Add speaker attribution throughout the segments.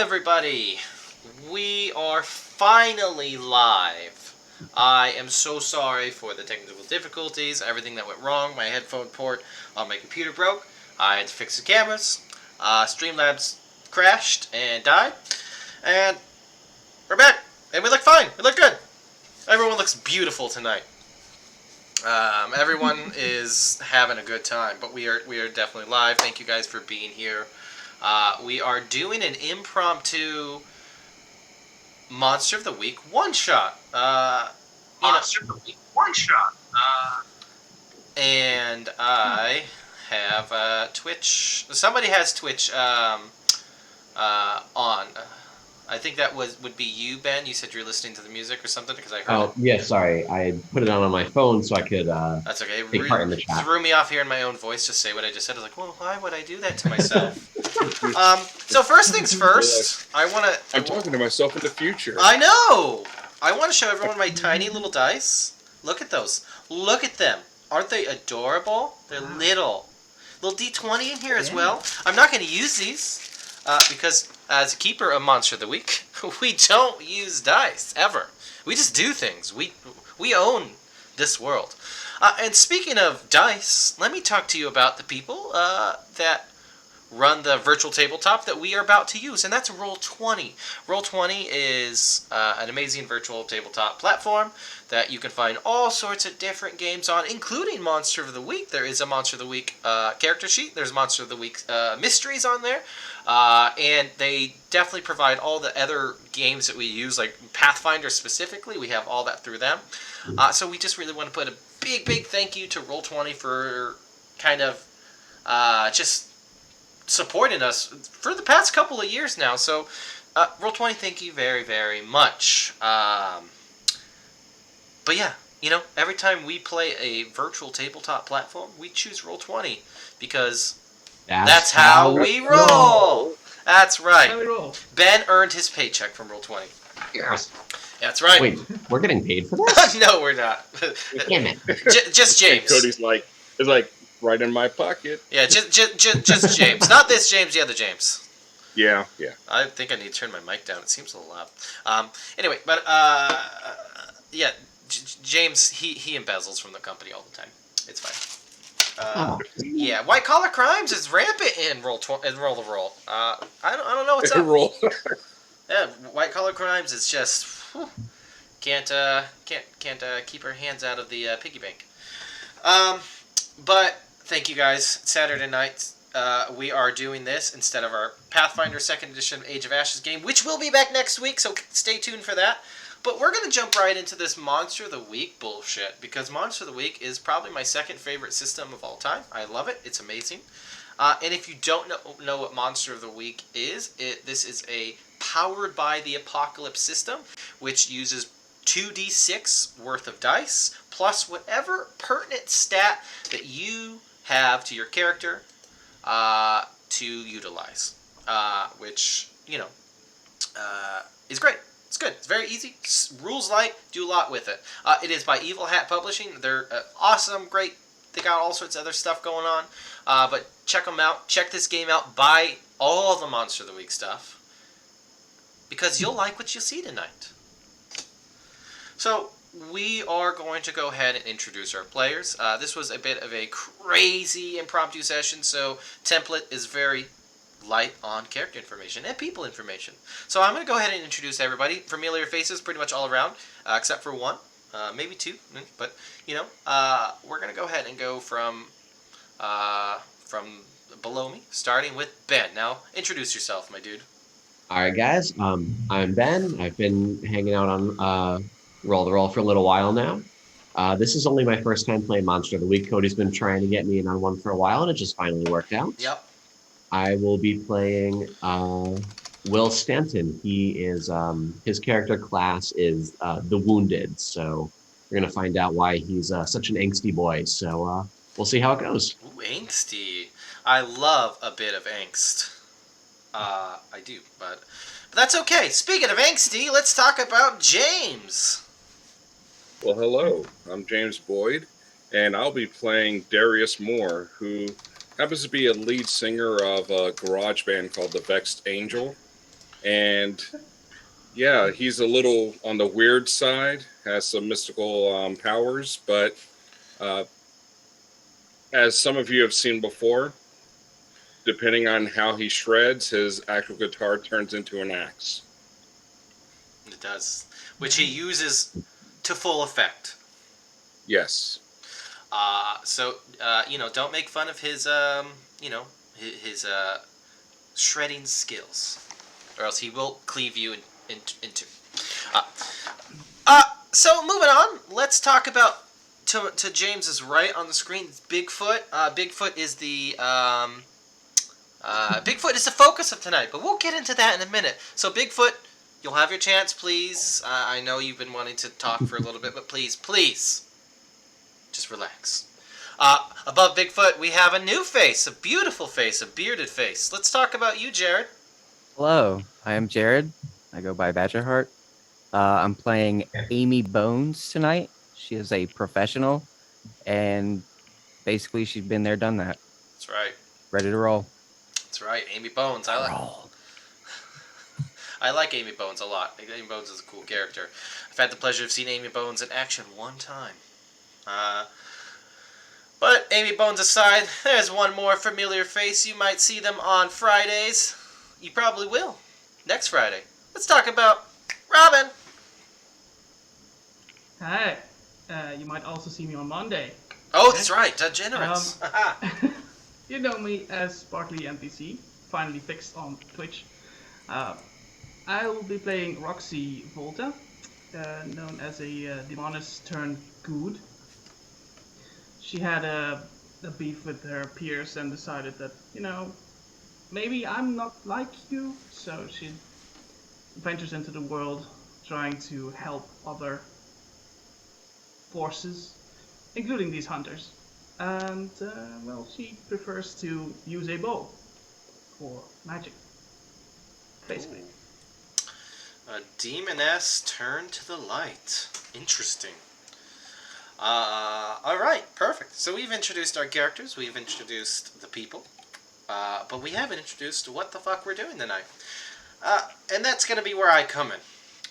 Speaker 1: everybody. We are finally live. I am so sorry for the technical difficulties, everything that went wrong. My headphone port on my computer broke. I had to fix the cameras. Streamlabs crashed and died. And we're back. And we look fine. We look good. Everyone looks beautiful tonight. Everyone is having a good time, but we are definitely live. Thank you guys for being here. We are doing an impromptu Monster of the Week one-shot. Monster of the Week one-shot. And I have Twitch. Somebody has Twitch on. I think that would be you, Ben. You said you're listening to the music or something because I heard.
Speaker 2: Oh, yeah, sorry. I put it on my phone so I could
Speaker 1: That's okay.
Speaker 2: take part in the chat.
Speaker 1: Threw me off here in my own voice. Just say what I just said. I was like, well, why would I do that to myself? So first things first, I'm
Speaker 3: talking to myself in the future.
Speaker 1: I know. I want to show everyone my tiny little dice. Look at those. Look at them. Aren't they adorable? They're little D20 in here as well. I'm not going to use these because as a keeper of Monster of the Week, we don't use dice ever. We just do things. We own this world. And speaking of dice, let me talk to you about the people that run the virtual tabletop that we are about to use, and that's Roll20. Roll20 is an amazing virtual tabletop platform that you can find all sorts of different games on, including Monster of the Week. There is a Monster of the Week character sheet. There's Monster of the Week mysteries on there. And they definitely provide all the other games that we use, like Pathfinder specifically. We have all that through them. So we just really want to put a big thank you to Roll20 for kind of just supporting us for the past couple of years now. So Roll20, thank you very much. But yeah, every time we play a virtual tabletop platform, we choose Roll20 because that's how we roll. That's right. Ben earned his paycheck from Roll20.
Speaker 2: Yes.
Speaker 1: That's right.
Speaker 2: Wait, we're getting paid for this?
Speaker 1: No, we're not.
Speaker 2: Damn it.
Speaker 1: Just James.
Speaker 3: Cody's it's like right in my pocket.
Speaker 1: Yeah, just James. Not this James, the other James.
Speaker 3: Yeah.
Speaker 1: I think I need to turn my mic down. It seems a little loud. Anyway, but yeah, James, he embezzles from the company all the time. It's fine. Yeah, white collar crimes is rampant in Roll the Roll. I don't know what's up.
Speaker 3: Roll.
Speaker 1: Yeah, white collar crimes is just can't keep her hands out of the piggy bank. But thank you guys. Saturday night we are doing this instead of our Pathfinder 2nd Edition Age of Ashes game, which will be back next week, so stay tuned for that. But we're going to jump right into this Monster of the Week bullshit, because Monster of the Week is probably my second favorite system of all time. I love it. It's amazing. And if you don't know what Monster of the Week is, this is a powered by the Apocalypse system, which uses 2d6 worth of dice, plus whatever pertinent stat that you have to your character to utilize, which, is great. It's good. It's very easy. Rules light. Do a lot with it. It is by Evil Hat Publishing. They're awesome, great. They got all sorts of other stuff going on. But check them out. Check this game out. Buy all the Monster of the Week stuff, because you'll like what you see tonight. So we are going to go ahead and introduce our players. This was a bit of a crazy impromptu session, so template is very light on character information and people information. So I'm going to go ahead and introduce everybody. Familiar faces pretty much all around, except for one, maybe two, but we're going to go ahead and go from below me, starting with Ben. Now introduce yourself, my dude.
Speaker 2: All right, guys. I'm Ben. I've been hanging out on Roll the Roll for a little while now. This is only my first time playing Monster of the Week. Cody's been trying to get me in on one for a while, and it just finally worked out.
Speaker 1: Yep.
Speaker 2: I will be playing Will Stanton. He is his character class is the Wounded, so we're gonna find out why he's such an angsty boy. So we'll see how it goes.
Speaker 1: Ooh, angsty. I love a bit of angst. I do, but that's okay. Speaking of angsty, let's talk about James.
Speaker 3: Well, hello. I'm James Boyd, and I'll be playing Darius Moore, who happens to be a lead singer of a garage band called the Vexed Angel. And yeah, he's a little on the weird side, has some mystical powers, but uh, as some of you have seen before, depending on how he shreds, his actual guitar turns into an axe.
Speaker 1: It does, which he uses to full effect.
Speaker 3: Yes.
Speaker 1: Don't make fun of his, his shredding skills, or else he will cleave you into. Uh, so moving on, let's talk about to James's right on the screen. Bigfoot. Bigfoot is the focus of tonight, but we'll get into that in a minute. So Bigfoot, you'll have your chance, please. I know you've been wanting to talk for a little bit, but please, just relax. Above Bigfoot, we have a new face, a beautiful face, a bearded face. Let's talk about you, Jared.
Speaker 4: Hello, I am Jared. I go by Badgerheart. I'm playing Amy Bones tonight. She is a professional, and basically she's been there, done that.
Speaker 1: That's right.
Speaker 4: Ready to roll.
Speaker 1: That's right. Amy Bones. I like Amy Bones a lot. Amy Bones is a cool character. I've had the pleasure of seeing Amy Bones in action one time. But Amy Bones aside, there's one more familiar face. You might see them on Fridays. You probably will. Next Friday. Let's talk about Robin.
Speaker 5: Hi. You might also see me on Monday.
Speaker 1: Oh, that's right. Degenerates.
Speaker 5: You know me as Sparkly NPC, finally fixed on Twitch. I will be playing Roxy Volta, known as a demoness turned good. She had a beef with her peers and decided that, maybe I'm not like you, so she ventures into the world trying to help other forces, including these hunters. And, she prefers to use a bow for magic, basically.
Speaker 1: A demoness turned to the light. Interesting. Alright, perfect. So we've introduced our characters, we've introduced the people, but we haven't introduced what the fuck we're doing tonight. And that's going to be where I come in.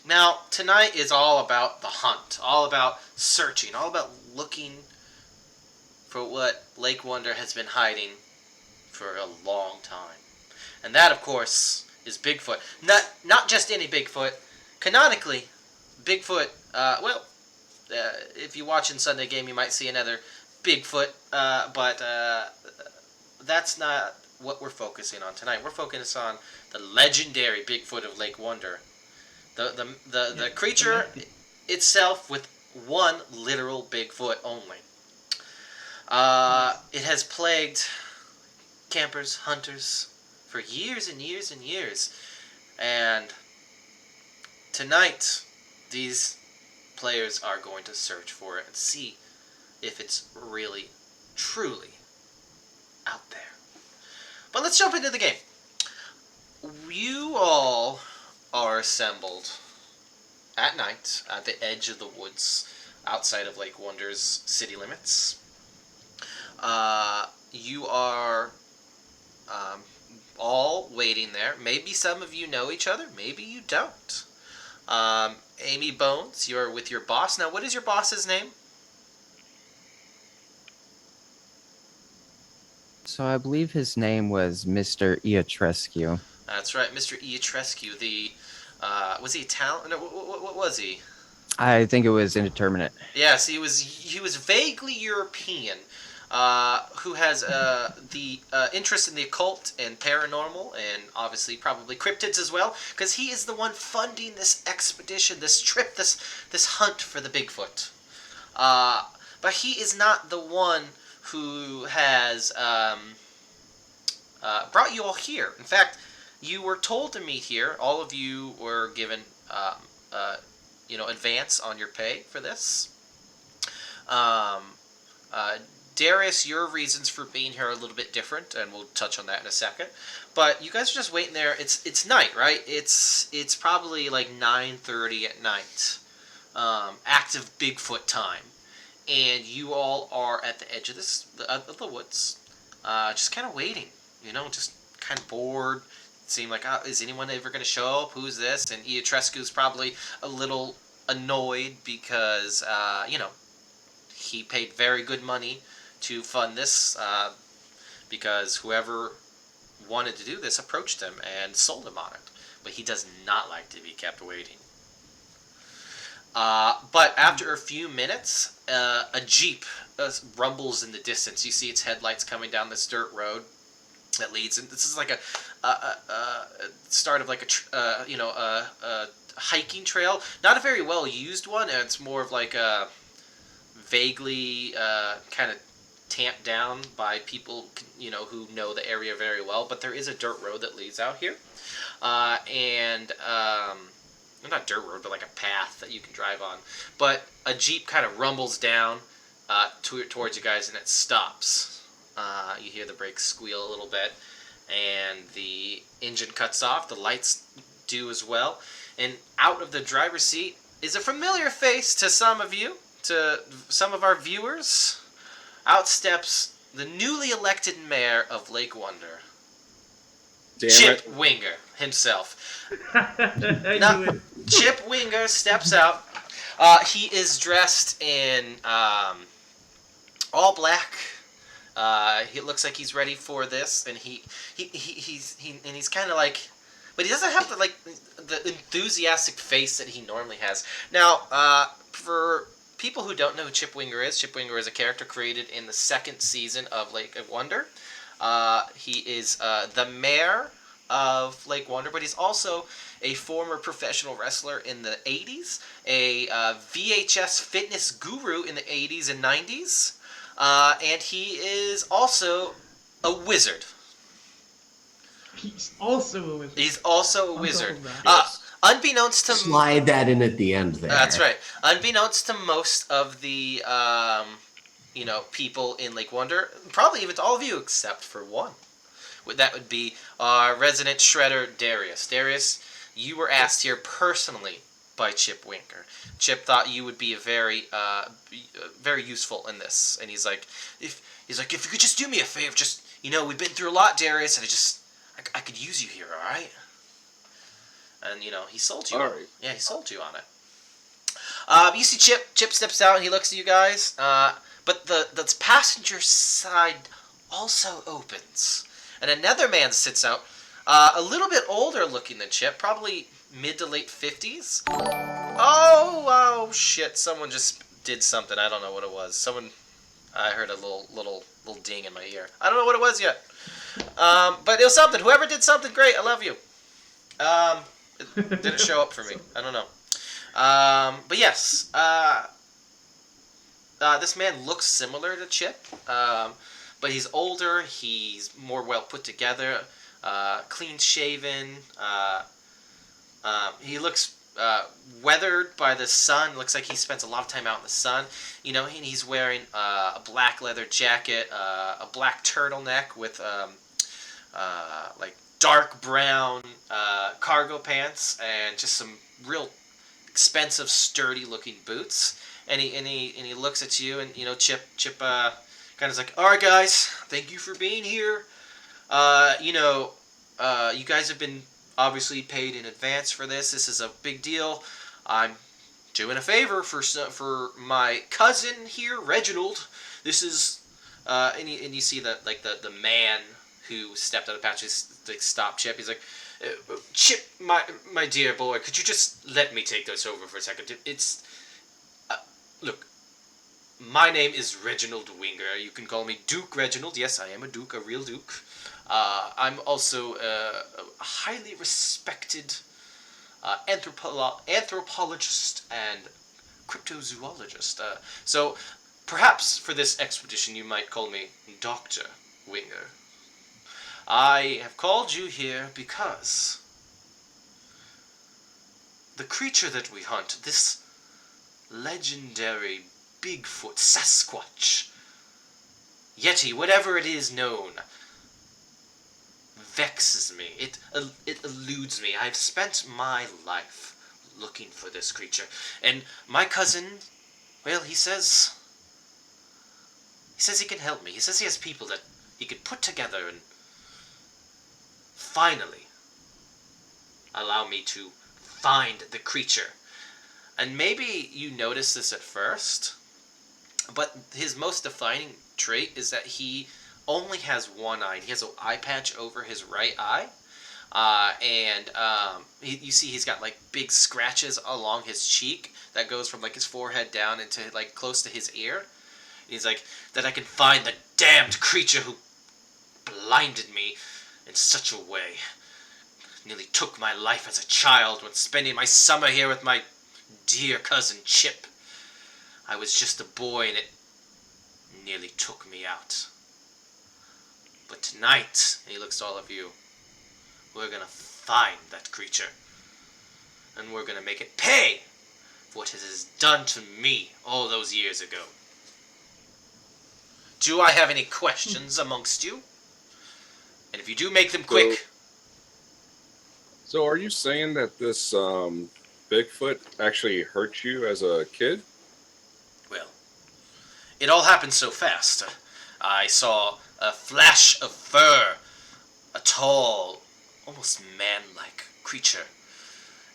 Speaker 1: Now, tonight is all about the hunt, all about searching, all about looking for what Lake Wonder has been hiding for a long time. And that, of course, is Bigfoot. Not just any Bigfoot. Canonically, Bigfoot, if you watch in Sunday Game, you might see another Bigfoot, but that's not what we're focusing on tonight. We're focusing on the legendary Bigfoot of Lake Wonder. The creature itself with one literal Bigfoot only. It has plagued campers, hunters, for years and years and years. And tonight, these players are going to search for it and see if it's really, truly out there. But let's jump into the game. You all are assembled at night at the edge of the woods outside of Lake Wonder's city limits. You are all waiting there. Maybe some of you know each other, maybe you don't. Amy Bones, you're with your boss. Now, what is your boss's name?
Speaker 4: So I believe his name was Mr. Iatrescu.
Speaker 1: That's right, Mr. Iatrescu. Was he Italian? No, what was he?
Speaker 4: I think it was indeterminate.
Speaker 1: Yes, he was vaguely European, who has the interest in the occult and paranormal, and obviously probably cryptids as well, because he is the one funding this expedition, this trip, this hunt for the Bigfoot. But he is not the one who has brought you all here. In fact, you were told to meet here. All of you were given advance on your pay for this. Darius, your reasons for being here are a little bit different, and we'll touch on that in a second. But you guys are just waiting there. It's night, right? It's probably like 9:30 at night, active Bigfoot time, and you all are at the edge of the woods, just kind of waiting. Just kind of bored, seem like, oh, is anyone ever going to show up? Who's this? And Iatrescu's probably a little annoyed because, he paid very good money to fund this, because whoever wanted to do this approached him and sold him on it. But he does not like to be kept waiting. But after a few minutes, a jeep rumbles in the distance. You see its headlights coming down this dirt road that leads. And this is like a start of like a hiking trail. Not a very well used one. It's more of like a vaguely kind of tamped down by people who know the area very well. But there is a dirt road that leads out here, and not dirt road, but like a path that you can drive on. But a jeep kind of rumbles down towards you guys, and it stops. You hear the brakes squeal a little bit, and the engine cuts off. The lights do as well. And out of the driver's seat is a familiar face to some of you, to some of our viewers. Out steps the newly elected mayor of Lake Wonder,
Speaker 3: Damn
Speaker 1: Chip
Speaker 3: it.
Speaker 1: Winger himself.
Speaker 5: I
Speaker 1: No.
Speaker 5: knew it.
Speaker 1: Chip Winger steps out. He is dressed in all black. He looks like he's ready for this, and he's kind of like, but he doesn't have the enthusiastic face that he normally has. Now, for people who don't know who Chip Winger is a character created in the second season of Lake of Wonder. He is the mayor of Lake Wonder, but he's also a former professional wrestler in the 80s, a VHS fitness guru in the 80s and 90s, and he is also a wizard.
Speaker 5: He's also a wizard.
Speaker 1: He's also a
Speaker 5: On top
Speaker 1: wizard.
Speaker 5: of that.
Speaker 3: Yes.
Speaker 1: Unbeknownst to
Speaker 2: Slide that in at the end there.
Speaker 1: That's right. Unbeknownst to most of the people in Lake Wonder, probably even to all of you except for one. That would be our resident shredder, Darius. Darius, you were asked here personally by Chip Winger. Chip thought you would be very useful in this, and he's like, if you could just do me a favor, just we've been through a lot, Darius, and I could use you here, all right? And he sold you.
Speaker 3: All right.
Speaker 1: Yeah, he sold you on it. You see Chip steps out and he looks at you guys. But the passenger side also opens, and another man sits out, a little bit older looking than Chip, probably mid to late 50s. Oh shit! Someone just did something. I don't know what it was. I heard a little ding in my ear. I don't know what it was yet. But it was something. Whoever did something great, I love you. It didn't show up for me. I don't know. But yes, this man looks similar to Chip, but he's older. He's more well put together, clean shaven. He looks weathered by the sun. Looks like he spends a lot of time out in the sun. And he's wearing a black leather jacket, a black turtleneck with like dark brown cargo pants, and just some real expensive, sturdy-looking boots. And he looks at you, and Chip kind of is like, all right, guys, thank you for being here. You guys have been obviously paid in advance for this. This is a big deal. I'm doing a favor for my cousin here, Reginald. This is and you see that the man who stepped out of the patch stopped Chip. He's like, Chip, my dear boy, could you just let me take this over for a second? It's look, my name is Reginald Winger. You can call me Duke Reginald. Yes, I am a duke, a real duke. I'm also a highly respected anthropologist and cryptozoologist. So perhaps for this expedition you might call me Dr. Winger. I have called you here because the creature that we hunt, this legendary Bigfoot, Sasquatch, Yeti, whatever it is known, vexes me. It eludes me. I've spent my life looking for this creature. And my cousin, well, he says he can help me. He says he has people that he could put together and finally allow me to find the creature. And maybe you notice this at first, but his most defining trait is that he only has one eye. He has an eye patch over his right eye. You see he's got like big scratches along his cheek that goes from like his forehead down into like close to his ear. He's like, that I can find the damned creature who blinded me in such a way. Nearly took my life as a child when spending my summer here with my dear cousin Chip. I was just a boy and it nearly took me out. But tonight, and he looks to all of you, we're gonna find that creature. And we're gonna make it pay for what it has done to me all those years ago. Do I have any questions amongst you? And if you do, make them quick.
Speaker 3: So are you saying that this Bigfoot actually hurt you as a kid?
Speaker 1: Well, it all happened so fast. I saw a flash of fur, a tall, almost man-like creature,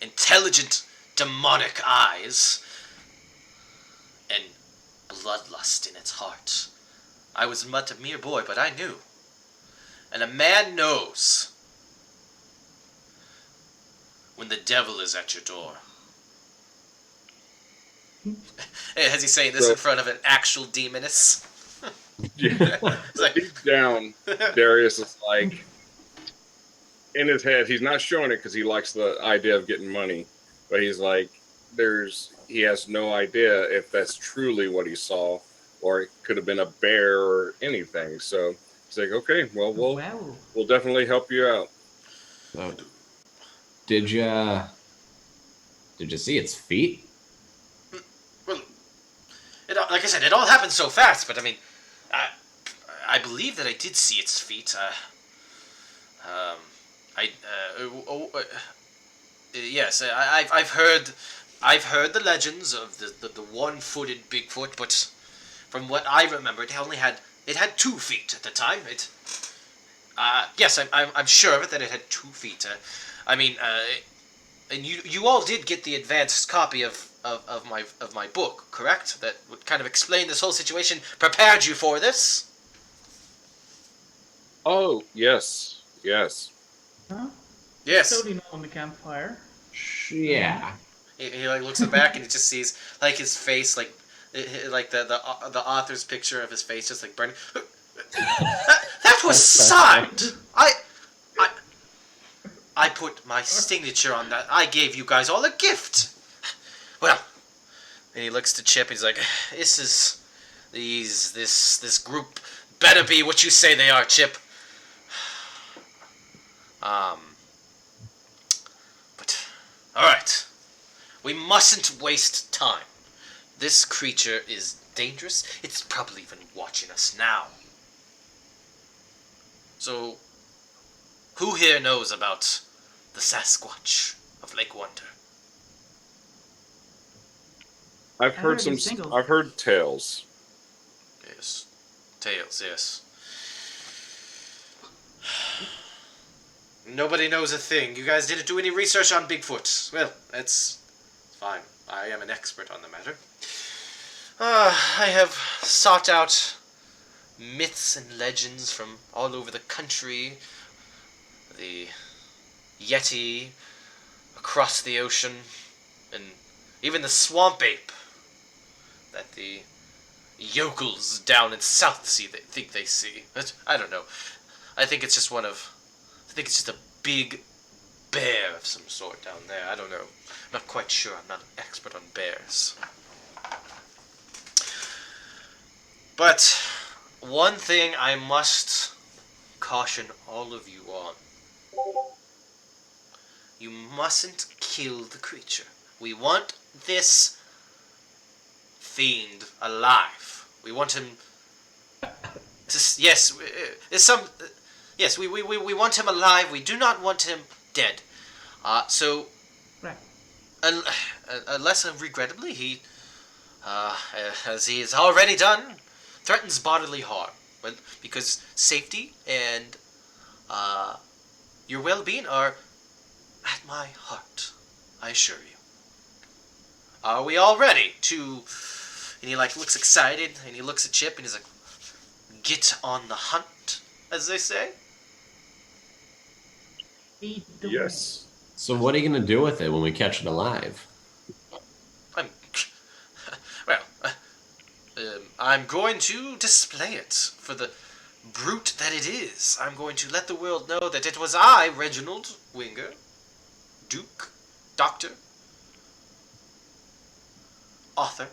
Speaker 1: intelligent, demonic eyes, and bloodlust in its heart. I was but a mere boy, but I knew. And a man knows when the devil is at your door. As he's saying this in front of an actual demoness.
Speaker 3: Yeah.
Speaker 1: It's like,
Speaker 3: Deep down, Darius is like, in his head, he's not showing it because he likes the idea of getting money, but he's like, he has no idea if that's truly what he saw, or it could have been a bear or anything. So he's like, okay, well, we'll definitely help you out.
Speaker 2: So, did you see its feet?
Speaker 1: well, like I said, it all happened so fast, but I mean, I believe that I did see its feet. Yes, I've heard the legends of the one-footed Bigfoot, but from what I remember, it had 2 feet at the time. Yes, I'm sure of it that it had 2 feet. And you all did get the advanced copy of my book, correct? That would kind of explain this whole situation, prepared you for this.
Speaker 3: Oh, yes.
Speaker 5: Huh?
Speaker 1: Yes.
Speaker 5: Totally not on the campfire.
Speaker 2: Yeah.
Speaker 1: He like looks back and he just sees like his face, like the author's picture of his face just like burning. That was signed. I put my signature on that. I gave you guys all a gift. Well, and he looks to Chip and he's like, this group better be what you say they are, Chip. But all right. We mustn't waste time. This creature is dangerous. It's probably even watching us now. So, who here knows about the Sasquatch of Lake Wonder?
Speaker 3: I've heard
Speaker 5: heard these things.
Speaker 3: I've heard tales.
Speaker 1: Yes. Tales, yes. Nobody knows a thing. You guys didn't do any research on Bigfoot. Well, that's fine. I am an expert on the matter. I have sought out myths and legends from all over the country. The Yeti across the ocean, and even the swamp ape that the yokels down in South Sea think they see. But I don't know. I think it's just a big bear of some sort down there. I don't know. I'm not quite sure. I'm not an expert on bears. But one thing I must caution all of you on. You mustn't kill the creature. We want this fiend alive. We want him to... Yes, yes, we want him alive. We do not want him dead.
Speaker 5: Right.
Speaker 1: Unless, regrettably, he, as he has already done, threatens bodily harm. But because safety and your well-being are at my heart, I assure you. Are we all ready to... And he looks excited, and he looks at Chip, and he's like, get on the hunt, as they say.
Speaker 5: Eat the
Speaker 3: Yes.
Speaker 2: So what are you gonna do with it when we catch it alive?
Speaker 1: I'm... Well, I'm going to display it for the brute that it is. I'm going to let the world know that it was I, Reginald Winger, Duke, Doctor, author,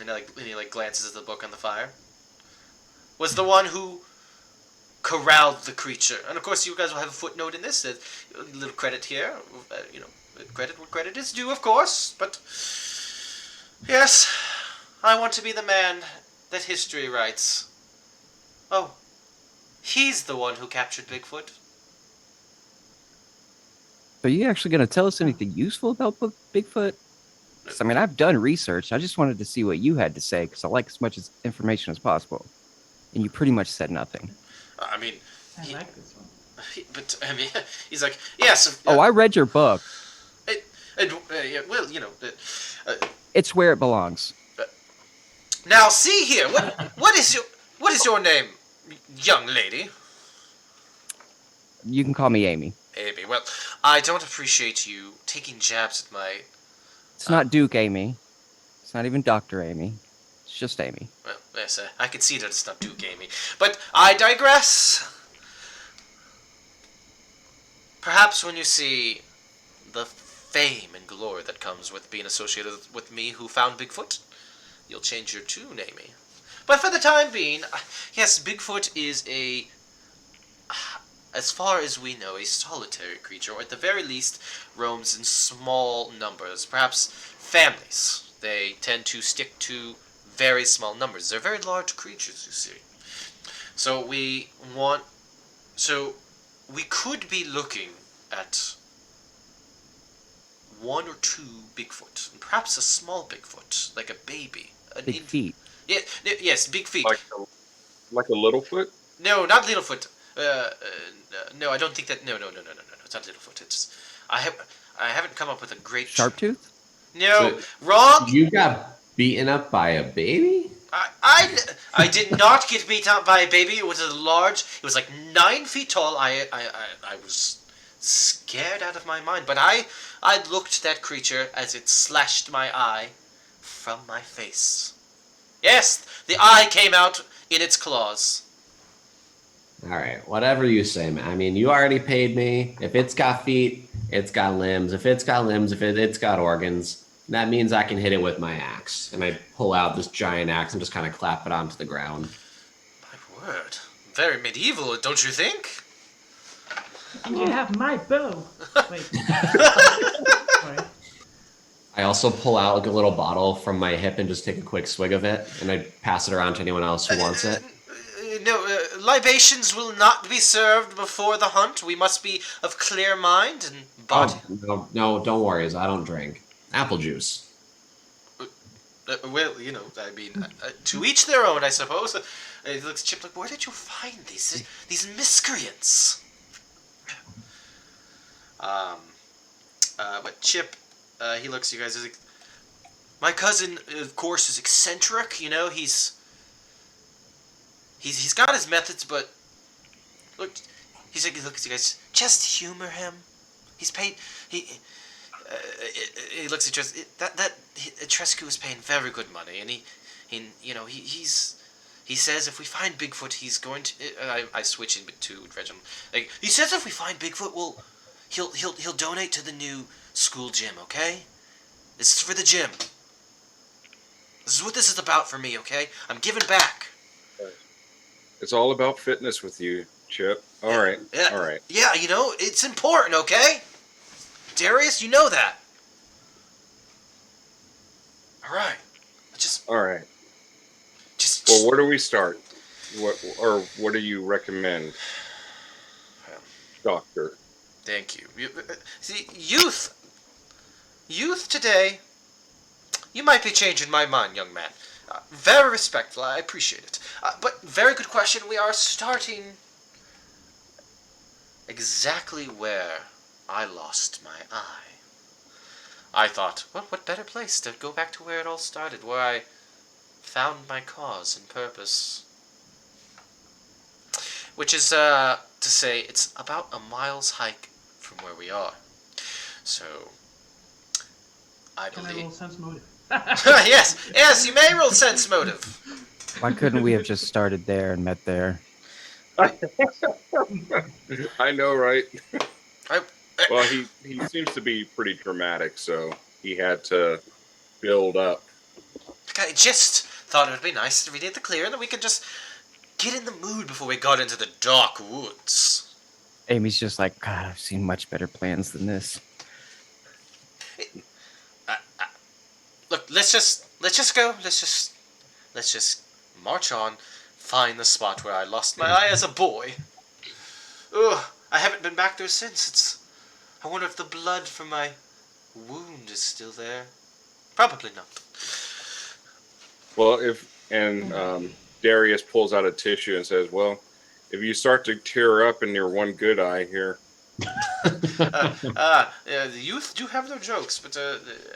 Speaker 1: and he glances at the book on the fire, was the one who corralled the creature. And of course, you guys will have a footnote in this. A little credit here. Credit where credit is due, of course. But yes, I want to be the man that history writes. Oh, he's the one who captured Bigfoot.
Speaker 4: Are you actually going to tell us anything useful about Bigfoot? 'Cause, I mean, I've done research. I just wanted to see what you had to say because I like as much information as possible. And you pretty much said nothing.
Speaker 1: I mean,
Speaker 5: I like this one.
Speaker 1: but I mean, he's like, yes.
Speaker 4: Oh, I read your book.
Speaker 1: Yeah, well,
Speaker 4: It's where it belongs.
Speaker 1: now see here. What is your name, young lady?
Speaker 4: You can call me Amy.
Speaker 1: Amy. Well, I don't appreciate you taking jabs at my...
Speaker 4: It's not Duke Amy. It's not even Dr. Amy. It's just Amy.
Speaker 1: Well, yes, I can see that it's not Duke Amy. But I digress. Perhaps when you see the fame and glory that comes with being associated with me who found Bigfoot, you'll change your tune, Amy. But for the time being, yes, Bigfoot is as far as we know, a solitary creature, or at the very least, roams in small numbers, perhaps families. They tend to stick to very small numbers. They're very large creatures, you see. So we could be looking at one or two Bigfoot, and perhaps a small Bigfoot, like a baby.
Speaker 4: Big feet.
Speaker 1: Yeah, yes, big feet.
Speaker 3: Like a Littlefoot?
Speaker 1: No, not Littlefoot. No, I don't think that. No. It's not Littlefoot. It's I haven't come up with a great.
Speaker 4: Sharptooth?
Speaker 1: No,
Speaker 2: So-
Speaker 1: wrong.
Speaker 2: You got beaten up by a baby?
Speaker 1: I did not get beat up by a baby. It was It was like 9 feet tall. I was scared out of my mind. But I looked at that creature as it slashed my eye from my face. Yes, the eye came out in its claws.
Speaker 2: All right, whatever you say, man. I mean, you already paid me. If it's got feet, it's got limbs. If it's got limbs, it's got organs. That means I can hit it with my axe. And I pull out this giant axe and just kind of clap it onto the ground.
Speaker 1: My word. Very medieval, don't you think?
Speaker 5: You have my bow. Wait. Sorry.
Speaker 2: I also pull out like a little bottle from my hip and just take a quick swig of it. And I pass it around to anyone else who wants it.
Speaker 1: No, libations will not be served before the hunt. We must be of clear mind and body.
Speaker 2: Oh, no, don't worry. I don't drink. Apple juice.
Speaker 1: Well, I mean, to each their own, I suppose. He looks at Chip like, where did you find these miscreants? But Chip, he looks at you guys. He's like, my cousin, of course, is eccentric. He's got his methods, but look, he's like, look at you guys. Just humor him. He's paid. He looks at Trescu is paying very good money, and he says if we find Bigfoot, he's going to. I switch in to Reginald. Like he says, if we find Bigfoot, he'll donate to the new school gym. Okay, this is for the gym. This is what this is about for me. Okay, I'm giving back.
Speaker 3: It's all about fitness with you, Chip. All right. All right.
Speaker 1: Yeah, it's important, okay? Darius, you know that. All right.
Speaker 3: All right.
Speaker 1: Just
Speaker 3: Well, where do we start? What do you recommend, Doctor?
Speaker 1: Thank you. See, youth today, you might be changing my mind, young man. Very respectful. I appreciate it. But very good question. We are starting exactly where I lost my eye. I thought, well, what better place to go back to where it all started, where I found my cause and purpose. Which is, to say, it's about a mile's hike from where we are. So, I
Speaker 5: Can I
Speaker 1: believe...
Speaker 5: roll sense motive?
Speaker 1: yes, you may roll sense motive.
Speaker 4: Why couldn't we have just started there and met there?
Speaker 3: I know, right?
Speaker 1: I,
Speaker 3: Well, he seems to be pretty dramatic, so he had to build up.
Speaker 1: I just thought it would be nice to read it the clear, and then we could just get in the mood before we got into the dark woods.
Speaker 4: Amy's just like, God, I've seen much better plans than this.
Speaker 1: Look, let's just go. Let's just march on, find the spot where I lost my eye as a boy. Ugh, I haven't been back there since. I wonder if the blood from my wound is still there. Probably not.
Speaker 3: Well, Darius pulls out a tissue and says, "Well, if you start to tear up in your one good eye here."
Speaker 1: The youth do have their jokes, but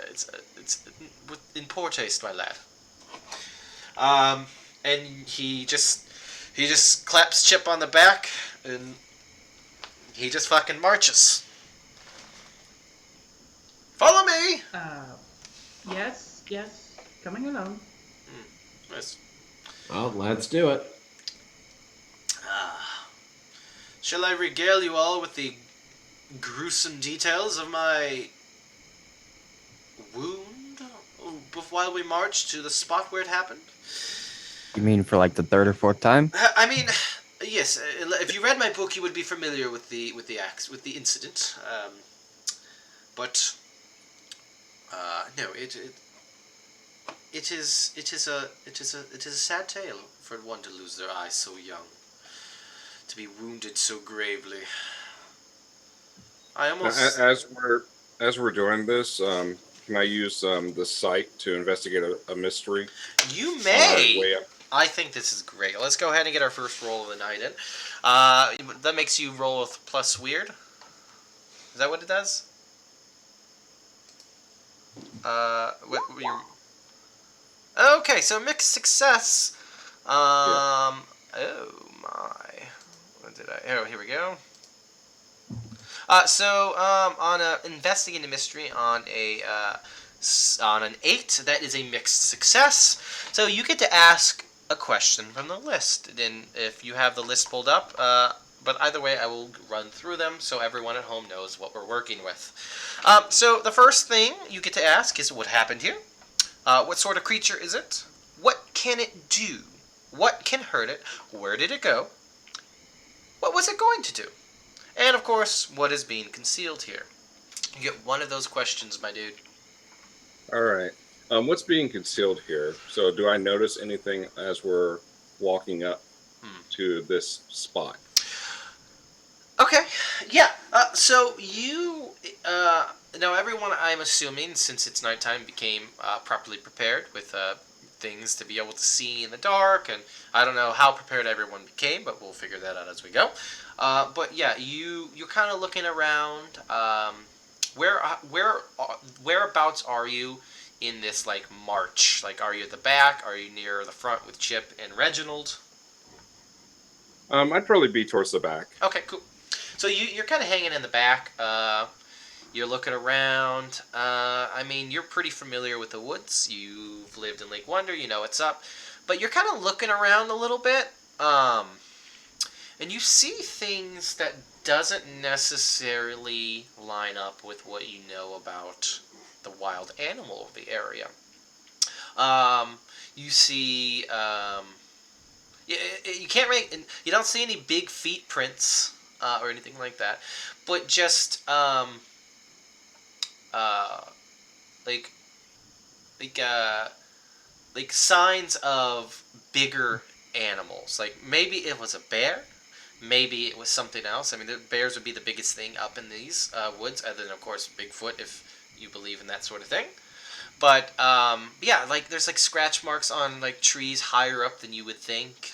Speaker 1: it's in poor taste, my lad. And he just claps Chip on the back, and he just fucking marches. Follow me.
Speaker 5: Yes. Coming along.
Speaker 1: Yes.
Speaker 2: Well, let's do it.
Speaker 1: Shall I regale you all with the gruesome details of my wound while we march to the spot where it happened?
Speaker 4: You mean for like the third or fourth time?
Speaker 1: I mean, yes. If you read my book, you would be familiar with the incident. But no, it is a sad tale for one to lose their eye so young, to be wounded so gravely. I almost
Speaker 3: As we're doing this, can I use the site to investigate a mystery?
Speaker 1: You
Speaker 3: On
Speaker 1: may.
Speaker 3: our way up?
Speaker 1: I think this is great. Let's go ahead and get our first roll of the night in. That makes you roll with plus weird. Is that what it does? Okay, so mixed success. Oh my. What did I? Oh, here we go. On investigating the mystery on an 8, that is a mixed success. So you get to ask a question from the list. And if you have the list pulled up, but either way, I will run through them so everyone at home knows what we're working with. So the first thing you get to ask is what happened here? What sort of creature is it? What can it do? What can hurt it? Where did it go? What was it going to do? And of course, what is being concealed here? You get one of those questions, my dude.
Speaker 3: All right. What's being concealed here? So, do I notice anything as we're walking up to this spot?
Speaker 1: Okay, yeah. So you, now everyone, I'm assuming, since it's nighttime, became properly prepared with things to be able to see in the dark, and I don't know how prepared everyone became, but we'll figure that out as we go. But yeah, you're kind of looking around. Whereabouts are you in this like march? Like, are you at the back? Are you near the front with Chip and Reginald?
Speaker 3: I'd probably be towards the back.
Speaker 1: Okay, cool. So you're kind of hanging in the back. You're looking around. I mean, you're pretty familiar with the woods. You've lived in Lake Wonder. You know what's up. But you're kind of looking around a little bit. And you see things that doesn't necessarily line up with what you know about the wild animal of the area. You see... you can't really... You don't see any big feet prints or anything like that. But just... like signs of bigger animals. Like maybe it was a bear, maybe it was something else. I mean, the bears would be the biggest thing up in these woods, other than of course Bigfoot, if you believe in that sort of thing. But yeah, like there's like scratch marks on like trees higher up than you would think.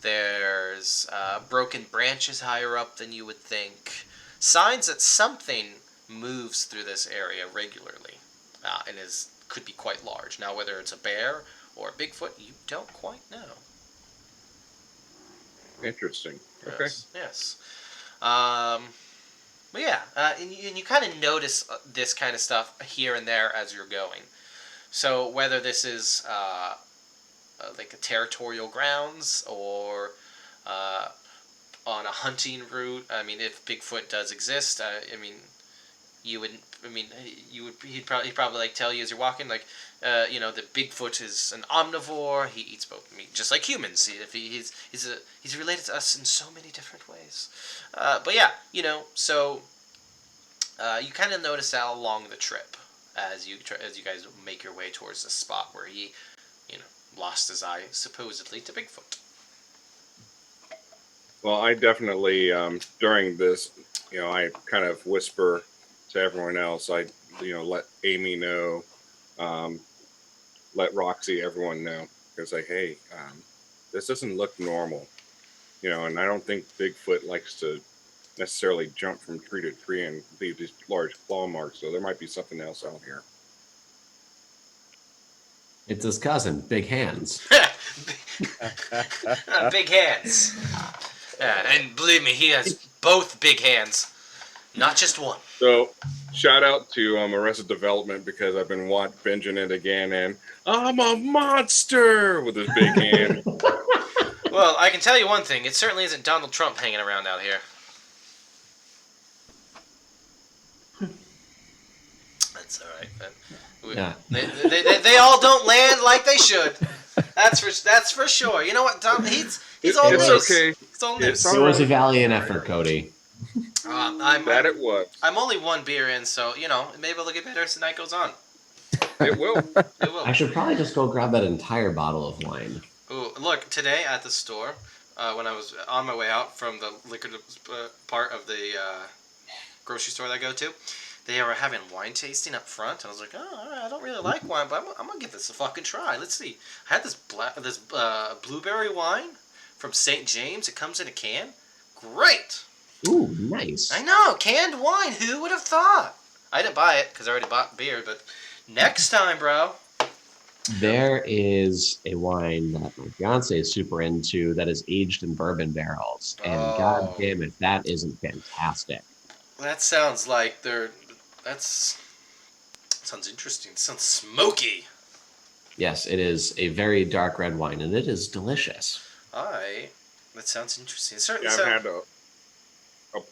Speaker 1: There's broken branches higher up than you would think. signs that something moves through this area regularly, and could be quite large. Now, whether it's a bear or a Bigfoot, you don't quite know.
Speaker 3: Interesting. Okay.
Speaker 1: Yes. But yeah, and you kind of notice this kind of stuff here and there as you're going. So whether this is like a territorial grounds or on a hunting route, I mean, if Bigfoot does exist, I mean, you would, I mean, he'd probably like tell you as you're walking, like, that Bigfoot is an omnivore. He eats both meat, just like humans. He's related to us in so many different ways. But yeah, so you kind of notice that along the trip as you guys make your way towards the spot where he, lost his eye supposedly to Bigfoot.
Speaker 3: Well, I definitely during this, I kind of whisper to everyone else. I, let Amy know, let Roxy, everyone know, because like, hey, this doesn't look normal, and I don't think Bigfoot likes to necessarily jump from tree to tree and leave these large claw marks. So there might be something else out here.
Speaker 2: It's his cousin, Big Hands.
Speaker 1: Big hands. And believe me, he has both big hands, not just one.
Speaker 3: So, shout out to Arrested Development because I've been binging it again, and I'm a monster with his big hand.
Speaker 1: Well, I can tell you one thing: it certainly isn't Donald Trump hanging around out here. That's all right, man.
Speaker 2: Yeah.
Speaker 1: They all don't land like they should. That's for sure. You know what, Tom? He's all
Speaker 3: it's
Speaker 1: news.
Speaker 3: okay.
Speaker 1: It's all news.
Speaker 2: It was a valiant effort, Cody.
Speaker 3: It was.
Speaker 1: I'm only one beer in, so maybe it'll get better as the night goes on.
Speaker 3: It will.
Speaker 1: It will.
Speaker 2: I should probably just go grab that entire bottle of wine.
Speaker 1: Ooh, look, today at the store, when I was on my way out from the liquor part of the grocery store that I go to, they were having wine tasting up front, and I was like, oh, all right, I don't really like wine, but I'm gonna give this a fucking try. Let's see. I had this blueberry wine from St. James. It comes in a can. Great.
Speaker 2: Ooh, nice.
Speaker 1: I know, canned wine. Who would have thought? I didn't buy it because I already bought beer, but next time, bro.
Speaker 2: There is a wine that my fiance is super into that is aged in bourbon barrels, and god damn it, that isn't fantastic.
Speaker 1: That sounds like sounds interesting. It sounds smoky.
Speaker 2: Yes, it is a very dark red wine, and it is delicious.
Speaker 1: That sounds interesting. Certainly,
Speaker 3: I've had a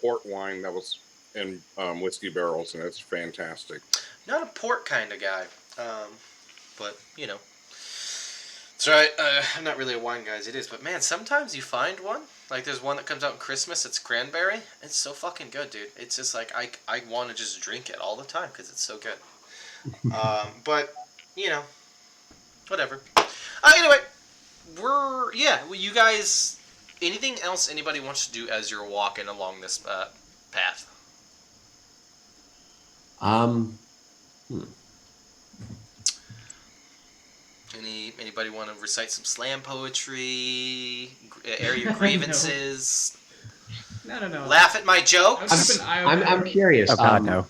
Speaker 3: port wine that was in whiskey barrels, and it's fantastic.
Speaker 1: Not a port kind of guy, but that's right. I'm not really a wine guy as it is, but man, sometimes you find one. Like there's one that comes out in Christmas. It's cranberry. It's so fucking good, dude. It's just like I want to just drink it all the time because it's so good. But whatever. Anyway, you guys. Anything else anybody wants to do as you're walking along this path? Anybody want to recite some slam poetry? Air your grievances?
Speaker 5: No.
Speaker 1: Laugh at my jokes?
Speaker 2: I'm curious.
Speaker 4: Oh God, no.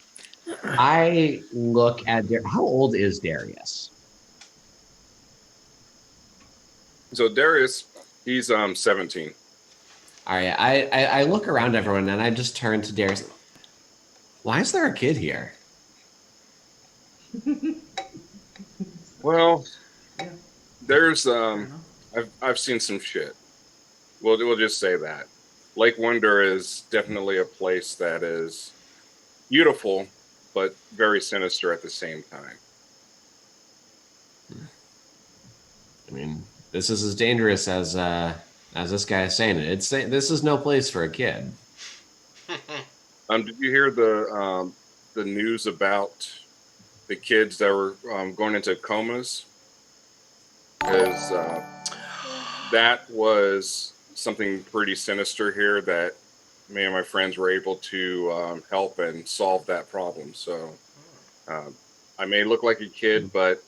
Speaker 2: I look at how old is Darius?
Speaker 3: So Darius, he's 17.
Speaker 2: All right, I look around everyone and I just turn to Darius. Why is there a kid here?
Speaker 3: Well,
Speaker 5: Yeah.
Speaker 3: there's I've seen some shit. We'll just say that. Lake Wonder is definitely a place that is beautiful, but very sinister at the same time.
Speaker 2: I mean, this is as dangerous as this guy is saying it. This is no place for a kid.
Speaker 3: Did you hear the news about the kids that were going into comas? Because that was something pretty sinister here that me and my friends were able to help and solve that problem. So I may look like a kid, but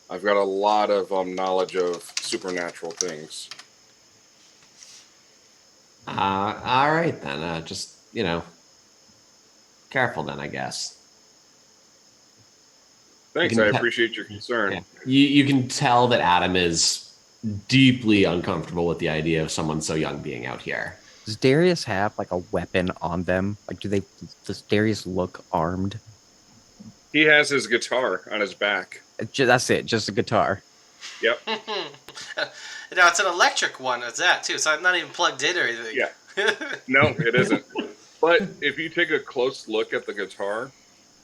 Speaker 3: I've got a lot of knowledge of supernatural things.
Speaker 2: All right then. Just Careful then, I guess.
Speaker 3: Thanks,
Speaker 2: You
Speaker 3: I
Speaker 2: can
Speaker 3: appreciate your concern.
Speaker 2: Yeah. You can tell that Adam is deeply uncomfortable with the idea of someone so young being out here.
Speaker 4: Does Darius have like a weapon on them? Like, does Darius look armed?
Speaker 3: He has his guitar on his back.
Speaker 4: That's it, just a guitar.
Speaker 3: Yep.
Speaker 1: Now it's an electric one. It's that too, so I'm not even plugged in or anything.
Speaker 3: Yeah. No, it isn't. But if you take a close look at the guitar,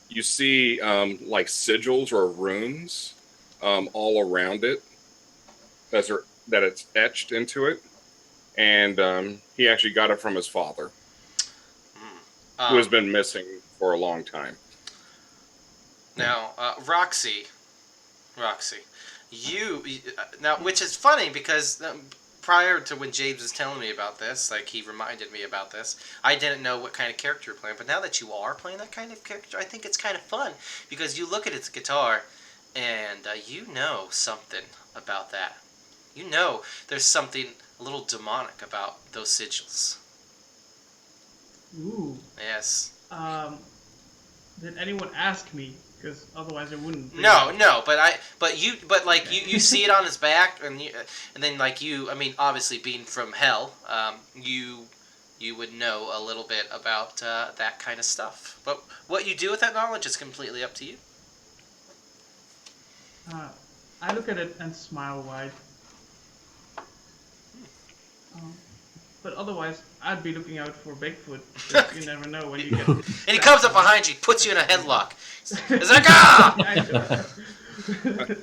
Speaker 3: you see like sigils or runes all around it that it's etched into it. And he actually got it from his father, who has been missing for a long time.
Speaker 1: Now, Roxy, you now, which is funny because prior to when James was telling me about this, like he reminded me about this, I didn't know what kind of character you're playing. But now that you are playing that kind of character, I think it's kind of fun because you look at its guitar, and you know something about that. You know there's something a little demonic about those sigils.
Speaker 5: Ooh.
Speaker 1: Yes.
Speaker 5: Did anyone ask me? Because otherwise I wouldn't.
Speaker 1: No, but you see it on his back, and then like you, I mean, obviously being from hell, you would know a little bit about that kind of stuff. But what you do with that knowledge is completely up to you.
Speaker 5: I look at it and smile wide. But otherwise, I'd be looking out for Bigfoot. You never know when you get.
Speaker 1: And he comes up behind you, puts you in a headlock. He's like, ah!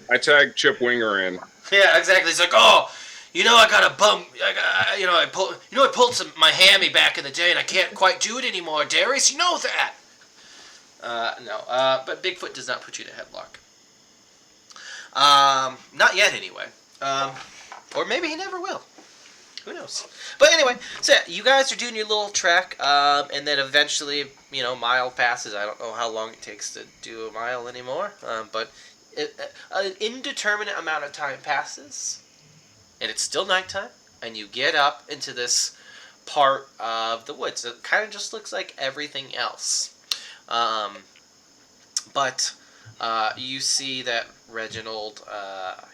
Speaker 3: I tagged Chip Winger in.
Speaker 1: Yeah, exactly. He's like, oh, you know, I got a bum. I pulled my hammy back in the day, and I can't quite do it anymore. Darius, you know that. No, but Bigfoot does not put you in a headlock. Not yet, anyway. Or maybe he never will. Who knows? But anyway, so yeah, you guys are doing your little trek, and then eventually, mile passes. I don't know how long it takes to do a mile anymore, but an indeterminate amount of time passes, and it's still nighttime, and you get up into this part of the woods. It kind of just looks like everything else. But you see that Reginald,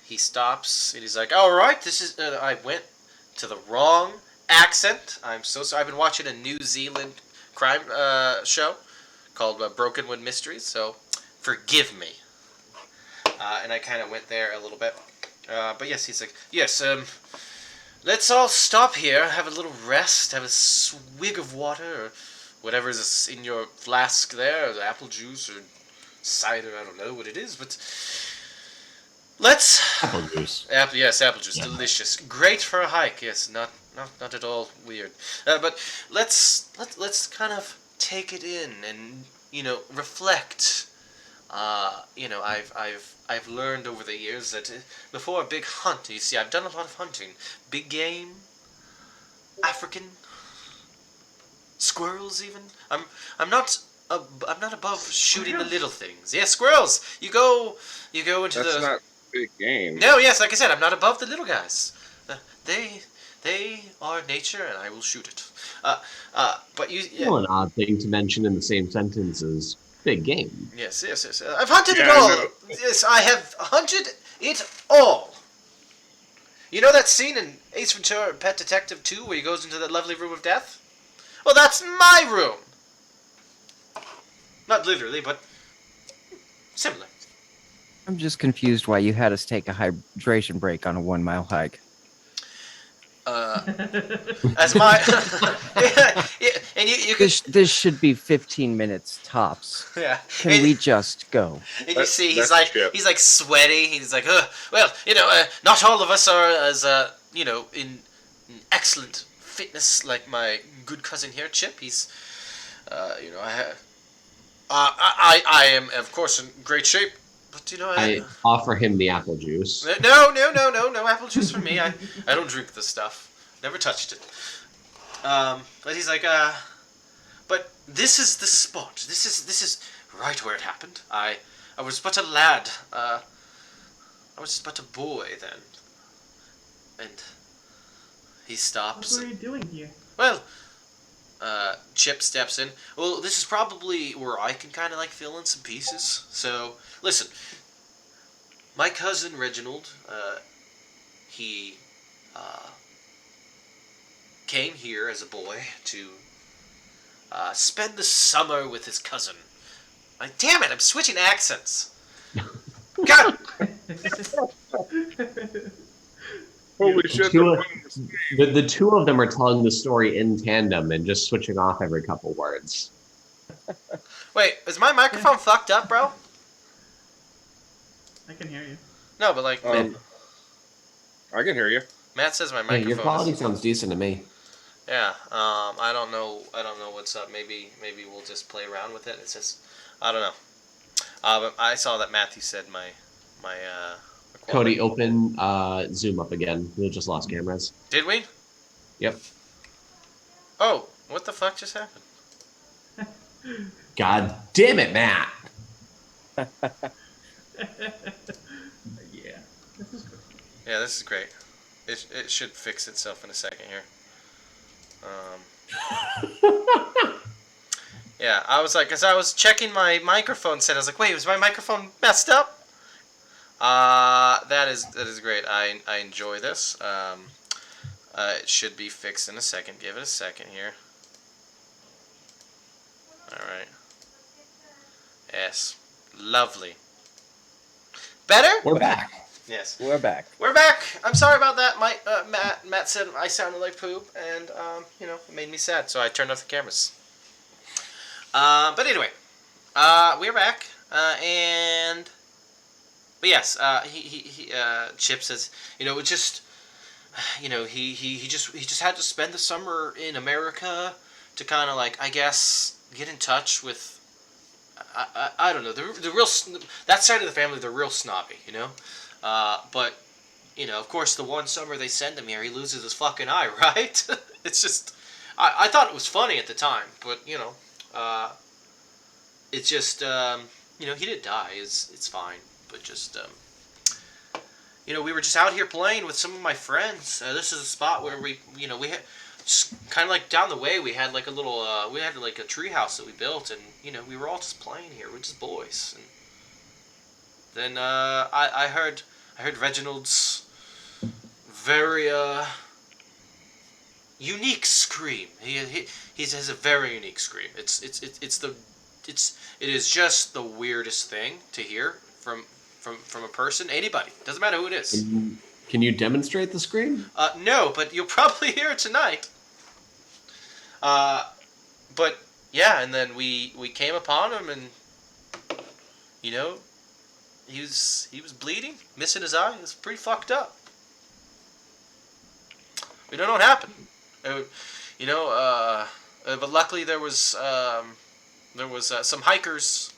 Speaker 1: he stops, and he's like, all right, this is, I went to the wrong accent. I'm so sorry. I've been watching a New Zealand crime show called Brokenwood Mysteries, so forgive me. And I kind of went there a little bit. But yes, he's like, yes, let's all stop here, have a little rest, have a swig of water, or whatever's in your flask there, or apple juice, or cider, I don't know what it is, but let's...
Speaker 2: Apple juice.
Speaker 1: Apple juice, yeah. Delicious. Great for a hike, yes, not at all weird. But let's kind of take it in and, reflect. I've learned over the years that before a big hunt, you see, I've done a lot of hunting. Big game, African, squirrels even. I'm not above shooting the little things. Yeah, squirrels. You go into
Speaker 3: That's not big game.
Speaker 1: No, yes, like I said, I'm not above the little guys. They are nature, and I will shoot it. But you. Yeah.
Speaker 2: Well, an odd thing to mention in the same sentence is big game.
Speaker 1: Yes. I've hunted it all. Yes, I have hunted it all. You know that scene in Ace Ventura: Pet Detective 2 where he goes into that lovely room of death? Well, that's my room. Not literally, but similar.
Speaker 4: I'm just confused why you had us take a hydration break on a 1 mile hike.
Speaker 1: As my and you
Speaker 4: This should be 15 minutes tops.
Speaker 1: Yeah.
Speaker 4: Can we just go?
Speaker 1: And you see, he's like sweaty. He's like, well, not all of us are as in excellent fitness like my good cousin here, Chip. He's, I am of course in great shape. But
Speaker 2: I offer him the apple juice.
Speaker 1: No apple juice for me. I don't drink this stuff. Never touched it. But he's like, but this is the spot. This is right where it happened. I was but a lad. I was but a boy then. And he stops.
Speaker 5: What were you doing here?
Speaker 1: Well, Chip steps in. Well, this is probably where I can kind of like fill in some pieces. So, listen, my cousin Reginald, he uh, came here as a boy to spend the summer with his cousin. Damn it, I'm switching accents. God!
Speaker 3: Holy shit!
Speaker 2: Two
Speaker 3: They're
Speaker 2: of, the two of them are telling the story in tandem and just switching off every couple words.
Speaker 1: Wait, is my microphone fucked up, bro?
Speaker 5: I can hear you.
Speaker 1: No, but like,
Speaker 3: I can hear you.
Speaker 1: Matt says my
Speaker 2: Hey, your
Speaker 1: microphone
Speaker 2: quality
Speaker 1: is...
Speaker 2: sounds decent to me.
Speaker 1: Yeah, I don't know what's up. Maybe we'll just play around with it. It's just, I don't know. But I saw that Matthew said my
Speaker 2: Cody,
Speaker 1: quality.
Speaker 2: open Zoom up again. We just lost cameras.
Speaker 1: Did we?
Speaker 2: Yep.
Speaker 1: Oh, what the fuck just happened?
Speaker 2: God damn it, Matt.
Speaker 5: Yeah, this is good.
Speaker 1: Yeah, this is great. It should fix itself in a second here. Yeah, I was like, as I was checking my microphone set, I was like, wait, was my microphone messed up? That is great. I enjoy this. It should be fixed in a second. Give it a second here. All right. Yes. Lovely. Better?
Speaker 2: We're back.
Speaker 1: Yes.
Speaker 4: We're back.
Speaker 1: We're back. I'm sorry about that. Matt said I sounded like poop, and it made me sad, so I turned off the cameras. But anyway, we're back, but yes, Chip says, it just, he just had to spend the summer in America to kind of like, I guess, get in touch with. I don't know, the real, that side of the family, they're real snobby, but of course, the one summer they send him here, he loses his fucking eye, right? It's just, I thought it was funny at the time, but it's just, he didn't die. It's fine, but just, we were just out here playing with some of my friends. This is a spot where we had just kind of like down the way. We had like a little, we had like a tree house that we built, and we were all just playing here. We're just boys. And then I heard Reginald's very unique scream. He has a very unique scream. It is just the weirdest thing to hear from a person, anybody. Doesn't matter who it is.
Speaker 2: Can you demonstrate the scream?
Speaker 1: No, but you'll probably hear it tonight. But yeah, and then we came upon him, and he was bleeding, missing his eye. It was pretty fucked up. We don't know what happened. But luckily there was some hikers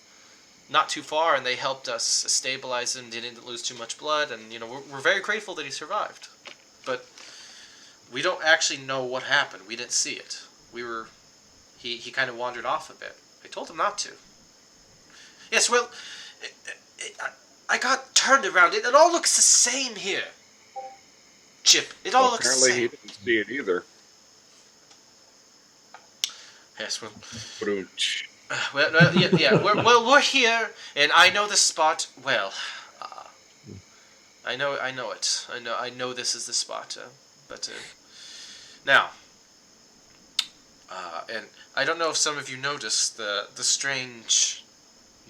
Speaker 1: not too far, and they helped us stabilize him. Didn't lose too much blood, and we're very grateful that he survived. But we don't actually know what happened. We didn't see it. He kind of wandered off a bit. I told him not to. Yes, well, I got turned around. It all looks the same here. Chip, it all looks the same.
Speaker 3: Apparently he didn't see it either.
Speaker 1: Yes, well, yeah. We're here, and I know this spot well. I know it. I know this is the spot. But now, and I don't know if some of you noticed the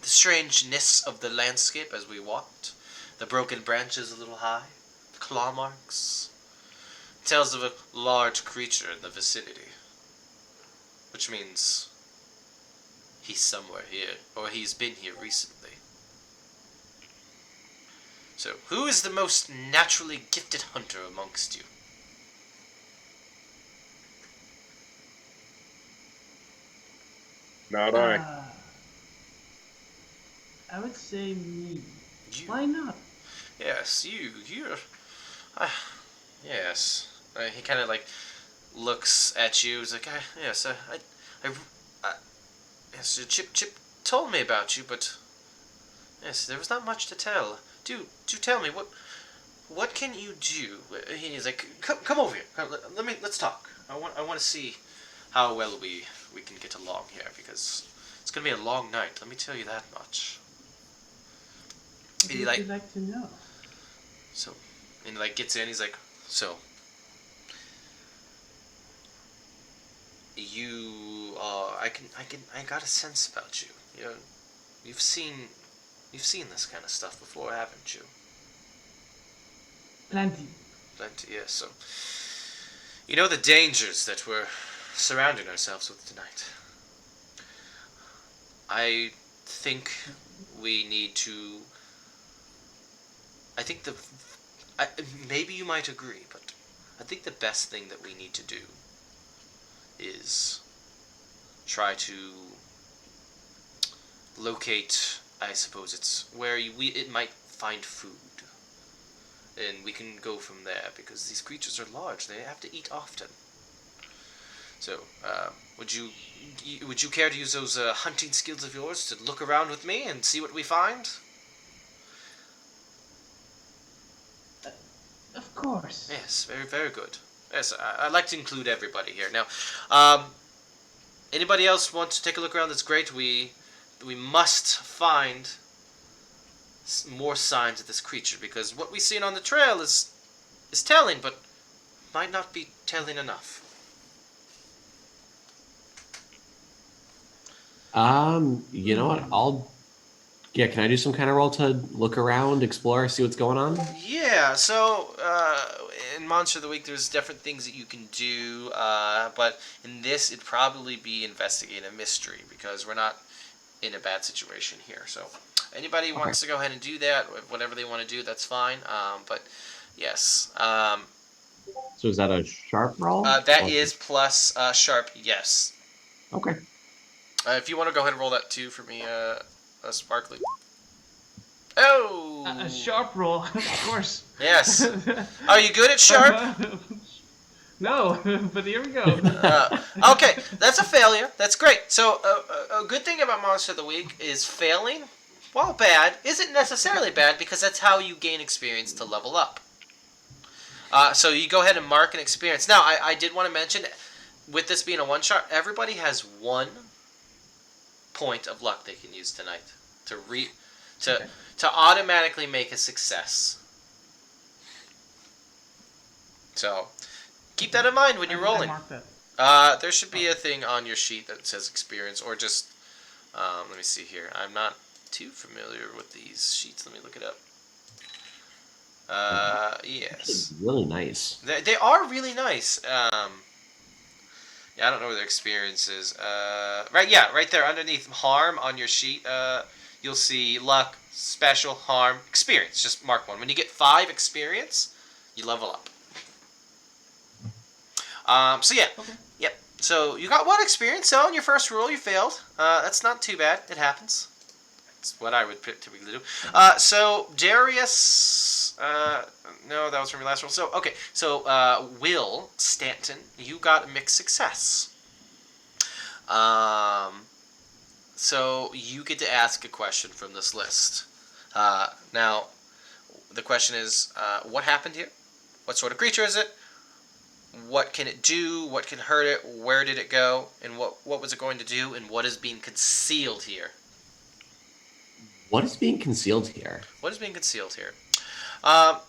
Speaker 1: strangeness of the landscape as we walked. The broken branches a little high, the claw marks. It tells of a large creature in the vicinity. Which means he's somewhere here, or he's been here recently. So, who is the most naturally gifted hunter amongst you?
Speaker 3: Not I.
Speaker 5: I would say me.
Speaker 1: You.
Speaker 5: Why not?
Speaker 1: Yes, you're... yes. He kind of like looks at you. He's like, yes, yes, Chip told me about you, but yes, there was not much to tell. Do tell me what can you do? He's like, come over here. Let's talk. I want to see how well we can get along here, because it's gonna be a long night. Let me tell you that much.
Speaker 5: What
Speaker 1: And he
Speaker 5: would you
Speaker 1: like
Speaker 5: like to know?
Speaker 1: so, and he like gets in. He's like, so you, I got a sense about you. You know, you've seen this kind of stuff before, haven't you?
Speaker 5: Plenty.
Speaker 1: Plenty, yes. So you know the dangers that we're surrounding ourselves with tonight. I think we need to. I think I, maybe you might agree, but I think the best thing that we need to do is try to locate. I suppose it's where it might find food, and we can go from there because these creatures are large. They have to eat often. So, would you care to use those hunting skills of yours to look around with me and see what we find?
Speaker 5: Of course.
Speaker 1: Yes, very good. Yes, I'd like to include everybody here. Now, anybody else want to take a look around? That's great. We must find more signs of this creature, because what we've seen on the trail is telling, but might not be telling enough.
Speaker 2: You know what? Yeah, can I do some kind of roll to look around, explore, see what's going on?
Speaker 1: Yeah, so in Monster of the Week, there's different things that you can do, but in this, it'd probably be investigate a mystery, because we're not in a bad situation here. So anybody wants to go ahead and do that, whatever they want to do, that's fine. But yes,
Speaker 2: So is that a sharp roll?
Speaker 1: that is plus sharp, yes.
Speaker 2: Okay.
Speaker 1: If you want to go ahead and roll that too for me, Sparkly. Oh!
Speaker 5: A sharp roll, of course.
Speaker 1: Yes. Are you good at sharp?
Speaker 5: No, but here we go.
Speaker 1: Okay, that's a failure. That's great. So, a good thing about Monster of the Week is failing, while bad, isn't necessarily bad, because that's how you gain experience to level up. So you go ahead and mark an experience. Now, I did want to mention, with this being a one-shot, everybody has 1 point of luck they can use tonight to automatically make a success. So, keep that in mind when you're rolling.
Speaker 5: I marked that.
Speaker 1: There should be a thing on your sheet that says experience, or just, let me see here. I'm not too familiar with these sheets. Let me look it up. Yes.
Speaker 2: Really nice.
Speaker 1: They are really nice. Yeah, I don't know where their experience is. Right there underneath harm on your sheet, you'll see luck, special, harm, experience. Just mark 1. When you get 5 experience, you level up. So yeah,
Speaker 5: Okay.
Speaker 1: yep. So you got 1 experience. So in your first roll, you failed. That's not too bad. It happens. It's what I would typically do. So Darius, no, that was from your last roll. So okay. So Will Stanton, you got a mixed success. So you get to ask a question from this list. Now, the question is, what happened here? What sort of creature is it? What can it do? What can hurt it? Where did it go? And what was it going to do? And what is being concealed here?
Speaker 2: What is being concealed here?
Speaker 1: What is being concealed here?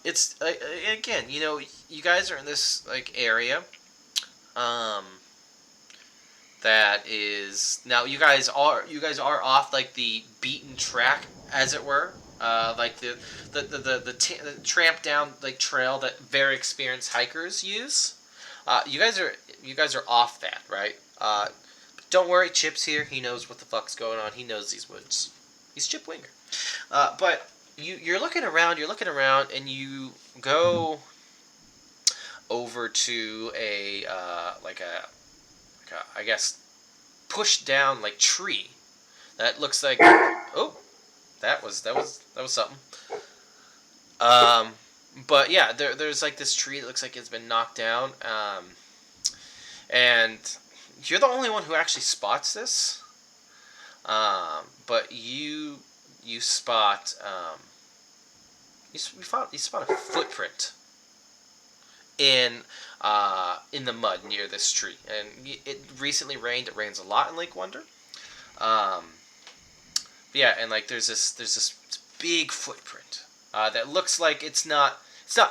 Speaker 1: It's again, you know, you guys are in this like area. That is now you guys are off like the beaten track, as it were. Like the tramp down like trail that very experienced hikers use. You guys are off that, right? Don't worry, Chip's here. He knows what the fuck's going on. He knows these woods. He's Chip Winger. But you're looking around, and you go over to a I guess pushed down like tree that looks like that was something. But yeah, there's like this tree that looks like it's been knocked down. And you're the only one who actually spots this. But you spot you spot a footprint in the mud near this tree. And it recently rained. It rains a lot in Lake Wonder. Yeah, and like there's this big footprint that looks like it's not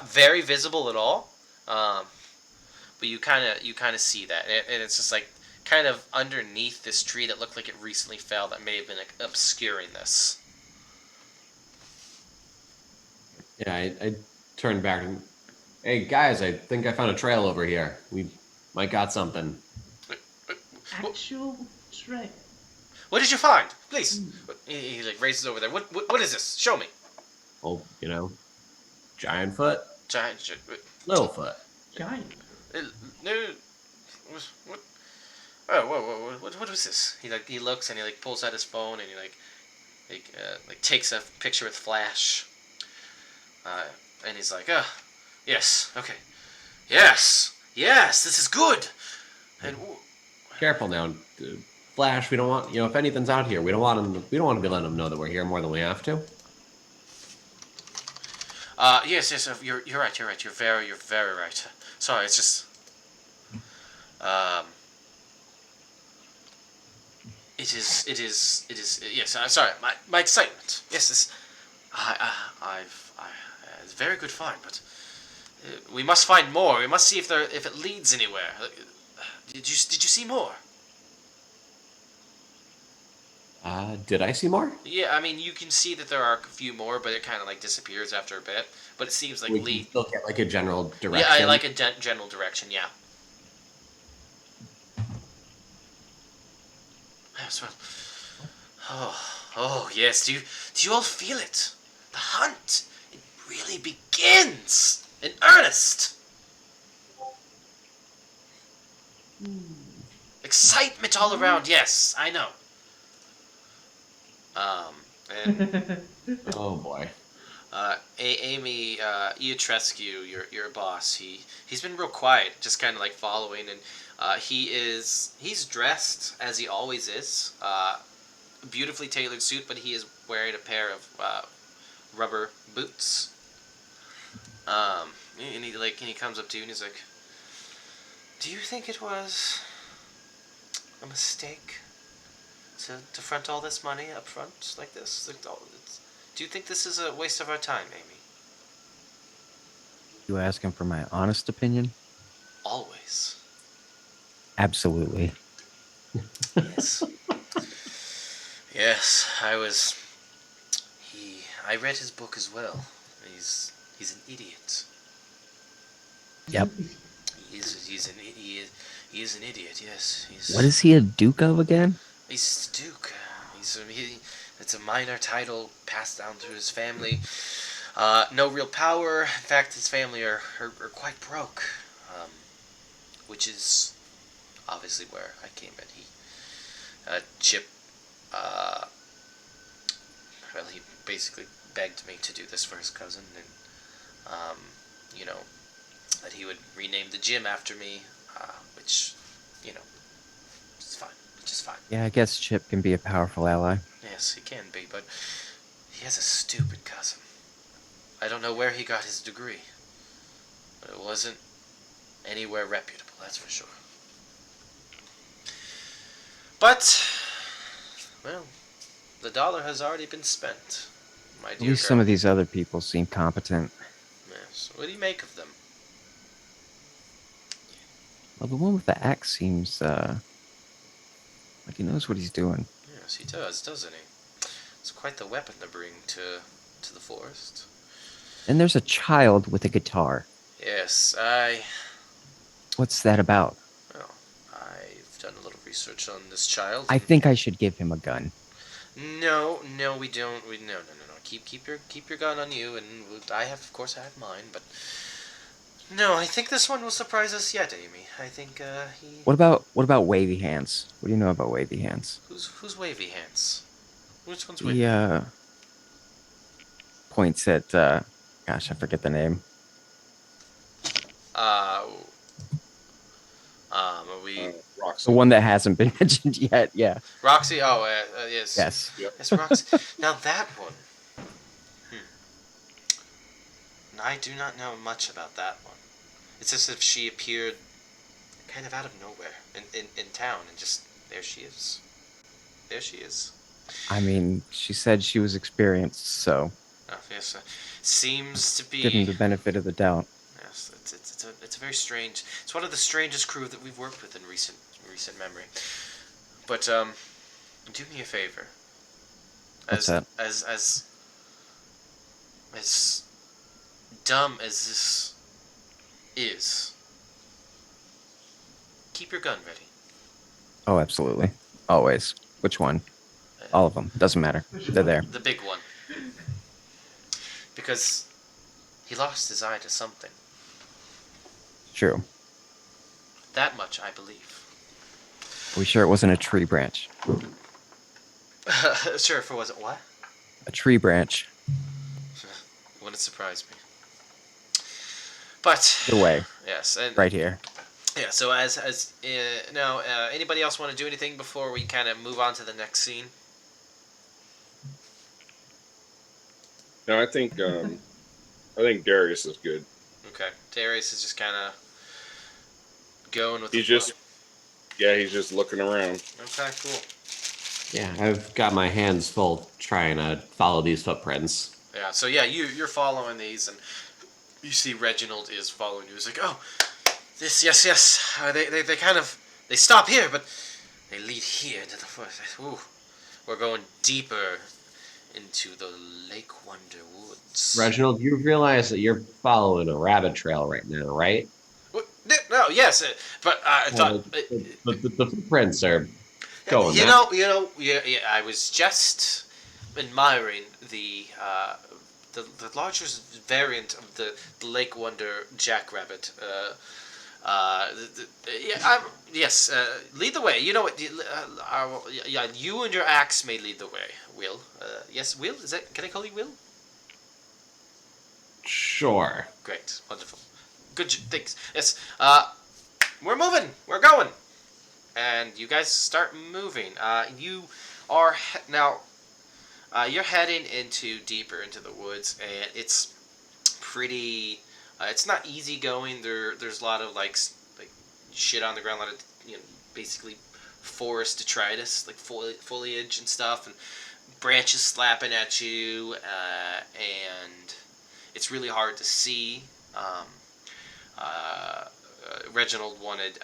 Speaker 1: very visible at all. But you kind of see that, and it's just like kind of underneath this tree that looked like it recently fell that may have been like, obscuring this.
Speaker 2: Yeah, I turned back and, hey guys, I think I found a trail over here. We might got something.
Speaker 5: Actual trail.
Speaker 1: What did you find? Please. He like races over there. What is this? Show me.
Speaker 2: Oh, giant foot,
Speaker 1: Giant shit.
Speaker 2: little foot.
Speaker 5: Giant.
Speaker 1: No. What? Oh, whoa. What was this? He looks and he like pulls out his phone and he like takes a picture with flash. And he's like, yes, okay, yes, this is good. And
Speaker 2: Careful now, Flash. We don't want if anything's out here, we don't want them. We don't want to be letting them know that we're here more than we have to.
Speaker 1: yes, you're right. You're very right. Sorry, it's just, it is. Yes, I'm sorry. My excitement. Yes, it's a very good find, but we must find more. We must see if it leads anywhere. Did you see more?
Speaker 2: Did I see more?
Speaker 1: Yeah, I mean you can see that there are a few more, but it kind of like disappears after a bit. But it seems like
Speaker 2: We can still get like a general direction.
Speaker 1: Yeah, I like a general direction. Yeah. Yes, well, oh yes. Do you all feel it? The hunt. It really begins in earnest. Excitement all around. Yes, I know. And
Speaker 2: Oh boy.
Speaker 1: Amy Iatrescu, your boss, he's been real quiet, just kind of like following, and he's dressed as he always is, beautifully tailored suit, but he is wearing a pair of rubber boots. And he comes up to you and he's like, "Do you think it was a mistake to front all this money up front like this? Do you think this is a waste of our time, Amy?"
Speaker 4: You asking for my honest opinion?
Speaker 1: Always.
Speaker 4: Absolutely.
Speaker 1: Yes. Yes, I read his book as well. He's an idiot.
Speaker 4: Yep.
Speaker 1: He is an idiot. Yes.
Speaker 4: What is he a duke of again?
Speaker 1: He's the Duke. It's a minor title passed down through his family. No real power. In fact, his family are quite broke, which is obviously where I came in. Chip, he basically begged me to do this for his cousin, and that he would rename the gym after me, which, it's fine. It's just fine.
Speaker 4: Yeah, I guess Chip can be a powerful ally.
Speaker 1: Yes, he can be, but he has a stupid cousin. I don't know where he got his degree, but it wasn't anywhere reputable, that's for sure. But, well, the dollar has already been spent, my
Speaker 4: At
Speaker 1: dear
Speaker 4: least some
Speaker 1: girl.
Speaker 4: of these other people seem competent.
Speaker 1: Yes. What do you make of them?
Speaker 4: Well, the one with the axe seems like he knows what he's doing.
Speaker 1: Yes, he does, doesn't he? It's quite the weapon to bring to the forest.
Speaker 4: And there's a child with a guitar.
Speaker 1: Yes,
Speaker 4: What's that about?
Speaker 1: well, I've done a little research on this child.
Speaker 4: I think I should give him a gun.
Speaker 1: No, we don't. No. Keep your gun on you, and I have mine. But no, I think this one will surprise us yet, Amy. I think he.
Speaker 4: What about Wavy Hands? What do you know about Wavy Hands?
Speaker 1: Who's Wavy Hands? Which one's Wavy?
Speaker 4: He points at gosh, I forget the name.
Speaker 1: Are we
Speaker 3: Roxy.
Speaker 4: The one that hasn't been mentioned yet. Yeah.
Speaker 1: Roxy? Oh, yes.
Speaker 4: Yes.
Speaker 3: Yep.
Speaker 1: Yes, Roxy. Now that one. I do not know much about that one. It's as if she appeared kind of out of nowhere in town, and just there she is. There she is.
Speaker 4: I mean, she said she was experienced, so
Speaker 1: Oh, yes, seems to
Speaker 4: give him
Speaker 1: be.
Speaker 4: the benefit of the doubt.
Speaker 1: Yes, it's a very strange. It's one of the strangest crew that we've worked with in recent memory. But do me a favor.
Speaker 4: What's
Speaker 1: As
Speaker 4: that?
Speaker 1: as as as dumb as this is, keep your gun ready.
Speaker 4: Oh, absolutely. Always. Which one? All of them. Doesn't matter.
Speaker 5: Which
Speaker 4: They're
Speaker 5: one?
Speaker 4: there.
Speaker 1: The big one. Because he lost his eye to something.
Speaker 4: True.
Speaker 1: That much I believe.
Speaker 4: Are we sure it wasn't a tree branch?
Speaker 1: Sure, if it wasn't what?
Speaker 4: A tree branch.
Speaker 1: Wouldn't surprise me. But
Speaker 4: The way.
Speaker 1: yes, and
Speaker 4: Right here.
Speaker 1: yeah. So as now, anybody else want to do anything before we kind of move on to the next scene?
Speaker 3: No, I think Darius is good.
Speaker 1: Okay, Darius is just kind of going with the
Speaker 3: He's
Speaker 1: flow.
Speaker 3: he's just looking around.
Speaker 1: Okay, cool.
Speaker 2: Yeah, I've got my hands full trying to follow these footprints.
Speaker 1: Yeah, so yeah, you're following these, and you see Reginald is following you. He's like, oh, this, yes. They kind of they stop here, but they lead here into the forest. Ooh, we're going deeper into the Lake Wonder Woods.
Speaker 2: Reginald, you realize that you're following a rabbit trail right now, right?
Speaker 1: What? No, yes, but I thought.
Speaker 2: The footprints are going.
Speaker 1: Yeah, I was just admiring the larger variant of the Lake Wonder Jackrabbit. Yes. Lead the way. You know what? Yeah, you and your axe may lead the way. Will. Yes, Will. Is that? Can I call you Will?
Speaker 2: Sure.
Speaker 1: Great. Wonderful. Good. Thanks. Yes. We're moving. We're going. And you guys start moving. You are now. You're heading deeper into the woods, and it's pretty. It's not easy going. There's a lot of like shit on the ground, a lot of basically forest detritus, like foliage and stuff, and branches slapping at you, and it's really hard to see. Reginald wanted.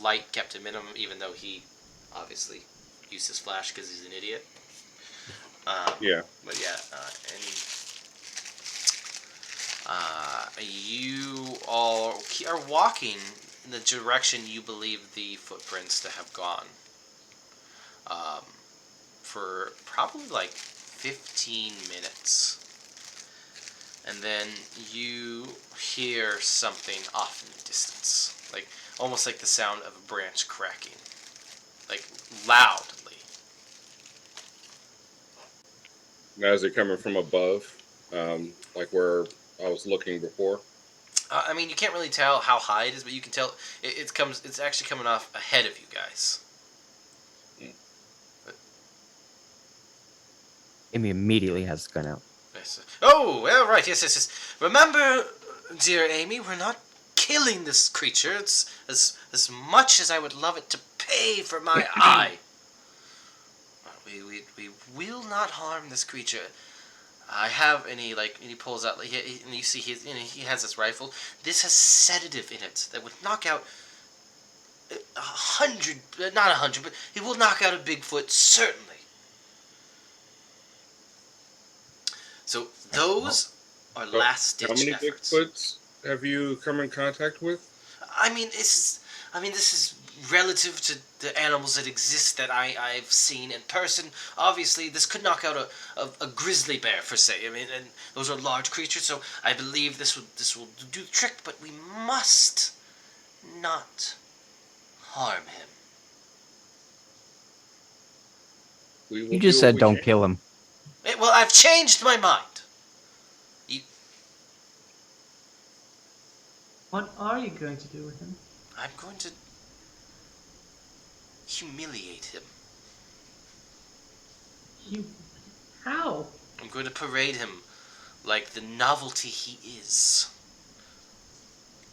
Speaker 1: Light kept a minimum, even though he obviously used his flash because he's an idiot.
Speaker 3: Yeah.
Speaker 1: But yeah, you all are walking in the direction you believe the footprints to have gone. For probably like 15 minutes. And then you hear something off in the distance. Like, almost like the sound of a branch cracking. Like, loudly.
Speaker 3: Now, is it coming from above, like where I was looking before?
Speaker 1: I mean, you can't really tell how high it is, but you can tell it's actually coming off ahead of you guys.
Speaker 4: Amy immediately has the gun out.
Speaker 1: Yes. Oh, well, right, yes. Remember, dear Amy, we're not killing this creature. It's as much as I would love it to pay for my eye. We will not harm this creature. I have, and he pulls out, and you see he has this rifle. This has sedative in it that would knock out 100, not 100, but it will knock out a Bigfoot, certainly. So those are last ditch efforts.
Speaker 3: How many Bigfoots have you come in contact with?
Speaker 1: I mean, this is relative to the animals that exist that I've seen in person. Obviously, this could knock out a grizzly bear, for say. I mean, and those are large creatures, so I believe this will do the trick. But we must not harm him.
Speaker 4: You just said don't kill him.
Speaker 1: Well, I've changed my mind.
Speaker 5: What are you going to do with him?
Speaker 1: I'm going to humiliate him.
Speaker 5: How?
Speaker 1: I'm going to parade him like the novelty he is.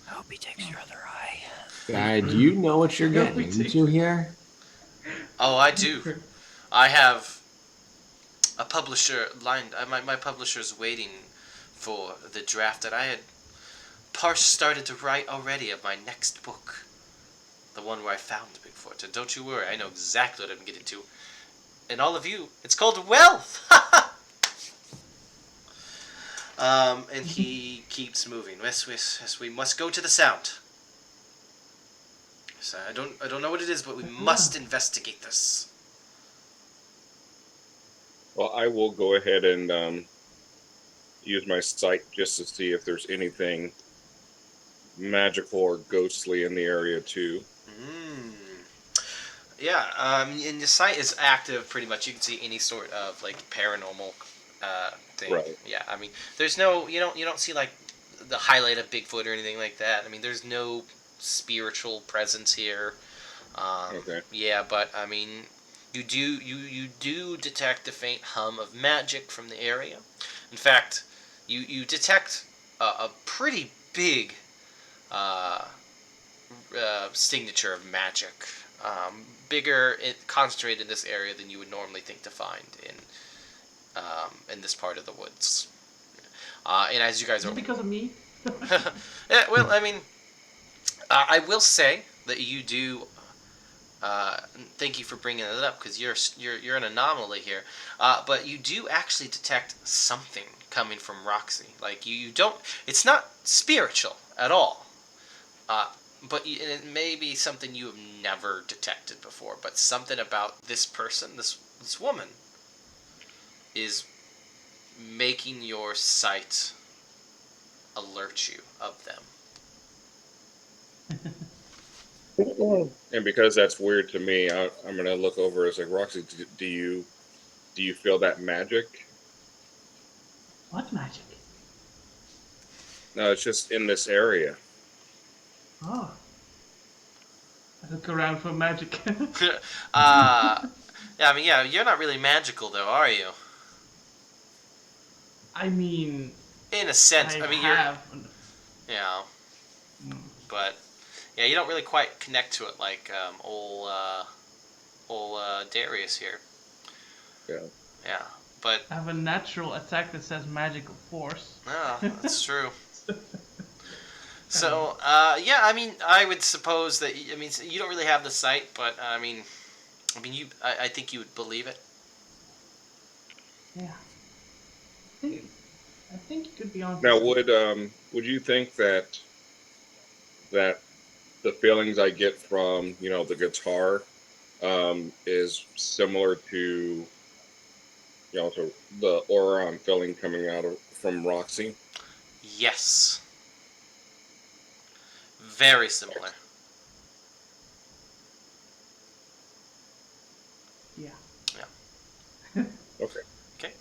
Speaker 4: I hope he takes your other eye.
Speaker 2: Guy, do you know what you're
Speaker 5: Hope he
Speaker 2: getting
Speaker 5: takes-
Speaker 2: into here?
Speaker 1: Oh, I do. I have a publisher lined. My publisher's waiting for the draft that I had started to write already of my next book. The one where I found Bigfoot. And don't you worry, I know exactly what I'm getting to. And all of you, it's called Wealth! And he keeps moving. Yes, we must go to the sound. So I don't know what it is, but we must investigate this.
Speaker 3: Well, I will go ahead and use my sight just to see if there's anything magical or ghostly in the area too.
Speaker 1: Yeah, and the site is active pretty much. You can see any sort of like paranormal thing.
Speaker 3: Right.
Speaker 1: Yeah, I mean, there's no you don't see like the highlight of Bigfoot or anything like that. I mean, there's no spiritual presence here.
Speaker 3: Okay.
Speaker 1: Yeah, but I mean, you do detect a faint hum of magic from the area. In fact, you detect a pretty big uh, signature of magic, bigger, concentrated in this area than you would normally think to find in this part of the woods. And as you guys
Speaker 5: Is
Speaker 1: are,
Speaker 5: it because of me?
Speaker 1: yeah, well, I mean, I will say that you do. Thank you for bringing it up because you're an anomaly here. But you do actually detect something coming from Roxy. Like you don't. It's not spiritual at all. But it may be something you have never detected before. But something about this person, this woman, is making your sight alert you of them.
Speaker 3: And because that's weird to me, I'm gonna look over as like Roxy. Do you feel that magic?
Speaker 5: What magic?
Speaker 3: No, it's just in this area.
Speaker 5: Oh. I look around for magic.
Speaker 1: Yeah, I mean, yeah, you're not really magical though, are you?
Speaker 5: I mean,
Speaker 1: In a sense, I mean,
Speaker 5: have.
Speaker 1: you know, but yeah, you don't really quite connect to it like old Darius here.
Speaker 3: Yeah.
Speaker 1: Yeah, but
Speaker 5: I have a natural attack that says magical force.
Speaker 1: no, that's true. So, yeah, I mean, I would suppose that I mean, you don't really have the sight, but I mean, I think you would believe it.
Speaker 5: Yeah. I think you could be on.
Speaker 3: Now, would you think that the feelings I get from the guitar is similar to to the aura I'm feeling coming out from Roxy?
Speaker 1: Yes, very similar.
Speaker 5: Yeah.
Speaker 1: Yeah.
Speaker 3: Okay.
Speaker 1: Okay.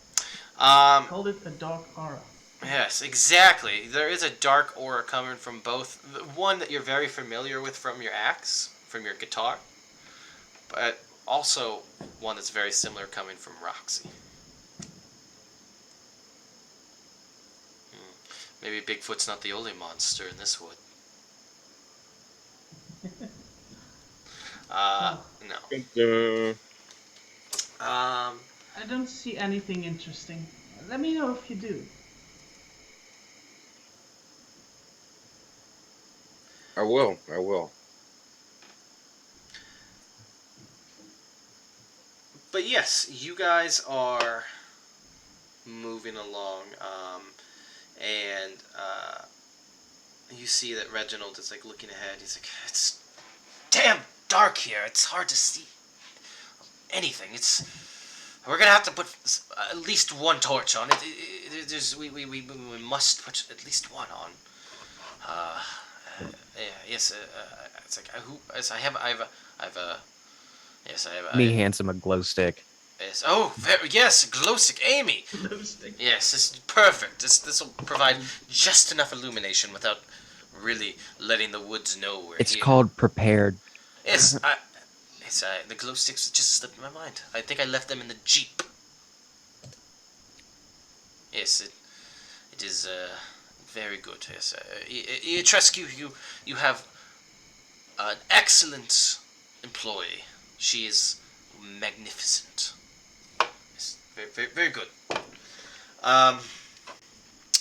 Speaker 5: Called it a dark aura.
Speaker 1: Yes, exactly. There is a dark aura coming from both. One that you're very familiar with from your axe, from your guitar, but also one that's very similar coming from Roxy. Maybe Bigfoot's not the only monster in this wood. No.
Speaker 5: I don't see anything interesting. Let me know if you do.
Speaker 3: I will. I will.
Speaker 1: But yes, you guys are moving along, and you see that Reginald is like looking ahead. He's like, "It's damn dark here. It's hard to see anything. We're gonna have to put at least one torch on it. We must put at least one on. Yes. It's like who? Yes, I have a. Yes, I have.
Speaker 4: Me hands him a glow stick.
Speaker 1: Yes. Oh, yes, glow stick, Amy. Yes, this is perfect. This will provide just enough illumination without really letting the woods know we're
Speaker 4: It's
Speaker 1: here.
Speaker 4: called prepared.
Speaker 1: Yes, the glow sticks just slipped my mind. I think I left them in the Jeep. Yes, It is very good. Yes, Etrescu, you have an excellent employee. She is magnificent. Yes, very, very, very good. Um,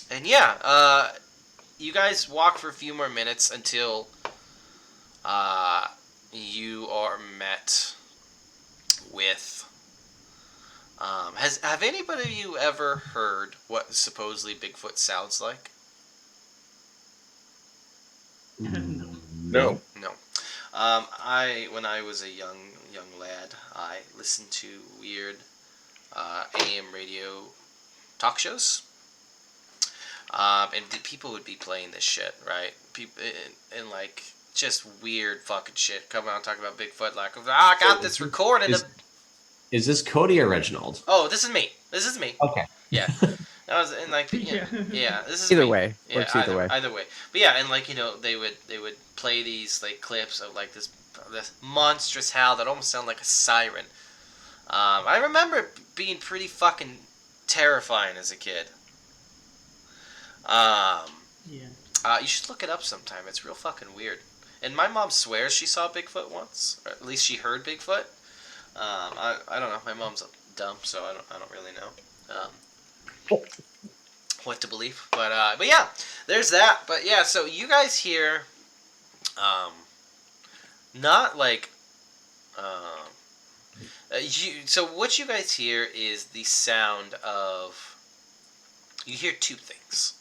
Speaker 1: and yeah, you guys walk for a few more minutes until you are met with. Have anybody of you ever heard what supposedly Bigfoot sounds like?
Speaker 5: No.
Speaker 3: No.
Speaker 1: No. When I was a young lad, I listened to weird AM radio talk shows. And people would be playing this shit, right? People and like just weird fucking shit. Come on, talk about Bigfoot. Like, I got this recorded.
Speaker 2: Is this Cody or Reginald?
Speaker 1: Oh, this is me. This is me.
Speaker 2: Okay.
Speaker 1: Yeah. That was and like
Speaker 5: Yeah.
Speaker 1: yeah. This is
Speaker 4: Either
Speaker 1: me.
Speaker 4: way,
Speaker 1: Yeah,
Speaker 4: works either way.
Speaker 1: Either way. But yeah, and like they would play these like clips of like this monstrous howl that almost sounded like a siren. I remember it being pretty fucking terrifying as a kid.
Speaker 5: Yeah.
Speaker 1: You should look it up sometime. It's real fucking weird. And my mom swears she saw Bigfoot once, or at least she heard Bigfoot. I don't know. My mom's dumb, so I don't really know what to believe. But yeah, there's that. But yeah, so you guys hear, not like, so what you guys hear is the sound of. You hear two things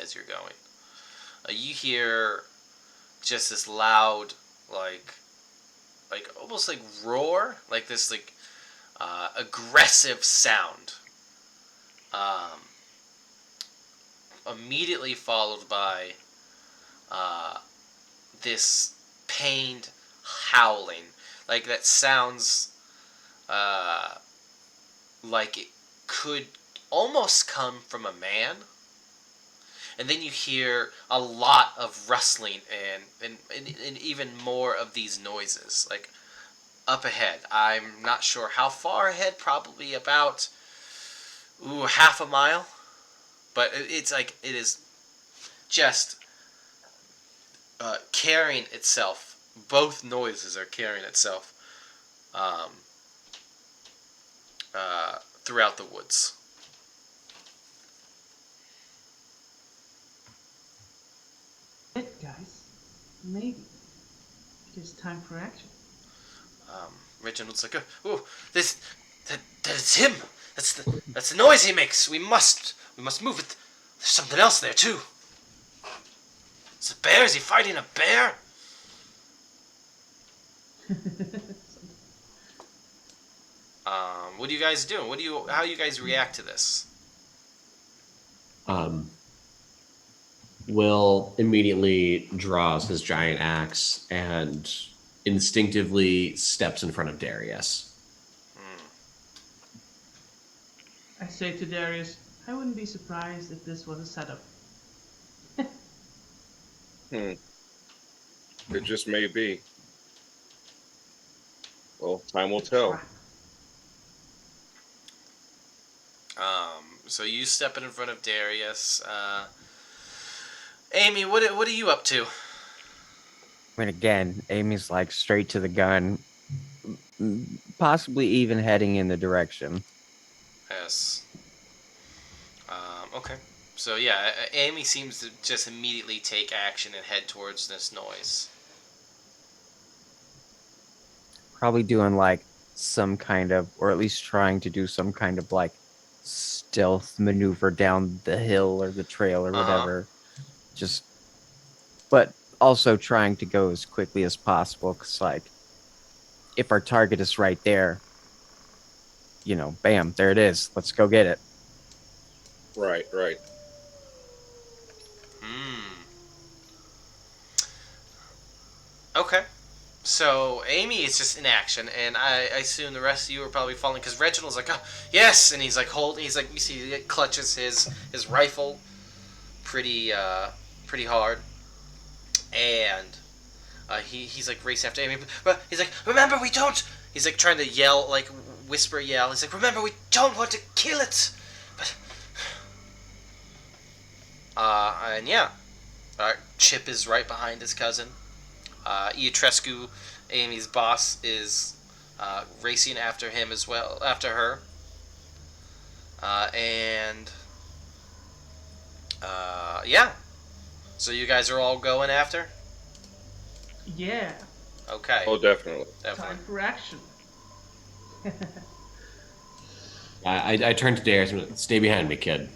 Speaker 1: as you're going. You hear just this loud, like almost like roar, like this like aggressive sound. Immediately followed by this pained howling, like that sounds like it could almost come from a man. And then you hear a lot of rustling and even more of these noises, like up ahead. I'm not sure how far ahead, probably about half a mile. But it's like it is just carrying itself. Both noises are carrying itself throughout the woods.
Speaker 5: Guys, maybe it is time for action.
Speaker 1: Reginald's like, oh, that's him. That's the noise he makes. We must move it. There's something else there too. It's a bear. Is he fighting a bear? What are you guys doing? How do you guys react to this?
Speaker 2: Will immediately draws his giant axe and instinctively steps in front of Darius.
Speaker 5: I say to Darius, I wouldn't be surprised if this was a setup.
Speaker 3: It just may be. Well, time will tell.
Speaker 1: So you stepping in front of Darius. Amy, what are you up to?
Speaker 4: I mean, again, Amy's like straight to the gun, possibly even heading in the direction.
Speaker 1: Yes. Okay. So yeah, Amy seems to just immediately take action and head towards this noise.
Speaker 4: Probably doing like some kind of, or at least trying to do some kind of like stealth maneuver down the hill or the trail or whatever. Just, but also trying to go as quickly as possible, because like if our target is right there, bam, there it is. Let's go get it.
Speaker 3: Right.
Speaker 1: Okay. So Amy is just in action, and I assume the rest of you are probably following, because Reginald's like, oh, yes, and he's like you see, he clutches his rifle pretty hard, and he's like racing after Amy, but he's like, remember, we don't. He's like trying to yell, like whisper yell. He's like, remember, we don't want to kill it, but And yeah, Chip is right behind his cousin. Iatrescu, Amy's boss, is racing after him as well, after her. And yeah, so you guys are all going after?
Speaker 5: Yeah,
Speaker 1: Okay,
Speaker 3: Oh, definitely.
Speaker 1: definitely.
Speaker 5: time for action.
Speaker 2: I turn to Darius and stay behind me, kid.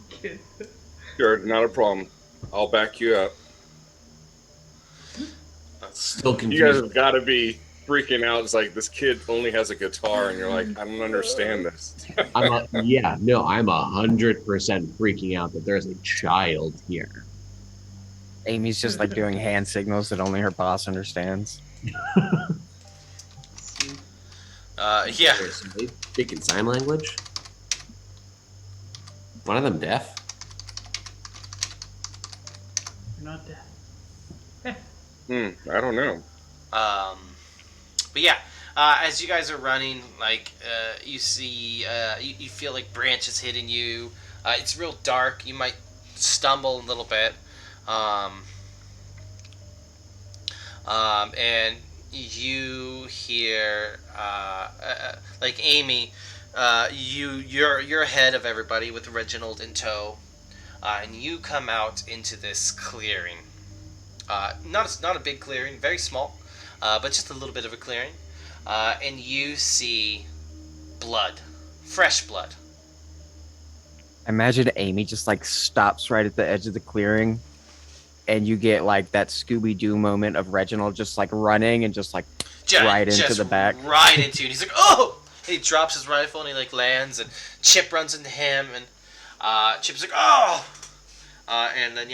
Speaker 5: Kid.
Speaker 3: Sure, not a problem. I'll back you up.
Speaker 2: Still
Speaker 3: You guys
Speaker 2: confused.
Speaker 3: have got to be freaking out. It's like this kid only has a guitar, and you're like, I don't understand this.
Speaker 2: I'm 100% freaking out that there's a child here.
Speaker 4: Amy's just like doing hand signals that only her boss understands.
Speaker 5: Sweet.
Speaker 1: Yeah.
Speaker 2: Speaking sign language? One of them deaf?
Speaker 5: You're not deaf.
Speaker 3: I don't know.
Speaker 1: But yeah, as you guys are running, like you see, you feel like branches hitting you. It's real dark. You might stumble a little bit, and you hear like Amy. You're ahead of everybody with Reginald in tow, and you come out into this clearing. Not a big clearing, very small, but just a little bit of a clearing. And you see blood, fresh blood.
Speaker 4: Imagine Amy just like stops right at the edge of the clearing, and you get like that Scooby Doo moment of Reginald just like running and just like right into
Speaker 1: Just
Speaker 4: the back.
Speaker 1: right into you. And he's like, oh! And he drops his rifle and he like lands, and Chip runs into him, and Chip's like, oh! And then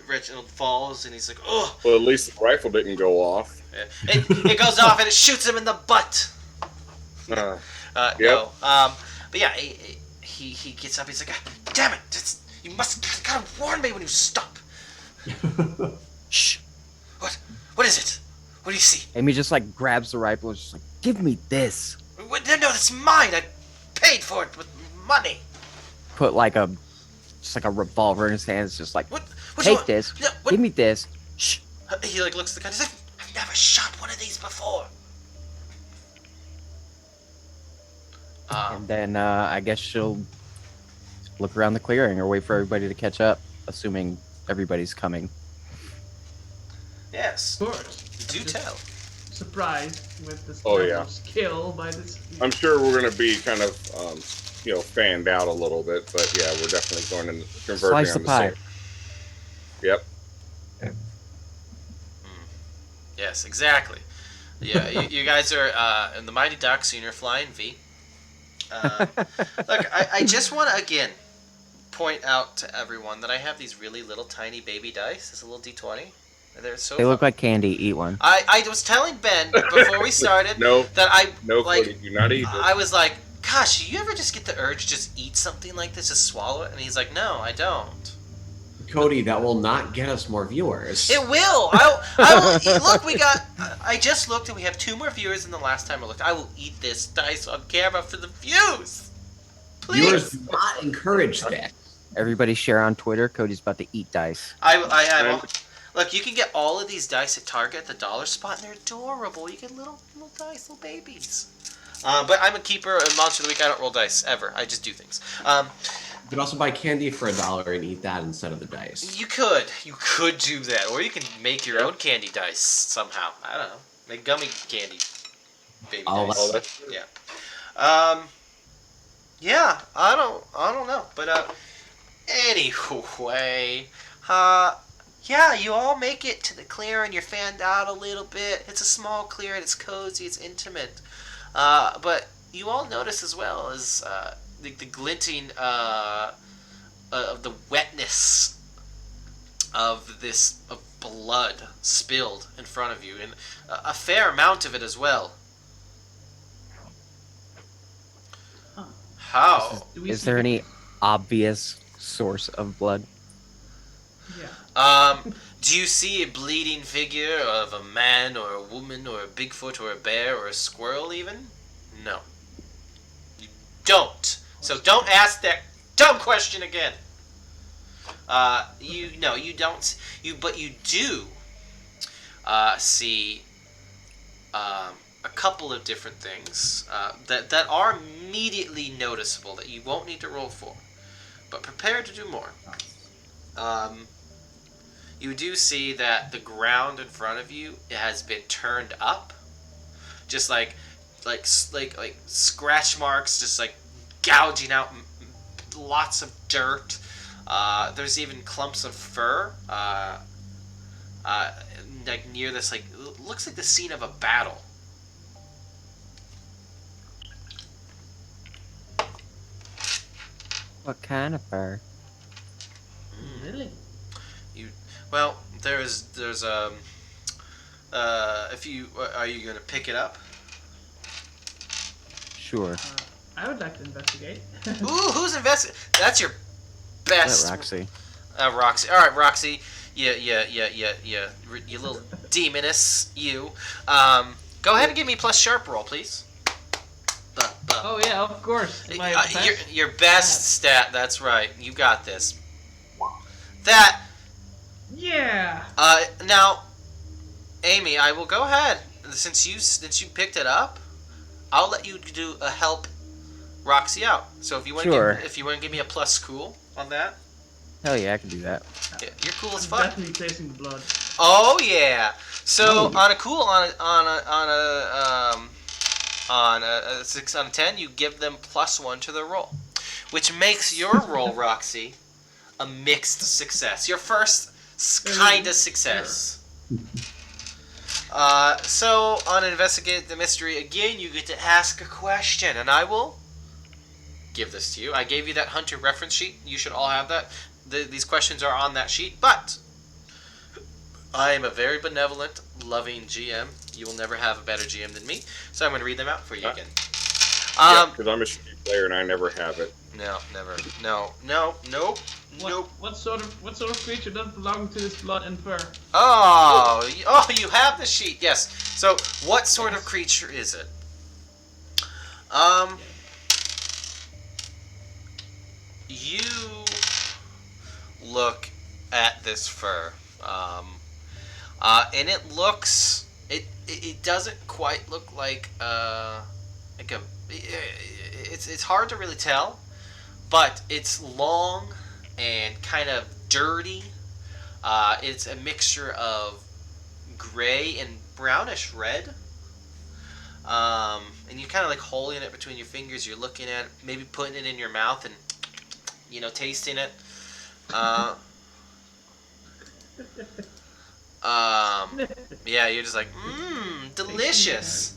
Speaker 1: Reginald falls, and he's like, oh!
Speaker 3: Well, at least the rifle didn't go off.
Speaker 1: It goes off and it shoots him in the butt.
Speaker 3: Yep.
Speaker 1: No. But yeah, he gets up. He's like, damn it! You must gotta warn me when you stop. Shh. What is it? What do you see?
Speaker 4: Amy just like grabs the rifle and just like, give me this.
Speaker 1: No, that's mine. I paid for it with money.
Speaker 4: Put like a revolver in his hands, just like
Speaker 1: What you
Speaker 4: take
Speaker 1: want?
Speaker 4: this,
Speaker 1: Yeah, what?
Speaker 4: give me this.
Speaker 1: Shh. He like looks at the gun. He's like, I've never shot one of these before.
Speaker 4: And then I guess she'll look around the clearing or wait for everybody to catch up, assuming everybody's coming.
Speaker 1: Yes.
Speaker 5: Of course.
Speaker 1: Do
Speaker 5: Just
Speaker 1: tell.
Speaker 5: Surprised with this
Speaker 3: Oh,
Speaker 5: level
Speaker 3: yeah.
Speaker 5: of skill by this.
Speaker 3: I'm sure we're going to be kind of, fanned out a little bit, but yeah, we're definitely going to converging
Speaker 4: Slice the
Speaker 3: on
Speaker 4: pie.
Speaker 3: same. Yep.
Speaker 1: Yes, exactly. Yeah, you guys are in the Mighty Ducks, and you're flying V. Look, I just want to again point out to everyone that I have these really little tiny baby dice. It's a little D20. They're so.
Speaker 4: They look
Speaker 1: fun.
Speaker 4: like candy. Eat one.
Speaker 1: I was telling Ben before we started
Speaker 3: No,
Speaker 1: that I
Speaker 3: no,
Speaker 1: like.
Speaker 3: Cody, do not eat it.
Speaker 1: I was like, gosh, do you ever just get the urge to just eat something like this, just swallow it? And he's like, no, I don't.
Speaker 2: Cody, that will not get us more viewers.
Speaker 1: It will. I will. Look, we got. I just looked, and we have 2 more viewers than the last time I looked. I will eat this dice on camera for the views. Please.
Speaker 2: Viewers do not encourage that.
Speaker 4: Everybody share on Twitter. Cody's about to eat dice.
Speaker 1: Look, you can get all of these dice at Target at the dollar spot, and they're adorable. You get little dice, little babies. But I'm a keeper of Monster of the Week. I don't roll dice ever. I just do things.
Speaker 2: You could also buy candy for $1 and eat that instead of the dice.
Speaker 1: You could do that, or you can make your own candy dice somehow. I don't know. Make gummy candy baby
Speaker 2: Oh,
Speaker 1: dice.
Speaker 3: Oh, that's true.
Speaker 1: Yeah. Yeah, I don't know. But anyway, yeah, you all make it to the clearing. You're fanned out a little bit. It's a small clearing. It's cozy. It's intimate. But you all notice as well as the glinting of the wetness of this of blood spilled in front of you, and a fair amount of it as well. How?
Speaker 4: Is there any obvious source of blood?
Speaker 5: Yeah.
Speaker 1: Do you see a bleeding figure of a man or a woman or a Bigfoot or a bear or a squirrel even? No. You don't. So don't ask that dumb question again. You don't. But you do see a couple of different things that are immediately noticeable that you won't need to roll for, but prepare to do more. You do see that the ground in front of you has been turned up, just like scratch marks, just like gouging out lots of dirt. There's even clumps of fur, like near this, like looks like the scene of a battle.
Speaker 4: What kind of fur?
Speaker 5: Really?
Speaker 1: You well, there's if you are you gonna pick it up?
Speaker 4: Sure.
Speaker 5: I would like to investigate.
Speaker 1: Ooh, who's invested? That's your best.
Speaker 4: Let Roxy.
Speaker 1: Roxy. All right, Roxy. You little demoness. You. Go ahead and give me plus sharp roll, please.
Speaker 5: Oh yeah, of course. My
Speaker 1: Your best stat. That's right. You got this. That.
Speaker 5: Yeah.
Speaker 1: Now, Amy, I will go ahead since you picked it up. I'll let you do a help Roxy out. So if you want
Speaker 4: Sure.
Speaker 1: if you want to give me a plus cool on that.
Speaker 4: Hell yeah, I can do that.
Speaker 1: Yeah, you're cool as
Speaker 5: I'm
Speaker 1: fuck.
Speaker 5: definitely tasting the blood.
Speaker 1: Oh yeah. So on a cool on a 6 on a 10, you give them +1 to their roll, which makes your roll, Roxy, a mixed success. Your first kind of success. So on Investigate the Mystery, again, you get to ask a question, and I will give this to you. I gave you that Hunter reference sheet. You should all have that. These questions are on that sheet, but I am a very benevolent, loving GM. You will never have a better GM than me, so I'm going to read them out for you again.
Speaker 3: Because I'm a shitty player and I never have it.
Speaker 1: No, never. Nope.
Speaker 5: What sort of creature does belong to this blood and fur?
Speaker 1: Oh, you have the sheet. Yes. So, what sort of creature is it? You look at this fur, and it looks. It doesn't quite look like a. It's hard to really tell, but it's long and kind of dirty. It's a mixture of gray and brownish red. And you kind of like holding it between your fingers. You're looking at it, maybe putting it in your mouth and tasting it. Yeah, you're just like, delicious.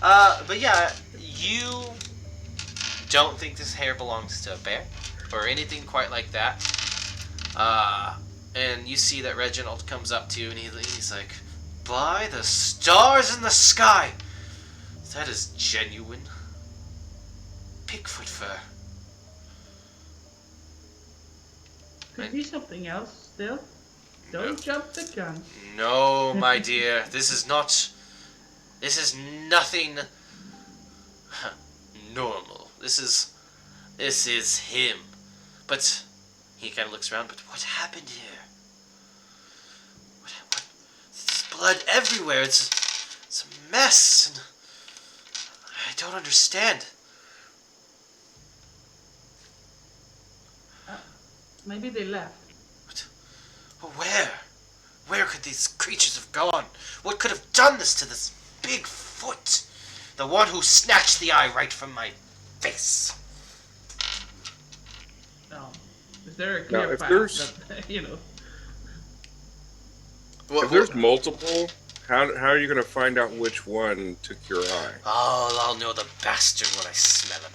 Speaker 1: But yeah, you don't think this hair belongs to a bear or anything quite like that. And you see that Reginald comes up to you and he's like, by the stars in the sky, that is genuine Bigfoot fur.
Speaker 5: Could be something else still. Don't jump the gun.
Speaker 1: No, my dear, this is nothing normal. This is him. But he kind of looks around. But what happened here? What? There's blood everywhere. It's a mess. And I don't understand.
Speaker 5: Maybe they left.
Speaker 1: Where? Where could these creatures have gone? What could have done this to this big foot? The one who snatched the eye right from my face.
Speaker 5: Is there a clear
Speaker 3: Now, if
Speaker 5: path
Speaker 3: there's-
Speaker 5: that,
Speaker 3: If there's multiple, how are you going to find out which one took your eye?
Speaker 1: Oh, I'll know the bastard when I smell him.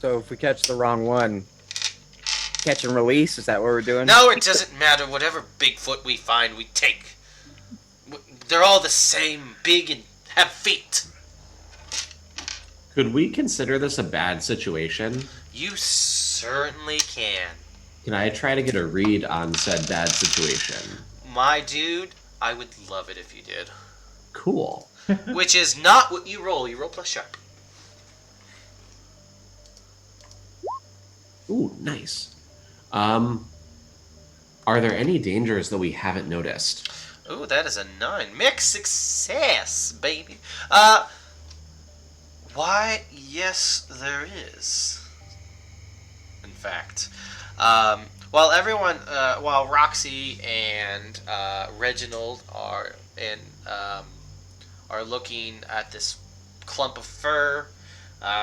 Speaker 4: So if we catch the wrong one, catch and release? Is that what we're doing?
Speaker 1: No, it doesn't matter. Whatever Bigfoot we find, we take. They're all the same, big and have feet.
Speaker 2: Could we consider this a bad situation?
Speaker 1: You certainly can.
Speaker 2: Can I try to get a read on said bad situation?
Speaker 1: My dude, I would love it if you did.
Speaker 2: Cool.
Speaker 1: Which is not what you roll. You roll plus sharp.
Speaker 2: Ooh, nice. Are there any dangers that we haven't noticed?
Speaker 1: Ooh, that is a 9. Mixed success, baby. Why? Yes, there is. In fact, um, while Roxy and Reginald um, are looking at this clump of fur,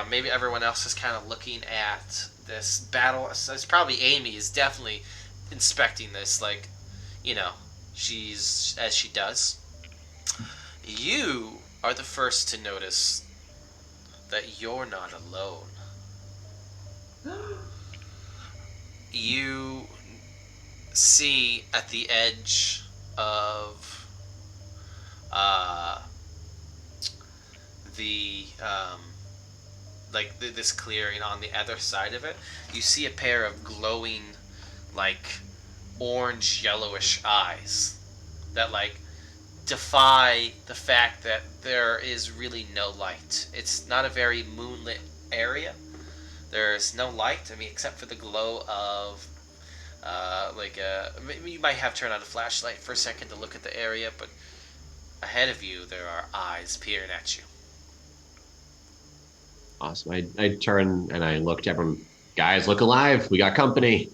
Speaker 1: maybe everyone else is kind of looking at this battle. So it's probably Amy is definitely inspecting this, like, you know, she's as she does. You are the first to notice that you're not alone. You see at the edge of uh, the this clearing on the other side of it, you see a pair of glowing, like, orange yellowish eyes that, like, defy the fact that there is really no light. It's not a very moonlit area. There's no light, I mean, except for the glow of maybe you might have turned on a flashlight for a second to look at the area, but ahead of you there are eyes peering at you.
Speaker 2: Awesome. I turn and I look to everyone. Guys, look alive. We got company.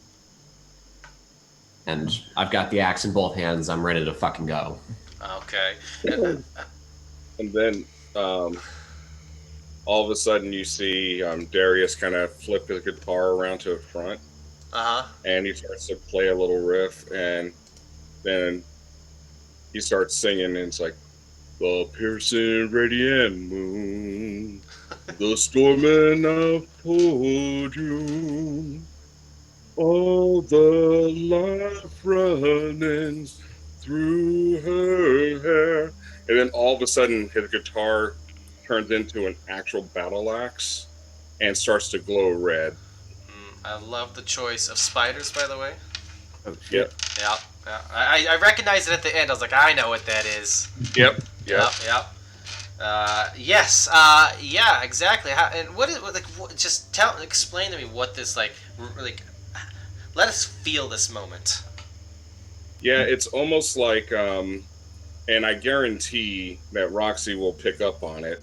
Speaker 2: And I've got the axe in both hands. I'm ready to fucking go.
Speaker 1: Okay.
Speaker 3: And then all of a sudden you see Darius kind of flip his guitar around to the front. And he starts to play a little riff, and then he starts singing, and it's like, the piercing radiant moon, the storming uphold you, all the life running through her hair. And then all of a sudden his guitar turns into an actual battle axe and starts to glow red.
Speaker 1: I love the choice of spiders, by the way.
Speaker 4: Oh shit.
Speaker 1: Yeah. I recognized it at the end. I was like, I know what that is.
Speaker 3: Yep.
Speaker 1: Yep. Yes. Yeah. Exactly. And what is like? Just explain to me what this like. Let us feel this moment.
Speaker 3: Yeah, it's almost like, and I guarantee that Roxy will pick up on it.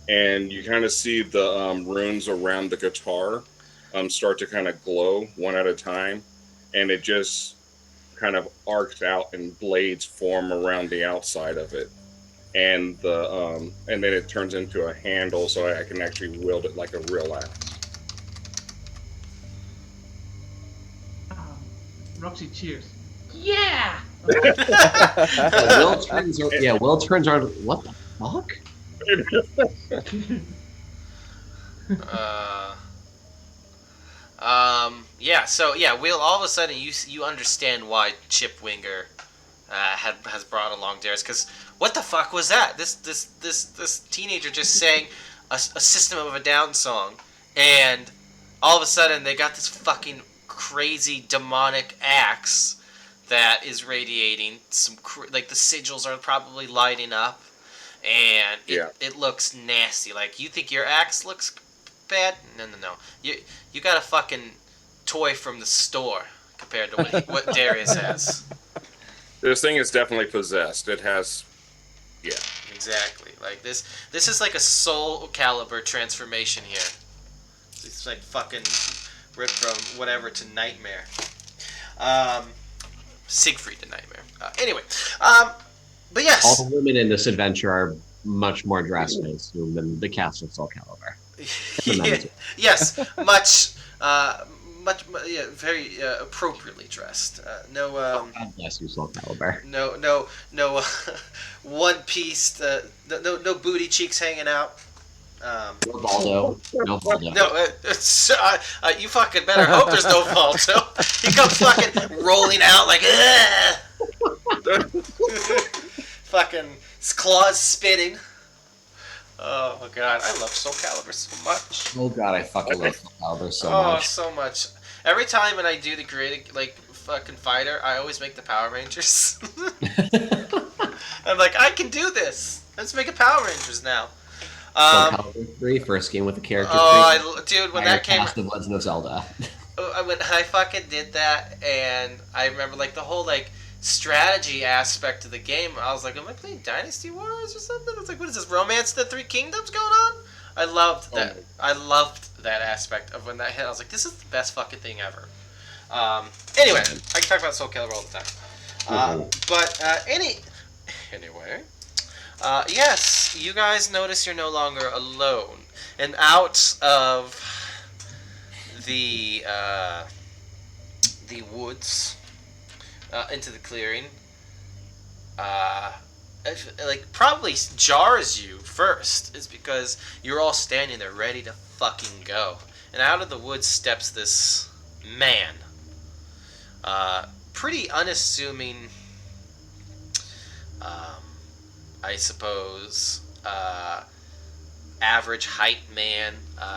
Speaker 3: And you kind of see the runes around the guitar start to kind of glow one at a time, and it just kind of arcs out and blades form around the outside of it, and then it turns into a handle, so I can actually wield it like a real axe.
Speaker 5: Roxy cheers. Yeah.
Speaker 2: Will turns. Will turns around. What the fuck?
Speaker 1: Yeah. So yeah, Will. All of a sudden, you understand why Chip Winger has brought along Darius. Because what the fuck was that? This teenager just sang a System of a Down song, and all of a sudden they got this fucking crazy demonic axe that is radiating some like the sigils are probably lighting up, and it looks nasty. Like, you think your axe looks bad? No. You got a fucking toy from the store compared to what Darius has.
Speaker 3: This thing is definitely possessed. It has, yeah.
Speaker 1: Exactly. Like this is like a Soul Calibur transformation here. It's like fucking ripped from whatever to Nightmare. Siegfried to Nightmare. Anyway, but yes.
Speaker 2: All the women in this adventure are much more dressed, I assume, than the cast of Soul Calibur.
Speaker 1: Yes, much, very appropriately dressed. No.
Speaker 2: God bless you, Soul Calibur.
Speaker 1: No, one piece. No booty cheeks hanging out.
Speaker 2: No Baldo. No Baldo.
Speaker 1: No, you fucking better hope there's no Baldo. He comes fucking rolling out like, fucking his claws spitting. Oh my god, I love Soul Calibur so much.
Speaker 2: Oh god, I fucking love Soul Calibur so
Speaker 1: much.
Speaker 2: Oh,
Speaker 1: so much. Every time when I do the creative, like, fucking fighter, I always make the Power Rangers. I'm like, I can do this. Let's make a Power Rangers now.
Speaker 2: Soul Calibur 3, first game with the character.
Speaker 1: Dude, when that came,
Speaker 2: the Legend of Zelda.
Speaker 1: when I fucking did that, and I remember like the whole like strategy aspect of the game. I was like, am I playing Dynasty Wars or something? It's like, what is this, Romance of the Three Kingdoms going on? I loved that. I loved that aspect of when that hit. I was like, this is the best fucking thing ever. Anyway, I can talk about Soul Calibur all the time. Anyway, yes, you guys notice you're no longer alone, and out of the woods into the clearing, like probably jars you first is because you're all standing there ready to fucking go, and out of the woods steps this man, pretty unassuming, I suppose, average height man.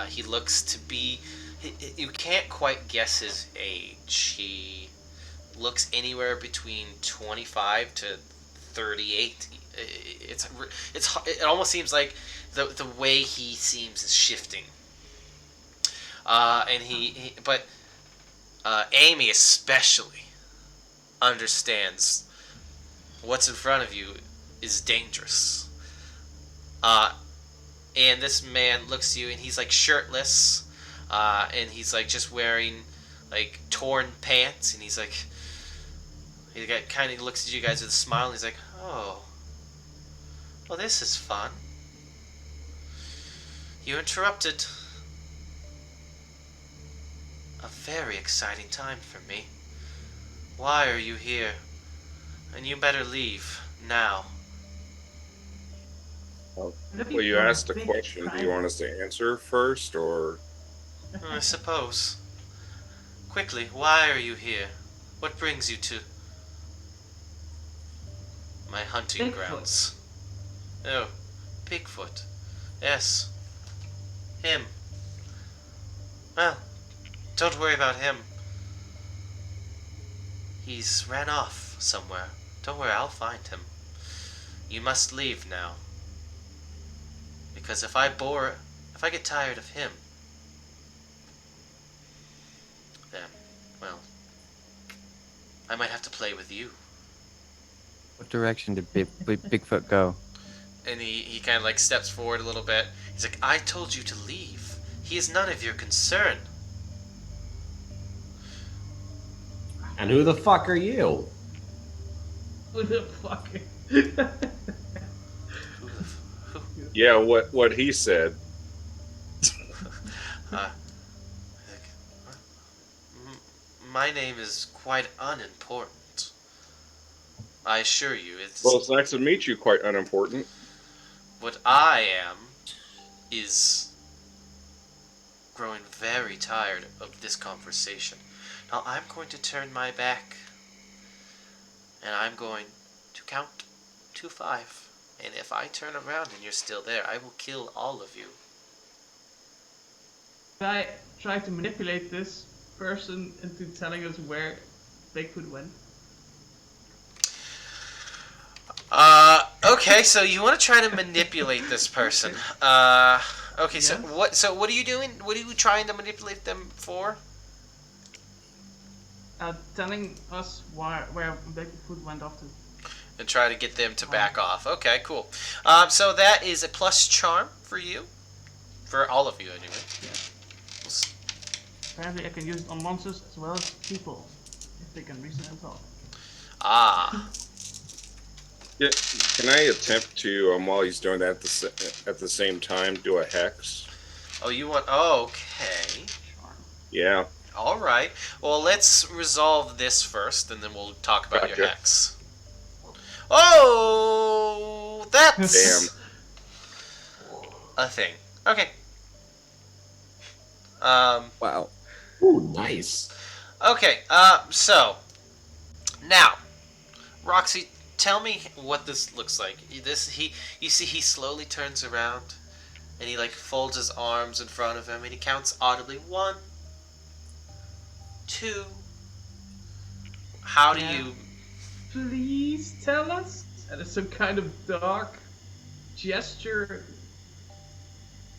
Speaker 1: He looks to be, you can't quite guess his age. He looks anywhere between 25 to 38. It almost seems like the way he seems is shifting. But Amy especially understands what's in front of you is dangerous. And this man looks at you, and he's like shirtless, and he's like just wearing like torn pants, and he's like, he kind of looks at you guys with a smile, and he's like, oh, well, this is fun. You interrupted a very exciting time for me. Why are you here? And you better leave now.
Speaker 3: Well, you asked a question. Do you want us to answer first, or?
Speaker 1: I suppose. Quickly, why are you here? What brings you to my hunting grounds? Oh, Bigfoot. Yes. Him. Well, don't worry about him. He's ran off somewhere. Don't worry, I'll find him. You must leave now. Because if I get tired of him, then, well, I might have to play with you.
Speaker 4: What direction did Bigfoot go?
Speaker 1: And he kind of like steps forward a little bit. He's like, I told you to leave. He is none of your concern.
Speaker 2: And who the fuck are you?
Speaker 5: Who the fuck?
Speaker 3: Yeah, what he said.
Speaker 1: My name is quite unimportant. I assure you,
Speaker 3: Well, it's nice to meet you. Quite unimportant.
Speaker 1: what I am is growing very tired of this conversation. Now I'm going to turn my back, and I'm going to count to 5. And if I turn around and you're still there, I will kill all of you.
Speaker 5: Can I try to manipulate this person into telling us where Bigfoot went?
Speaker 1: Okay, so you want to try to manipulate this person. Okay, so what are you doing? What are you trying to manipulate them for?
Speaker 5: Telling us where Bigfoot went off to.
Speaker 1: And try to get them to back off. Okay, cool. So that is a plus charm for you. For all of you, anyway.
Speaker 5: Yeah. Apparently I can use it on monsters as well as people, if they can reason and talk.
Speaker 1: Ah.
Speaker 3: Yeah, can I attempt to, while he's doing that at the same time, do a hex?
Speaker 1: Oh, you want... Oh, okay.
Speaker 3: Yeah.
Speaker 1: All right. Well, let's resolve this first, and then we'll talk about your
Speaker 3: Gotcha.
Speaker 1: hex. Oh, that's
Speaker 3: Damn.
Speaker 1: a thing. Okay.
Speaker 4: Wow.
Speaker 2: Ooh, nice.
Speaker 1: Okay. So now, Roxy, tell me what this looks like. You see, he slowly turns around, and he like folds his arms in front of him, and he counts audibly 1, 2. How do you?
Speaker 5: Please tell us? And it's some kind of dark gesture.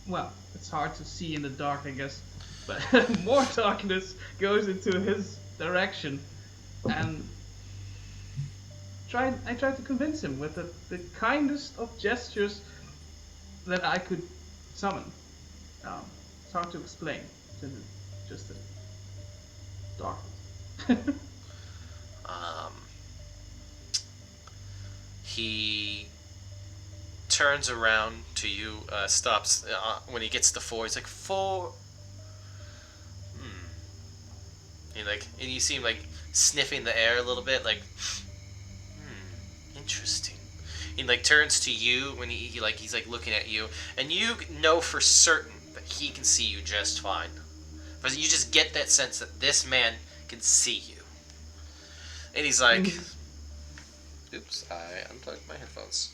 Speaker 5: Well, it's hard to see in the dark, I guess. but more darkness goes into his direction, and I tried to convince him with the kindest of gestures that I could summon. It's hard to explain to just the darkness.
Speaker 1: Um, he turns around to you, stops when he gets to 4. He's like, 4. And you see him like sniffing the air a little bit, like, interesting. He like turns to you when he's like looking at you, and you know for certain that he can see you just fine. But you just get that sense that this man can see you, and he's like, "Oops, I unplugged my headphones."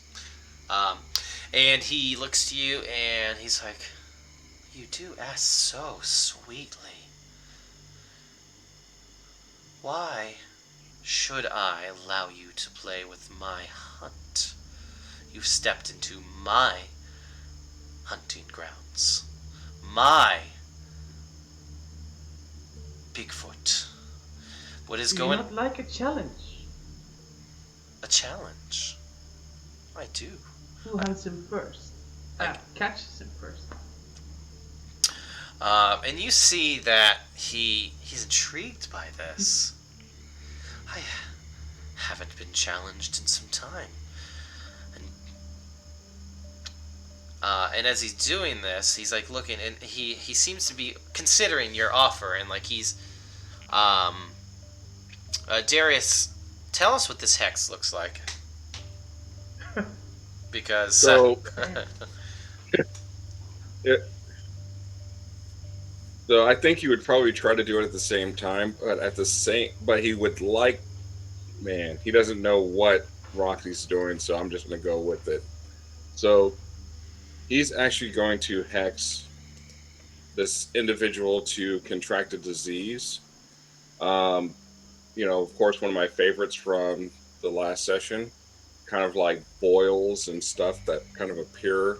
Speaker 1: And he looks to you, and he's like, "You do ask so sweetly. Why should I allow you to play with my hunt? You've stepped into my hunting grounds. My Bigfoot. What is
Speaker 5: Do
Speaker 1: going...
Speaker 5: you not like a challenge?
Speaker 1: A challenge? I do.
Speaker 5: Who hunts him first? Catches him first.
Speaker 1: And you see that he's intrigued by this. I haven't been challenged in some time. And as he's doing this, he's like looking, and he seems to be considering your offer, and like he's, Darius, tell us what this hex looks like. Because
Speaker 3: So, so I think he would probably try to do it at the same time, but he would like, man, he doesn't know what Roxy's doing, so I'm just gonna go with it. So he's actually going to hex this individual to contract a disease. Of course, one of my favorites from the last session, kind of like boils and stuff that kind of appear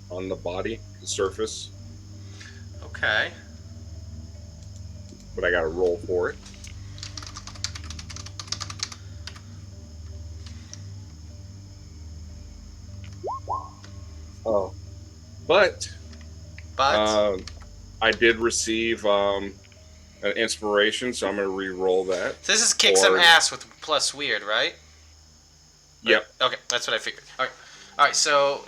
Speaker 3: on the body, the surface.
Speaker 1: Okay.
Speaker 3: But I got to roll for it. Oh, but I did receive an inspiration, so I'm going to re-roll that.
Speaker 1: So this is kick some ass with plus weird, right?
Speaker 3: Yep.
Speaker 1: Okay, that's what I figured. All right. So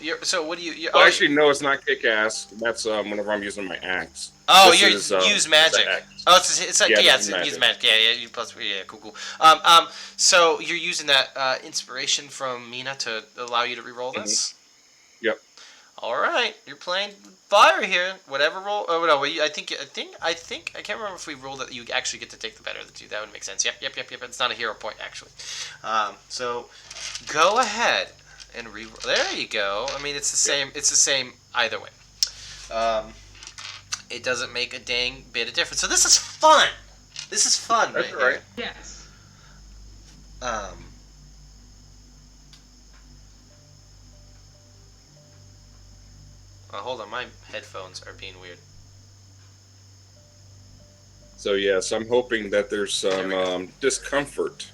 Speaker 1: what do you?
Speaker 3: Well, actually, no, it's not kick ass. That's whenever I'm using my axe.
Speaker 1: Oh,
Speaker 3: This
Speaker 1: you're
Speaker 3: is,
Speaker 1: use magic.
Speaker 3: Oh,
Speaker 1: it's like it's use magic. Yeah, you plus cool. So you're using that inspiration from Mina to allow you to re-roll this.
Speaker 3: Yep.
Speaker 1: All right, you're playing fire here. Whatever roll. Oh no, I think I can't remember if we rolled that you actually get to take the better of the two. That would make sense. Yep. It's not a hero point actually. So go ahead and re-roll. There you go. I mean, it's the same. It's the same either way. It doesn't make a dang bit of difference. So this is fun. This is fun,
Speaker 3: That's
Speaker 1: right?
Speaker 3: right.
Speaker 1: Here.
Speaker 5: Yes.
Speaker 1: Hold on, my headphones are being weird.
Speaker 3: So yes, I'm hoping that there's some discomfort.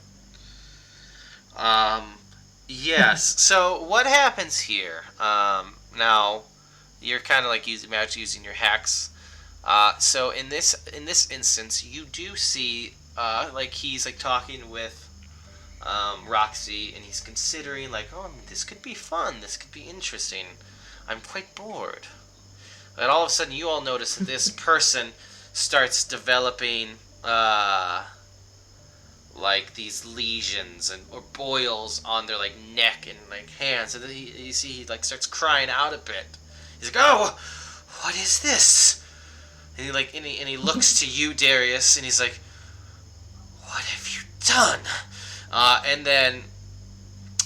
Speaker 1: Yes. So what happens here? Now, you're kind of like using your hacks. So in this instance, you do see like he's like talking with Roxy, and he's considering like, oh, this could be fun. This could be interesting. I'm quite bored. And all of a sudden, you all notice that this person starts developing like these lesions or boils on their like neck and like hands, and then you see he like starts crying out a bit. He's like, "Oh, what is this?" And he looks to you, Darius, and he's like, "What have you done?" And then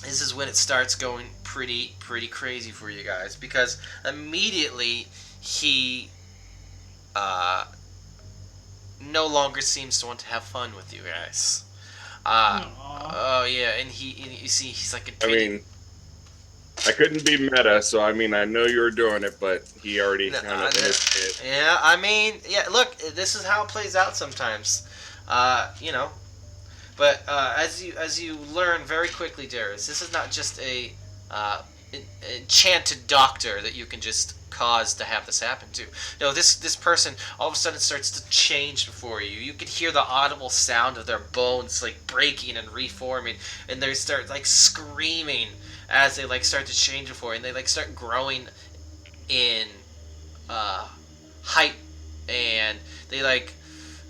Speaker 1: this is when it starts going pretty crazy for you guys, because immediately he no longer seems to want to have fun with you guys. Oh yeah, and you see he's like
Speaker 3: I mean, I couldn't be meta, so I mean, I know you were doing it, but he already
Speaker 1: No,
Speaker 3: kind of in his head.
Speaker 1: yeah, I mean, yeah. Look, this is how it plays out sometimes. You know, but as you learn very quickly, Darius, this is not just a enchanted doctor that you can just cause to have this happen to. No, this person all of a sudden starts to change before you. You can hear the audible sound of their bones like breaking and reforming, and they start like screaming as they like start to change before you, and they like start growing in uh, height, and they like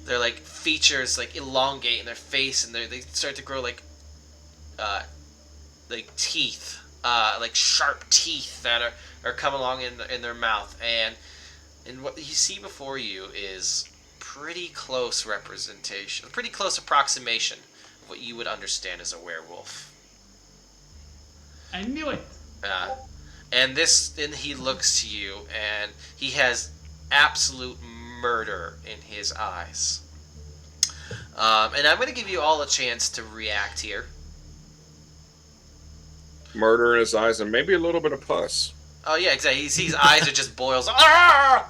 Speaker 1: their like features like elongate in their face, and they start to grow uh, like teeth, like sharp teeth that are coming along in their mouth, and what you see before you is pretty close representation, pretty close approximation of what you would understand as a werewolf.
Speaker 5: I knew it.
Speaker 1: Uh, and he looks to you, and he has absolute murder in his eyes. And I'm going to give you all a chance to react here.
Speaker 3: Murder in his eyes and maybe a little bit of pus.
Speaker 1: Oh yeah, exactly. He sees eyes are just boils. Ah!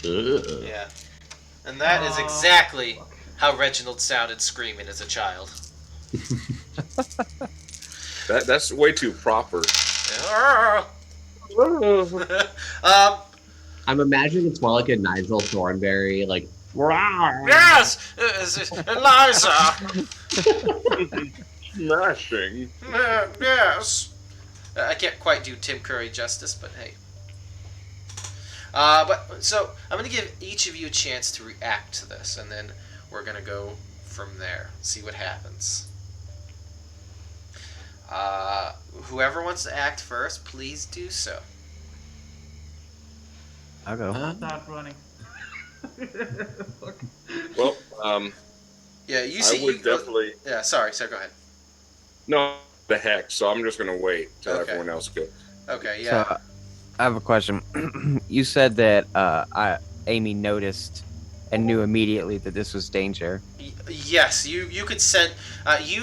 Speaker 2: Ugh.
Speaker 1: Yeah, and that is
Speaker 5: Oh,
Speaker 1: exactly
Speaker 5: fuck.
Speaker 1: how Reginald sounded screaming as a child.
Speaker 3: That's way too proper.
Speaker 1: Ah! um,
Speaker 2: I'm imagining it's more like a Nigel Thornberry, like, "Rawr."
Speaker 1: yes, Eliza.
Speaker 3: Smashing.
Speaker 1: Yes. I can't quite do Tim Curry justice, but hey. But so I'm gonna give each of you a chance to react to this, and then we're gonna go from there. See what happens. Whoever wants to act first, please do so.
Speaker 4: I'll go.
Speaker 5: Start running. Fuck.
Speaker 3: Well,
Speaker 1: Yeah, you
Speaker 3: I
Speaker 1: see.
Speaker 3: would definitely.
Speaker 1: Yeah, sorry. So go ahead.
Speaker 3: No, the heck. So I'm just gonna wait till
Speaker 1: Okay.
Speaker 3: everyone else goes.
Speaker 1: Okay. Yeah.
Speaker 4: So I have a question. You said that Amy noticed and knew immediately that this was danger.
Speaker 1: Yes, you could send Amy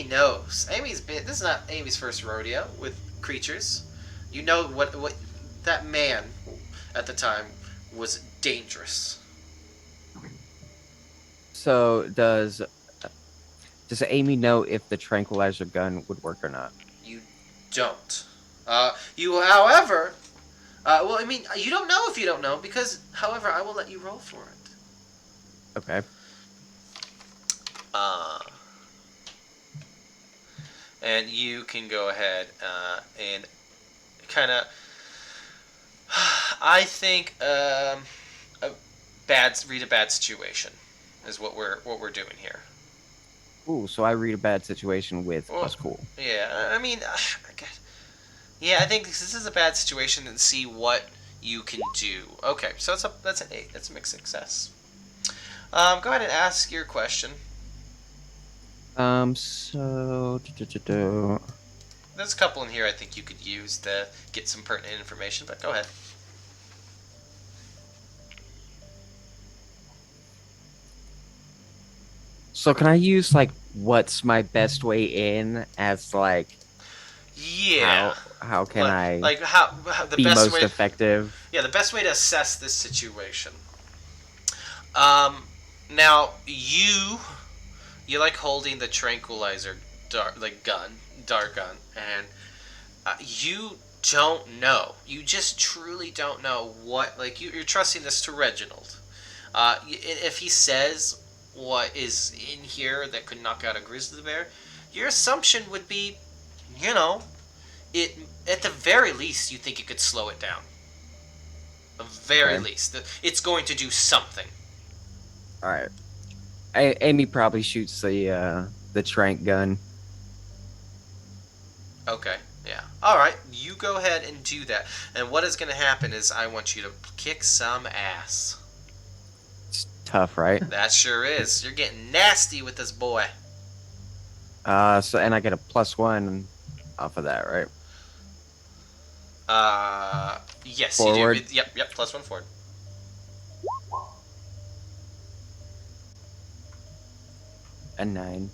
Speaker 1: knows. This is not Amy's first rodeo with creatures. You know what that man at the time was dangerous.
Speaker 4: So does Amy know if the tranquilizer gun would work or not?
Speaker 1: You don't. However, well, I mean, you don't know if you don't know because, however, I will let you roll for it.
Speaker 4: Okay.
Speaker 1: And you can go ahead and kind of. I think read a bad situation is what we're doing here.
Speaker 4: Ooh, so I read a bad situation with
Speaker 1: Well,
Speaker 4: plus cool.
Speaker 1: Yeah, I mean, yeah, I think this is a bad situation and see what you can do. Okay, so that's an 8. That's a mixed success. Go ahead and ask your question.
Speaker 4: So
Speaker 1: There's a couple in here I think you could use to get some pertinent information, but go ahead.
Speaker 4: So can I use like what's my best way in as like
Speaker 1: Yeah.
Speaker 4: how can I
Speaker 1: like how the
Speaker 4: be
Speaker 1: best
Speaker 4: most
Speaker 1: way?
Speaker 4: effective?
Speaker 1: Yeah, the best way to assess this situation. Now you like holding the tranquilizer dart gun, and you don't know. You just truly don't know what. Like you're trusting this to Reginald. If he says what is in here that could knock out a grizzly bear, your assumption would be, you know, it at the very least you think it could slow it down. The very
Speaker 4: Okay.
Speaker 1: least, it's going to do something.
Speaker 4: All right. Amy probably shoots the trank gun.
Speaker 1: Okay. Yeah. All right. You go ahead and do that. And what is going to happen is I want you to kick some ass.
Speaker 4: It's tough, right?
Speaker 1: That sure is. You're getting nasty with this boy.
Speaker 4: So and I get a +1 off of that, right?
Speaker 1: Yes,
Speaker 4: Forward.
Speaker 1: you do. Yep. +1 forward.
Speaker 4: A 9.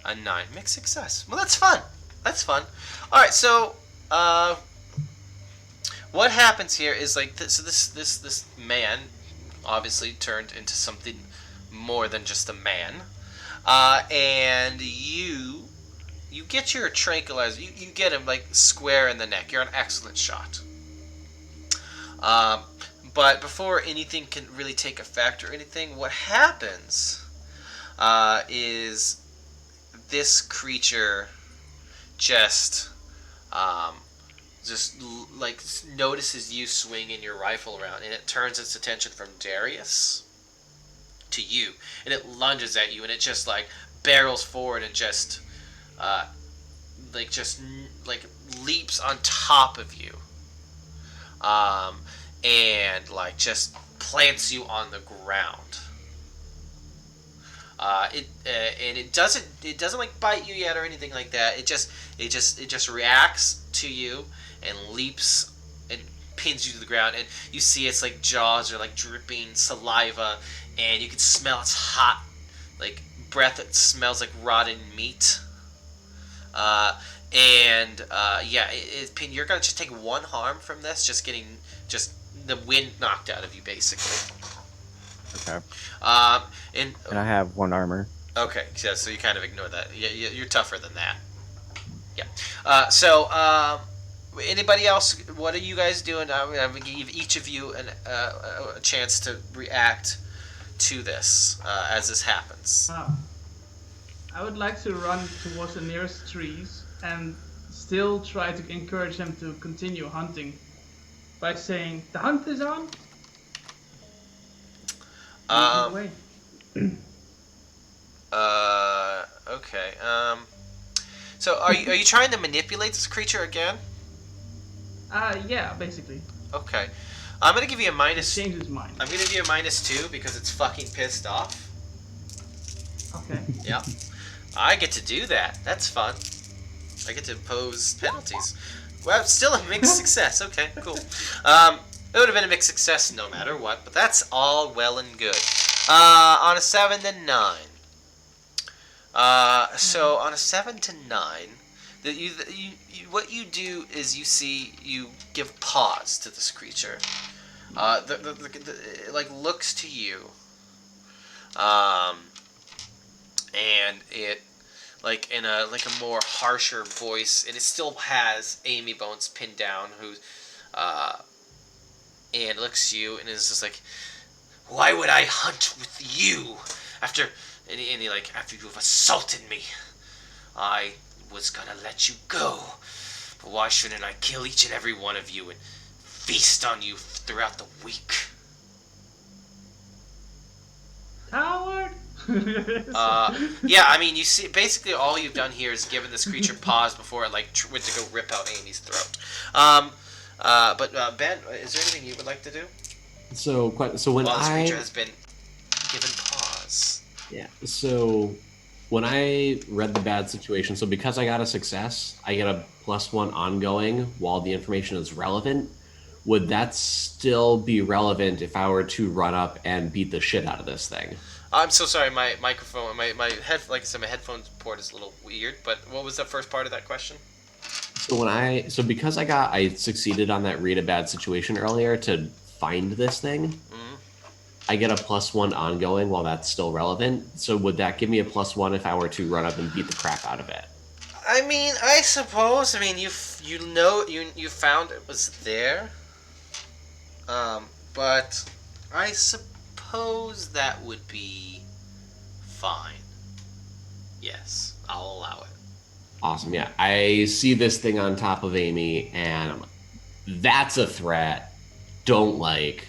Speaker 1: A 9. Mixed success. Well, that's fun. That's fun. All right, so what happens here is like this man obviously turned into something more than just a man, and you get your tranquilizer. You get him like square in the neck. You're an excellent shot. Um, but before anything can really take effect or anything, what happens is this creature just um, like notices you swinging your rifle around, and it turns its attention from Darius to you, and it lunges at you, and it just like barrels forward and just uh, like leaps on top of you, um, and like just plants you on the ground. And it doesn't like bite you yet or anything like that. It just reacts to you and leaps and pins you to the ground, and you see its like jaws are like dripping saliva, and you can smell its hot like breath that smells like rotten meat. You're gonna just take one harm from this, just getting just the wind knocked out of you basically.
Speaker 4: Okay.
Speaker 1: Um,
Speaker 4: And I have 1 armor.
Speaker 1: Okay, so you kind of ignore that. Yeah, you're tougher than that. Yeah. Anybody else? What are you guys doing? I'm gonna give each of you a chance to react to this as this happens.
Speaker 5: I would like to run towards the nearest trees and still try to encourage them to continue hunting by saying, "The hunt is on." Way.
Speaker 1: Okay. So are you trying to manipulate this creature again?
Speaker 5: Yeah, basically.
Speaker 1: Okay. I'm gonna give you a minus.
Speaker 5: Change his mind.
Speaker 1: I'm gonna give you a -2 because it's fucking pissed off.
Speaker 5: Okay.
Speaker 1: Yep. I get to do that. That's fun. I get to impose penalties. Well, it's still a mixed success. Okay, cool. It would have been a mixed success no matter what, but that's all well and good. On a 7 to 9. So on a 7 to 9, what you do is you give pause to this creature. It like looks to you, and it like in a more harsher voice, and it still has Amy Bones pinned down, and looks to you and is just like, "Why would I hunt with you after?" And he like, "After you've assaulted me, I was gonna let you go. But why shouldn't I kill each and every one of you and feast on you throughout the week?"
Speaker 5: Coward!
Speaker 1: Yeah, I mean, you see, basically all you've done here is given this creature pause before it like went to go rip out Amy's throat. But Ben, is there anything you would like to do?
Speaker 2: So when
Speaker 1: This creature has been given pause.
Speaker 2: Yeah. So when I read the bad situation, so because I got a success, I get a +1 ongoing while the information is relevant. Would that still be relevant if I were to run up and beat the shit out of this thing?
Speaker 1: I'm so sorry, my microphone, my head, like I said, my headphones port is a little weird. But what was the first part of that question?
Speaker 2: So because I succeeded on that read a bad situation earlier to find this thing.
Speaker 1: Mm-hmm.
Speaker 2: I get a +1 ongoing while that's still relevant. So would that give me a +1 if I were to run up and beat the crap out of it?
Speaker 1: I mean, I suppose. I mean, you found it was there. But I suppose that would be fine. Yes, I'll allow it.
Speaker 2: Awesome. Yeah, I see this thing on top of Amy, and I'm like, that's a threat. Don't like.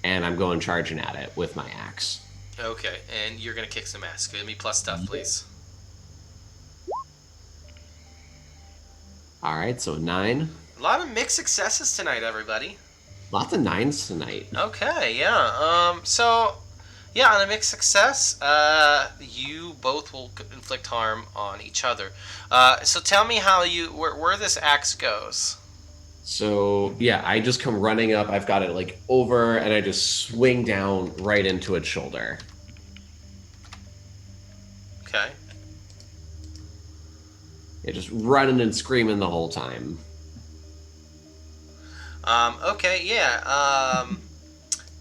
Speaker 2: And I'm going charging at it with my axe.
Speaker 1: Okay, and you're gonna kick some ass. Give me plus stuff, please.
Speaker 2: All right, so 9.
Speaker 1: A lot of mixed successes tonight, everybody.
Speaker 2: Lots of 9s tonight.
Speaker 1: Okay, yeah. Yeah, on a mixed success, you both will inflict harm on each other. So tell me how where this axe goes.
Speaker 2: So yeah, I just come running up. I've got it like over, and I just swing down right into its shoulder.
Speaker 1: Okay.
Speaker 2: just running and screaming the whole time.
Speaker 1: Okay, yeah.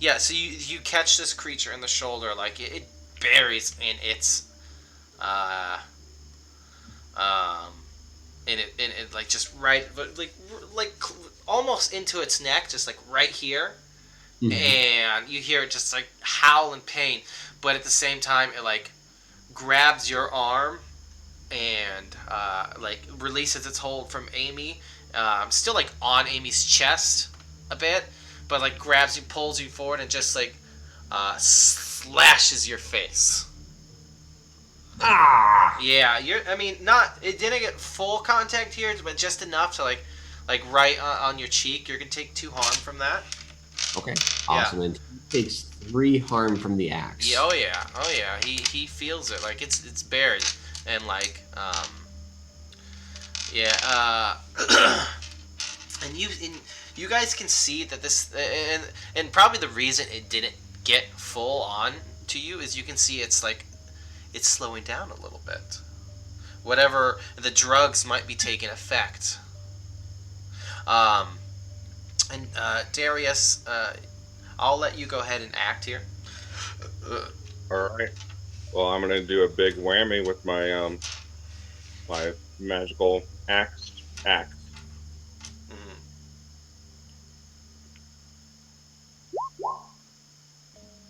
Speaker 1: Yeah, so you catch this creature in the shoulder, like it buries in its uh um in it like just right, but like almost into its neck, just like right here,
Speaker 2: Mhm.
Speaker 1: and you hear it just like howl in pain, but at the same time it like grabs your arm and like releases its hold from Amy, still like on Amy's chest a bit, but like grabs you, pulls you forward, and just like slashes your face.
Speaker 2: Ah!
Speaker 1: Yeah, you're. I mean, not. It didn't get full contact here, but just enough to like right on your cheek. You're gonna take 2 harm from that.
Speaker 2: Okay,
Speaker 1: Yeah.
Speaker 2: awesome. And he takes 3 harm from the axe.
Speaker 1: Yeah. Oh yeah. Oh yeah. He feels it. Like it's buried, and like yeah. And you guys can see that this and probably the reason it didn't get full on to you is you can see it's slowing down a little bit. Whatever the drugs might be taking effect. Um, and Darius, I'll let you go ahead and act here.
Speaker 3: All right. Well, I'm gonna do a big whammy with my magical axe.
Speaker 1: Mhm.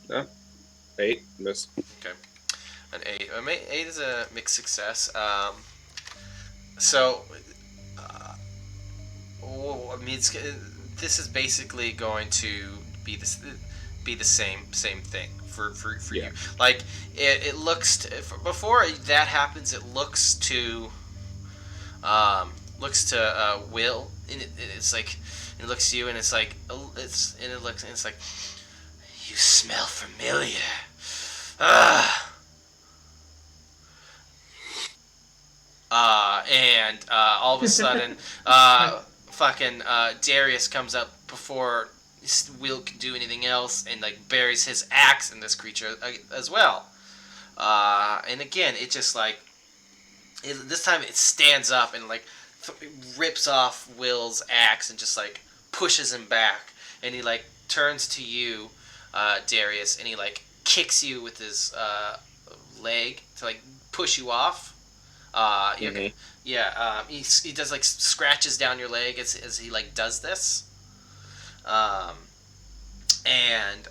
Speaker 3: Yeah, 8 miss.
Speaker 1: Okay, an 8. 8 is a mixed success. So, uh, I mean, this is basically going to be the same thing for
Speaker 3: Yeah.
Speaker 1: you. Like it looks before that happens, it looks to Will, and it's like it looks to you, and it's like it's like you smell familiar. Ah. And all of a sudden, fucking Darius comes up before Will can do anything else, and like buries his axe in this creature as well. And again, it just like this time it stands up and like rips off Will's axe and just like pushes him back, and he like turns to you, Darius, and he like kicks you with his leg to like push you off. You're gonna,
Speaker 3: Hmm.
Speaker 1: yeah. He does like scratches down your leg as he like does this. Um, and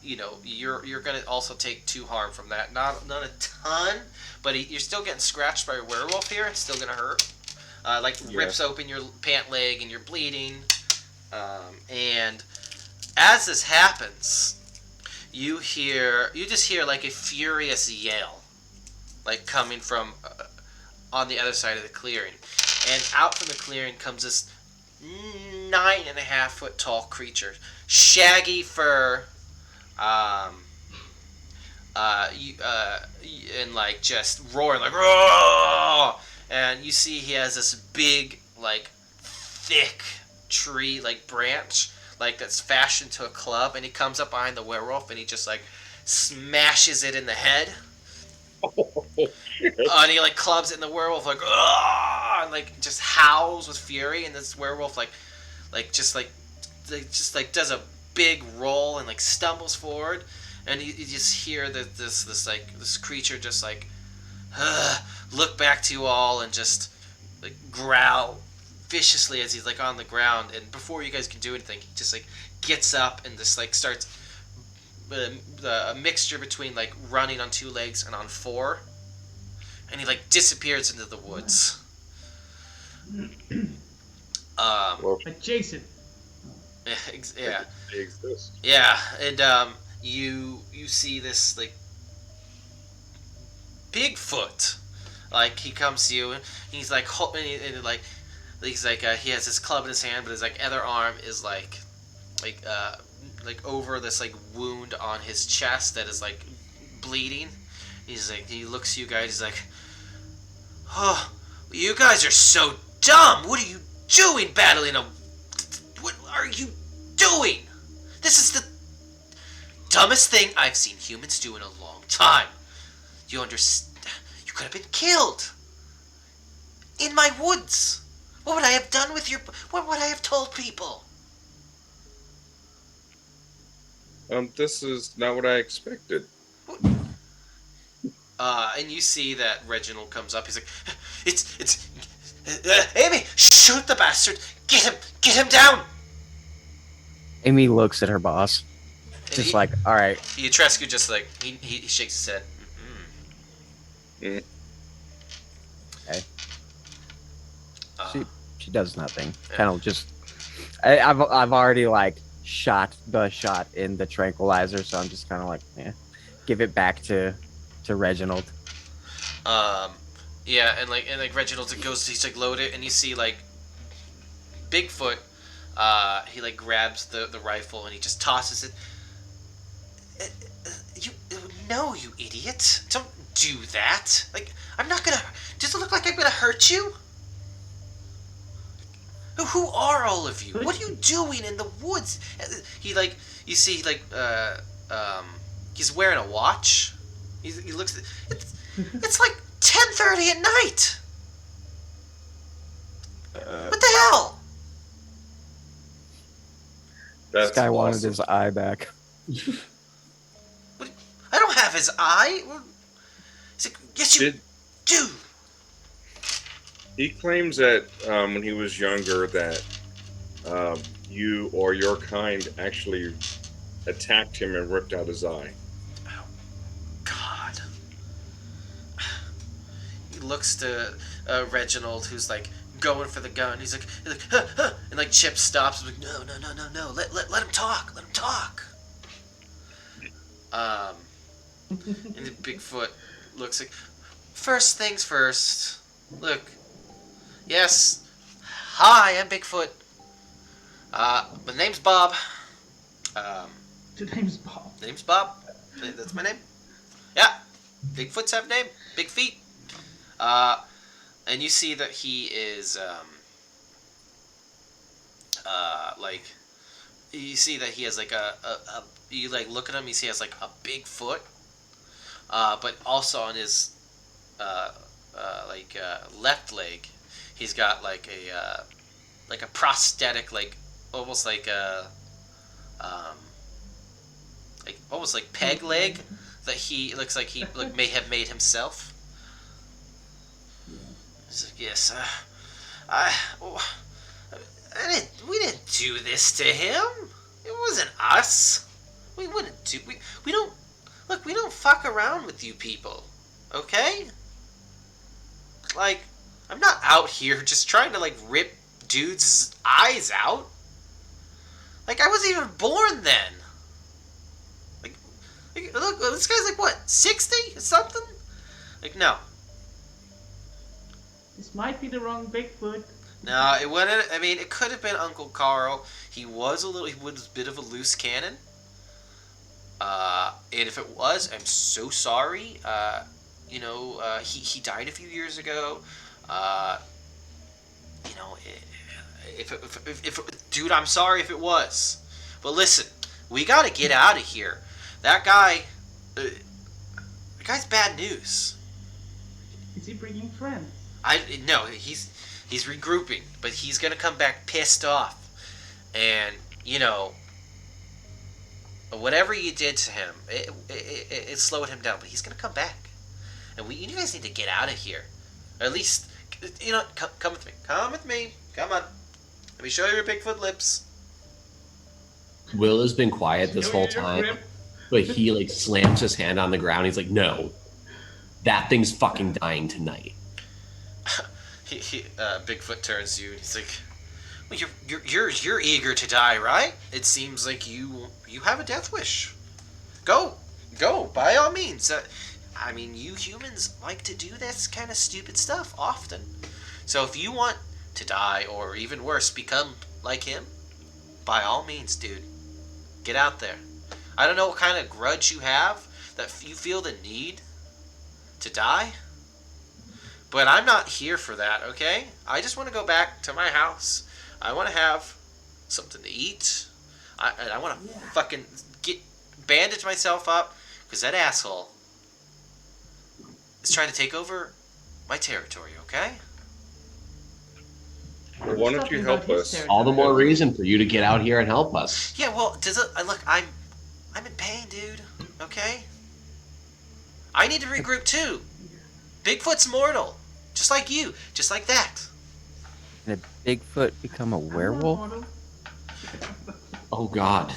Speaker 1: you're gonna also take 2 harm from that. Not a ton, but you're still getting scratched by a werewolf here. It's still gonna hurt. Like
Speaker 3: Yeah.
Speaker 1: rips open your pant leg and you're bleeding. And as this happens, you just hear like a furious yell, like coming from on the other side of the clearing. And out from the clearing comes this 9.5 foot tall creature, shaggy fur, um, and like just roaring like roar. And you see he has this big like thick tree like branch like that's fashioned to a club, and he comes up behind the werewolf and he just like smashes it in the head.
Speaker 3: Oh shit!
Speaker 1: And he like clubs it in the werewolf like "Ugh!" and like just howls with fury, and this werewolf like just like does a big roll and like stumbles forward, and you just hear that this creature just like look back to you all and just like growl viciously as he's like on the ground, and before you guys can do anything he just like gets up and just like starts a mixture between like running on 2 legs and on 4, and he like disappears into the woods.
Speaker 3: Well,
Speaker 5: Adjacent.
Speaker 1: Yeah,
Speaker 3: they exist.
Speaker 1: yeah, and you see this like Bigfoot, like he comes to you and he's like he's like he has his club in his hand, but his like other arm is like uh like over this like wound on his chest that is like bleeding. He's like he looks at you guys. He's like, oh, you guys are so dumb. What are you doing battling a... What are you doing? This is the dumbest thing I've seen humans do in a long time. You understand? You could have been killed. In my woods. What would I have done with your... What would I have told people?
Speaker 3: This is not what I expected.
Speaker 1: And you see that Reginald comes up. He's like, it's... Amy, shoot the bastard. Get him down.
Speaker 4: Amy looks at her boss, just like, all right.
Speaker 1: Yatrescu just like, he shakes his head.
Speaker 3: Mm.
Speaker 4: Okay.
Speaker 1: Uh,
Speaker 4: She does nothing.
Speaker 1: Yeah.
Speaker 4: Kind of just. I've already like shot in the tranquilizer, so I'm just kind of like, give it back to Reginald.
Speaker 1: Yeah, and like Reginald goes, he's like load it, and you see like Bigfoot. He like grabs the rifle and he just tosses it. No, you idiot! Don't do that. Like, I'm not gonna. Does it look like I'm gonna hurt you? Who are all of you? What are you doing in the woods? He like, you see like he's wearing a watch. He looks. It's like 10:30 at night. What the hell?
Speaker 3: That's
Speaker 4: This guy wanted
Speaker 3: awesome.
Speaker 4: his eye back.
Speaker 1: I don't have his eye. He's like, yes, you do.
Speaker 3: He claims that when he was younger that you or your kind actually attacked him and ripped out his eye.
Speaker 1: Oh, God. He looks to Reginald, who's like going for the gun. He's like huh, huh, and like Chip stops. He's like, no. Let him talk. Let him talk. And the Bigfoot looks like, first things first. Look. Yes. Hi, I'm Bigfoot. My name's Bob.
Speaker 5: Your name's Bob.
Speaker 1: Name's Bob. That's my name. Yeah. Bigfoots have a name. Big feet. And you see that he is, like, you see that he has like you like look at him, you see he has like a big foot. But also on his, left leg, he's got like a prosthetic, like almost like a almost like peg leg that he looks like he may have made himself. He's like, yes, we didn't do this to him. It wasn't us. We wouldn't do. We don't look. We don't fuck around with you people. Okay. Like, I'm not out here just trying to like rip dudes' eyes out. Like, I wasn't even born then. Like look, this guy's like what, 60 or something? Like, no.
Speaker 5: This might be the wrong Bigfoot.
Speaker 1: No, it wouldn't. I mean, it could have been Uncle Carl. He was a bit of a loose cannon. And if it was, I'm so sorry. He died a few years ago. Dude, I'm sorry if it was. But listen, we gotta get out of here. That guy's bad news.
Speaker 5: Is he bringing friends?
Speaker 1: No, he's regrouping, but he's gonna come back pissed off, and whatever you did to him, it slowed him down. But he's gonna come back, and you guys need to get out of here. Or at least, come with me. Come with me. Come on. Let me show you your Bigfoot lips.
Speaker 2: Will has been quiet this whole time, but he like slams his hand on the ground. He's like, "No, that thing's fucking dying tonight."
Speaker 1: Bigfoot turns to you and he's like, well, you're eager to die, right? It seems like you have a death wish. Go, by all means. I mean, you humans like to do this kind of stupid stuff often. So if you want to die, or even worse, become like him, by all means, dude, get out there. I don't know what kind of grudge you have that you feel the need to die. But I'm not here for that, okay? I just want to go back to my house. I want to have something to eat. I want to fucking bandage myself up, because that asshole is trying to take over my territory, okay?
Speaker 3: Well, why don't
Speaker 5: talking
Speaker 3: you
Speaker 5: about
Speaker 3: help
Speaker 5: his
Speaker 3: us?
Speaker 5: territory.
Speaker 2: All the more reason for you to get out here and help us.
Speaker 1: Yeah, well, does it? Look, I'm in pain, dude. Okay. I need to regroup too. Bigfoot's mortal, just like you, just like that.
Speaker 4: Can a Bigfoot become a
Speaker 5: I'm not
Speaker 4: werewolf?
Speaker 5: mortal.
Speaker 2: Oh God.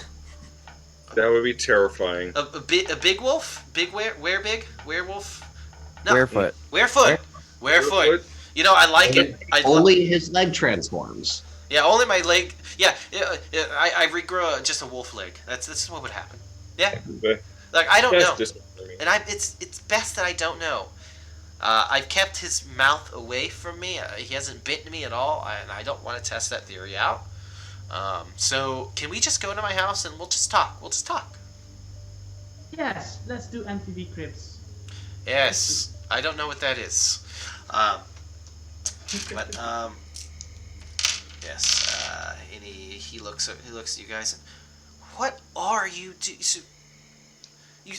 Speaker 3: That would be terrifying.
Speaker 1: A big wolf, werewolf. No,
Speaker 4: Werefoot.
Speaker 1: werefoot, werefoot.
Speaker 3: Barefoot?
Speaker 1: You know, I like it.
Speaker 2: Only his leg transforms.
Speaker 1: Yeah, only my leg. Yeah, I regrow just a wolf leg. That's what would happen. Yeah, like I don't
Speaker 3: That's
Speaker 1: know,
Speaker 3: disappointing.
Speaker 1: and it's best that I don't know. I've kept his mouth away from me. He hasn't bitten me at all, and I don't want to test that theory out. So can we just go to my house and we'll just talk? We'll just talk.
Speaker 5: Yes, let's do MTV Cribs.
Speaker 1: Yes, I don't know what that is. Um, but yes, and he looks at you guys. And, what are you do? So, you,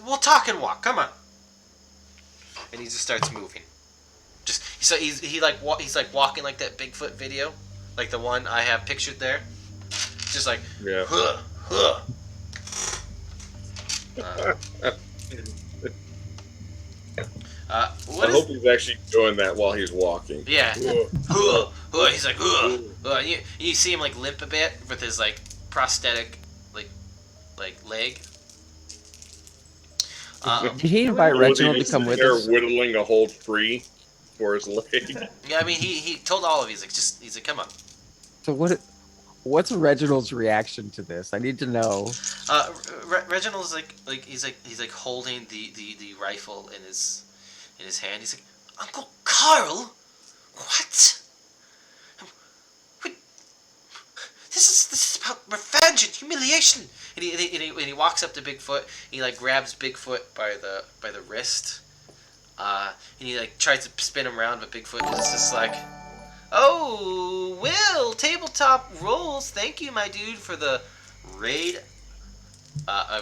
Speaker 1: we'll talk and walk. Come on. And he just starts moving. Just so he's like walking like that Bigfoot video, like the one I have pictured there. Just like
Speaker 3: Yeah.
Speaker 1: huh, huh. What
Speaker 3: I
Speaker 1: is?
Speaker 3: hope he's actually doing that while he's walking.
Speaker 1: Yeah.
Speaker 3: Ugh.
Speaker 1: Huh, huh. He's like huh. You see him like limp a bit with his like prosthetic like leg.
Speaker 4: Did he invite
Speaker 3: Was he
Speaker 4: Reginald to
Speaker 3: just
Speaker 4: come with
Speaker 3: there
Speaker 4: us?
Speaker 3: whittling a whole tree for his leg?
Speaker 1: Yeah, I mean he told all of you he's like come on.
Speaker 4: So what's Reginald's reaction to this? I need to know.
Speaker 1: Reginald's like he's like holding the rifle in his hand. He's like, Uncle Carl, what? Wait, this is about revenge and humiliation. And he walks up to Bigfoot. And he like grabs Bigfoot by the wrist. And he like tries to spin him around, but Bigfoot is just like, oh, Will, tabletop rules. Thank you, my dude, for the raid.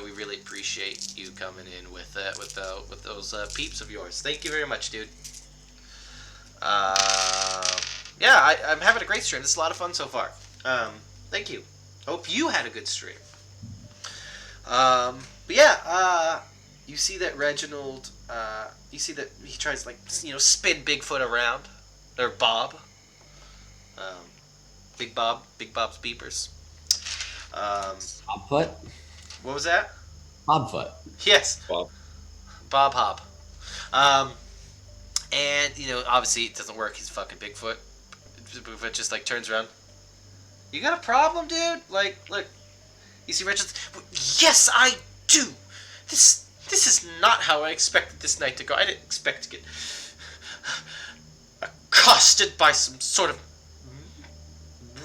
Speaker 1: We really appreciate you coming in with those peeps of yours. Thank you very much, dude. Yeah, I'm having a great stream. This is a lot of fun so far. Thank you. Hope you had a good stream. But yeah, you see that Reginald. You see that he tries to, like, spin Bigfoot around, or Bob. Big Bob's beepers.
Speaker 2: Bobfoot?
Speaker 1: What was that?
Speaker 2: Bobfoot.
Speaker 1: Yes,
Speaker 3: Bob.
Speaker 1: Bob Hob. And obviously it doesn't work. He's fucking Bigfoot. Bigfoot just like turns around. You got a problem, dude? Like, look. You see Reginald? Yes, I do. This is not how I expected this night to go. I didn't expect to get accosted by some sort of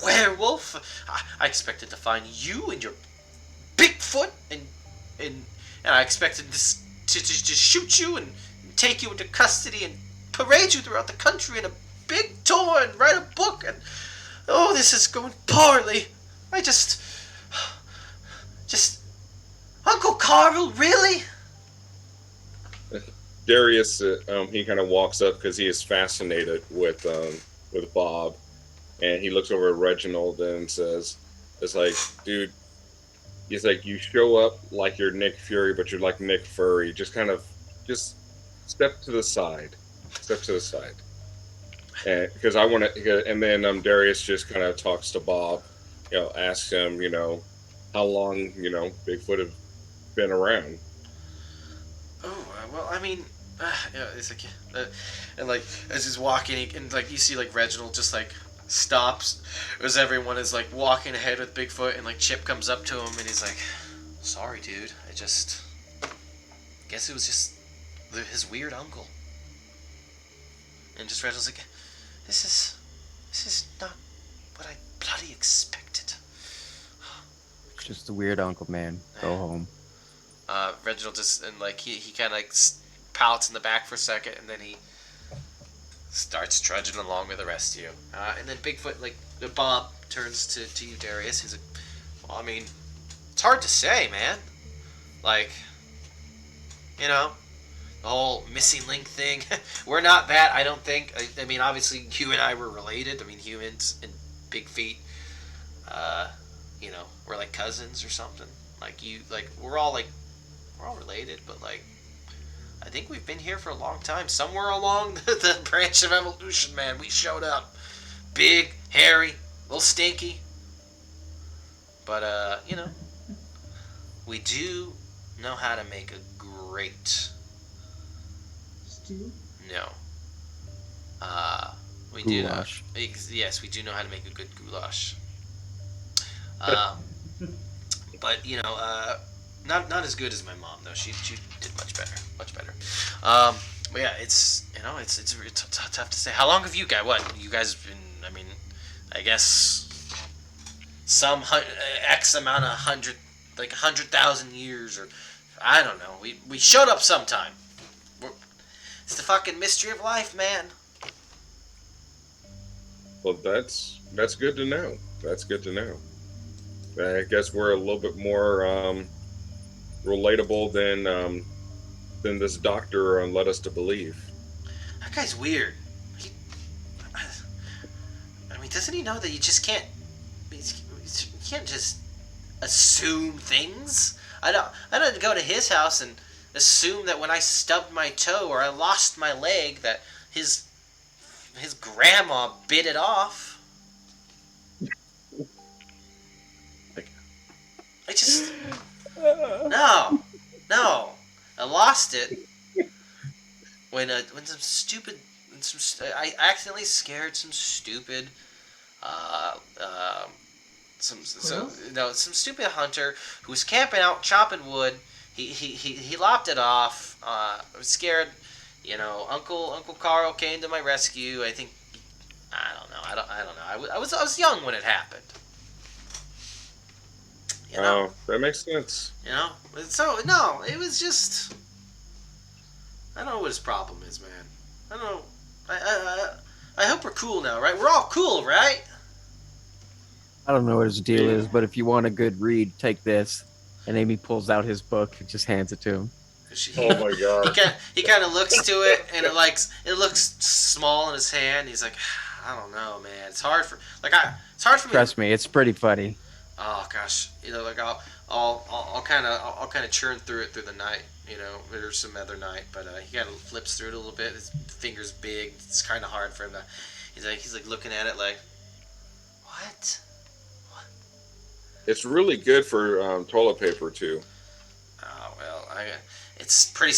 Speaker 1: werewolf. I expected to find you and your Bigfoot, and I expected this to shoot you and take you into custody and parade you throughout the country in a big tour and write a book. And oh, this is going poorly. I just Uncle Carl, really?
Speaker 3: Darius, he kind of walks up because he is fascinated with Bob, and he looks over at Reginald and says, "It's like, dude, he's like, you show up like you're Nick Fury, but you're like Nick Furry. Just step to the side, and because I want to." And then Darius just kind of talks to Bob, asks him, how long Bigfoot have been around.
Speaker 1: Oh, well, I mean, yeah, it's like, and like as he's walking, and like you see like Reginald just like stops as everyone is like walking ahead with Bigfoot, and like Chip comes up to him and he's like, "Sorry, dude, I just guess it was just his weird uncle." And just Reginald's like, "This is not what I bloody expected."
Speaker 4: Just a weird uncle, man. Go home.
Speaker 1: Reginald just, and like he kind of like pouts in the back for a second, and then he starts trudging along with the rest of you. And then Bigfoot, like Bob, turns to you, Darius. He's like, "Well, I mean, it's hard to say, man. Like, The whole missing link thing. We're not that, I don't think. I mean, obviously, you and I were related. I mean, humans and big feet. Uh, we're like cousins or something. Like we're all related, but like, I think we've been here for a long time. Somewhere along the branch of evolution, man, we showed up. Big, hairy, a little stinky. But, we do know how to make a great.
Speaker 5: Stew?
Speaker 1: No. Uh, we do not.
Speaker 4: Goulash.
Speaker 1: Yes, we do know how to make a good goulash. Um, but not as good as my mom though. She did much better, much better. But yeah, it's tough to say. How long have you guys? What you guys have been? I mean, I guess some X amount of like 100,000 years, or I don't know. We showed up sometime. It's the fucking mystery of life, man.
Speaker 3: Well, that's good to know. That's good to know. I guess we're a little bit more relatable than this doctor led us to believe.
Speaker 1: That guy's weird. I mean, doesn't he know that you just can't? You can't just assume things. I don't go to his house and assume that when I stubbed my toe or I lost my leg that his grandma bit it off. I just no. I lost it when I accidentally scared some stupid uh, uh, some stupid hunter who was camping out chopping wood. He lopped it off. I was scared. Uncle Carl came to my rescue. I think I don't know. I don't know. I was young when it happened. You know.
Speaker 3: Oh, that makes sense.
Speaker 1: So no, it was just I don't know what his problem is, man. I don't know. I hope we're cool now, right? We're all cool, right?
Speaker 4: I don't know what his deal is, but if you want a good read, take this. And Amy pulls out his book and just hands it to him.
Speaker 3: Oh my god.
Speaker 1: He kind of looks to it, and it looks small in his hand. He's like, I don't know, man. It's hard for me.
Speaker 4: Trust me, it's pretty funny.
Speaker 1: Oh gosh, like I'll kind of churn through it through the night, or some other night. But he kind of flips through it a little bit. His finger's big. It's kind of hard for him to. He's like looking at it like, what?
Speaker 3: It's really good for toilet paper too.
Speaker 1: Oh well, it's pretty.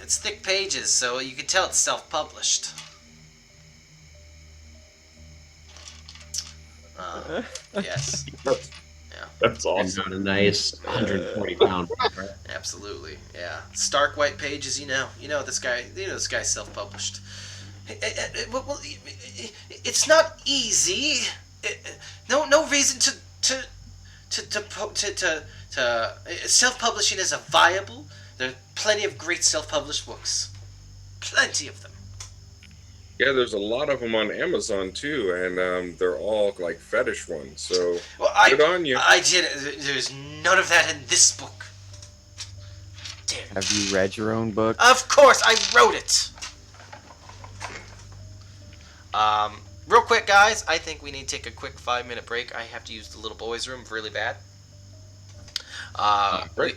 Speaker 1: It's thick pages, so you can tell it's self-published. Yes. Yeah.
Speaker 3: That's
Speaker 2: And
Speaker 3: awesome.
Speaker 2: got a nice 140-pound paper.
Speaker 1: Absolutely. Yeah. Stark white pages. This guy. This guy's self-published. Well, it's not easy. No reason to self-publishing is a viable. There are plenty of great self-published books. Plenty of them.
Speaker 3: Yeah, there's a lot of them on Amazon too, and they're all like fetish ones. So
Speaker 1: Well,
Speaker 3: good on you.
Speaker 1: I did it. There's none of that in this book. Damn.
Speaker 4: Have you read your own book?
Speaker 1: Of course, I wrote it. Real quick, guys. I think we need to take a quick 5-minute break. I have to use the little boys' room really bad.
Speaker 3: Right.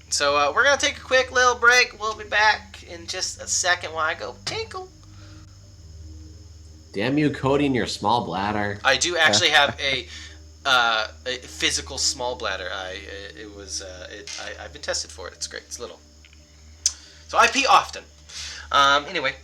Speaker 1: So we're gonna take a quick little break. We'll be back in just a second while I go tinkle.
Speaker 2: Damn you, Cody, and your small bladder.
Speaker 1: I do actually have a physical small bladder. I've been tested for it. It's great. It's little. So I pee often. Anyway.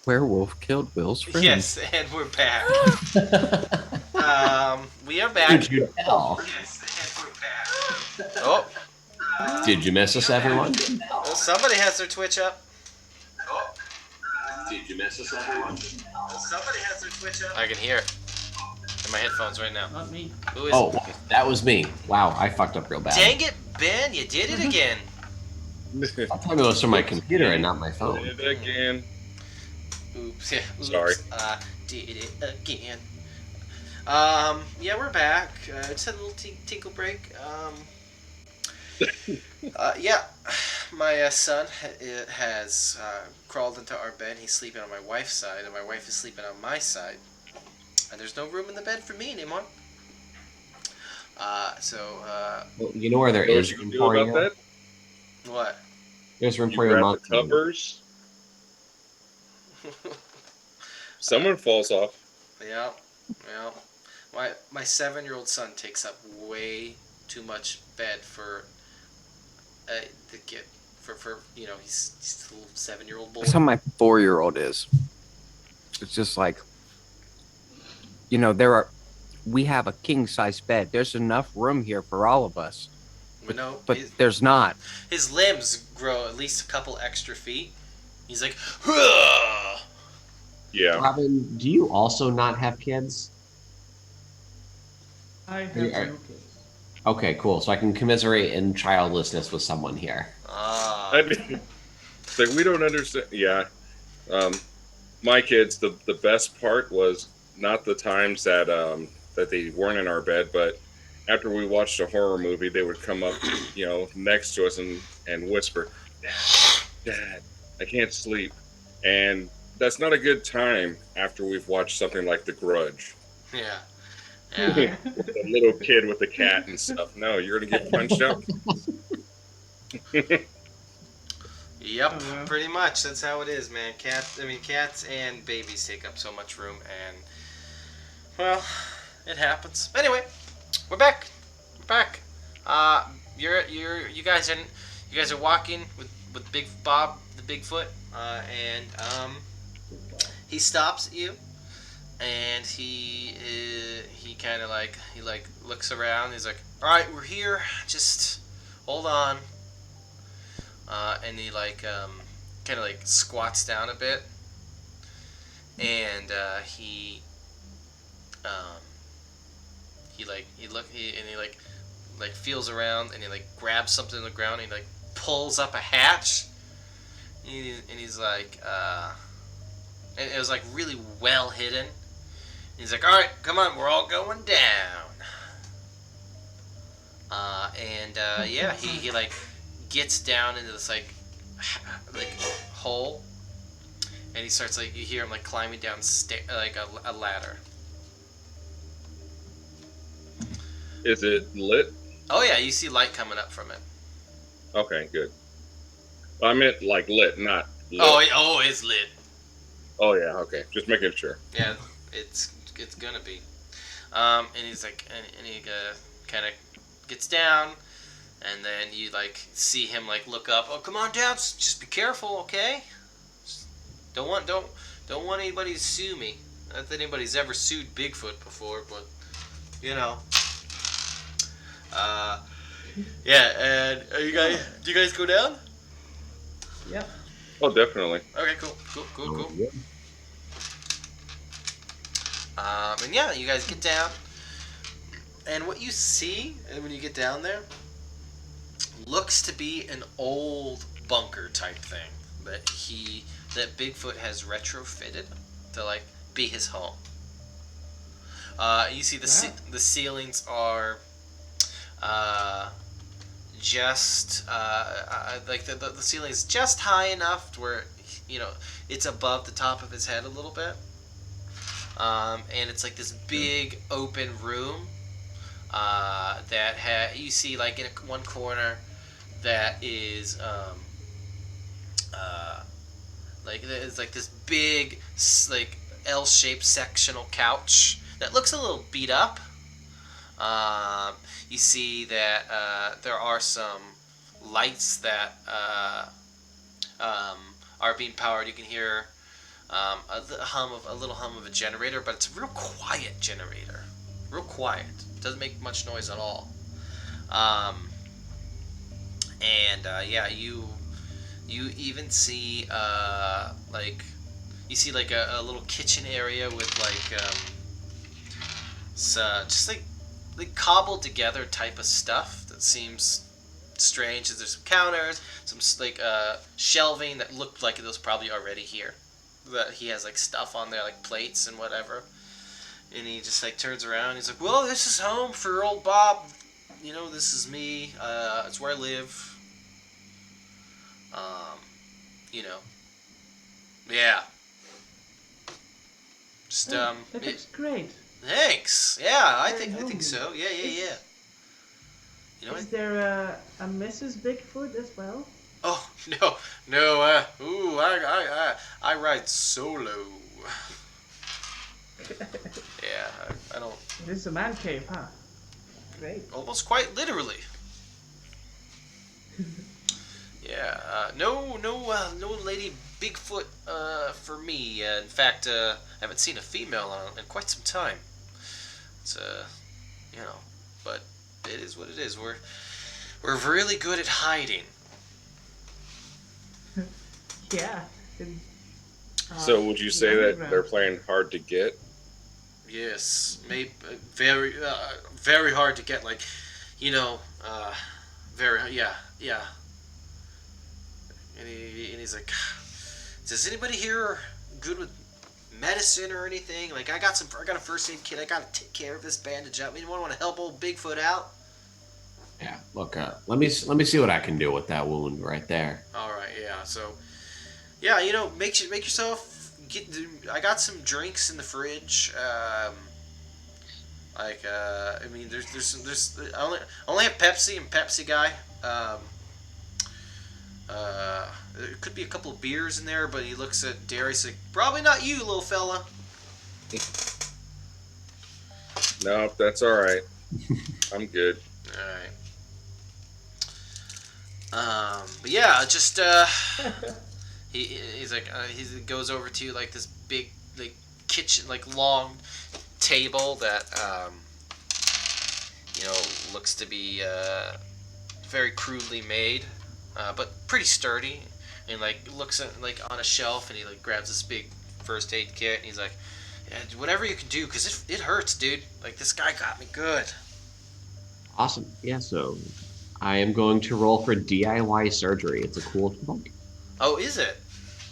Speaker 4: Werewolf killed Will's friend.
Speaker 1: Yes, and we're back. We are back.
Speaker 2: Did you tell?
Speaker 1: Yes, and we're back. Oh,
Speaker 2: Did you miss us, everyone?
Speaker 1: well, somebody has their Twitch up. Oh,
Speaker 2: Did you miss us, everyone?
Speaker 1: well, somebody has their Twitch up. I can hear it in my headphones right now.
Speaker 5: Not me.
Speaker 1: Who is
Speaker 2: Oh,
Speaker 1: it?
Speaker 2: that was me. Wow, I fucked up real bad.
Speaker 1: Dang it, Ben, you did it again.
Speaker 2: I thought it was from my computer and not my
Speaker 3: Did
Speaker 2: phone.
Speaker 3: it again.
Speaker 1: Oops, yeah, oops.
Speaker 3: Sorry.
Speaker 1: Did it again. Yeah, we're back. Just had a little tinkle break. Yeah, my son has crawled into our bed. He's sleeping on my wife's side, and my wife is sleeping on my side. And there's no room in the bed for me anymore.
Speaker 2: Well, you know where there
Speaker 3: You know
Speaker 2: is
Speaker 3: what you can
Speaker 2: room
Speaker 3: do
Speaker 2: for
Speaker 3: about
Speaker 2: you?
Speaker 3: that?
Speaker 1: What?
Speaker 2: There's room
Speaker 3: You
Speaker 2: for your
Speaker 3: grab
Speaker 2: mom.
Speaker 3: the covers. Someone falls off.
Speaker 1: Yeah. My 7-year-old son takes up way too much bed for the kid. For he's a little 7-year-old boy.
Speaker 4: That's how my 4-year-old is. It's just like, we have a king size bed. There's enough room here for all of us. But there's not.
Speaker 1: His limbs grow at least a couple extra feet. He's like, "Hurrah!"
Speaker 3: Yeah.
Speaker 2: Robin, do you also not have kids?
Speaker 5: I have
Speaker 2: Yeah.
Speaker 5: no kids.
Speaker 2: Okay, cool. So I can commiserate in childlessness with someone here.
Speaker 3: I mean, it's like we don't understand. Yeah. My kids, the best part was not the times that that they weren't in our bed, but after we watched a horror movie, they would come up, next to us and whisper, "Dad, Dad, I can't sleep," and that's not a good time after we've watched something like The Grudge.
Speaker 1: Yeah.
Speaker 3: The little kid with the cat and stuff. No, you're gonna get punched out.
Speaker 1: Yep,
Speaker 5: Oh, well.
Speaker 1: pretty much. That's how it is, man. Cats and babies take up so much room, and well, it happens. Anyway, we're back. We're back. You guys are walking with Big Bob, the Bigfoot, and he stops at you, and he kind of like looks around. He's like, "All right, we're here. Just hold on." And he kind of squats down a bit, and he feels around, and he grabs something on the ground, and he pulls up a hatch, and he's like, and it was really well hidden. And he's like, "All right, come on, we're all going down." Yeah, he gets down into this hole, and he starts you hear him climbing down a ladder.
Speaker 3: Is it lit?
Speaker 1: Oh yeah, you see light coming up from it.
Speaker 3: Okay, good. I meant lit, not lit.
Speaker 1: Oh, it's lit.
Speaker 3: Oh yeah, okay. Just making sure.
Speaker 1: Yeah, it's gonna be. And he's and he kind of gets down, and then you see him look up. "Oh, come on down. Just be careful, okay? Don't want anybody to sue me. Not that anybody's ever sued Bigfoot before, but you know." Yeah. And do you guys go down?
Speaker 5: Yeah.
Speaker 3: Oh, definitely.
Speaker 1: Okay, cool. And yeah, you guys get down, and what you see when you get down there looks to be an old bunker type thing that Bigfoot has retrofitted to be his home. You see the ceilings are just the ceiling is just high enough to where it's above the top of his head a little bit. And it's this big open room that you see in one corner that is there's this big L-shaped sectional couch that looks a little beat up. You see that there are some lights that are being powered. You can hear a little hum of a generator, but it's a real quiet generator, real quiet. Doesn't make much noise at all. And yeah, you even see like you see like a little kitchen area with like just like cobbled together type of stuff that seems strange. There's some counters, some like shelving that looked like it was probably already here. That he has like stuff on there, like plates and whatever. And he just like turns around. And he's like, "Well, this is home for old Bob. You know, this is me. It's where I live. You know, yeah. Just
Speaker 5: That looks great.
Speaker 1: Thanks. Yeah, I
Speaker 5: Very
Speaker 1: think
Speaker 5: homely.
Speaker 1: so. Yeah. You know
Speaker 5: Is
Speaker 1: what?
Speaker 5: there a Mrs. Bigfoot as well?
Speaker 1: Oh no. Ooh, I ride solo. Yeah, I don't.
Speaker 5: This is a man cave, huh? Great.
Speaker 1: Almost quite literally. Yeah. No lady Bigfoot for me. In fact, I haven't seen a female in quite some time. It's you know, but it is what it is. We're really good at hiding.
Speaker 5: Yeah. And,
Speaker 3: So would you say that they're playing hard to get?
Speaker 1: Yes, maybe very hard to get. Like, you know, very yeah. And he's like, "Does anybody here good with medicine or anything? Like, I got a first aid kit. I gotta take care of this bandage up. Anyone want to help old Bigfoot out?"
Speaker 2: Yeah, look, let me see what I can do with that wound right there.
Speaker 1: All right, yeah. So, yeah, you know, make yourself get. I got some drinks in the fridge. I mean, there's I only have Pepsi and Pepsi Guy. There could be a couple of beers in there, but he looks at Darius like, probably not you, little fella.
Speaker 3: No, that's all right. I'm good.
Speaker 1: All right. But yeah, just he's like he goes over to like this big like kitchen like long table that you know looks to be very crudely made, but pretty sturdy. And like looks at like on a shelf and he like grabs this big first aid kit and he's like, yeah, whatever you can do because it hurts, dude. Like this guy got me good.
Speaker 2: Awesome. Yeah, so I am going to roll for DIY surgery. It's a cool book.
Speaker 1: Oh, is it?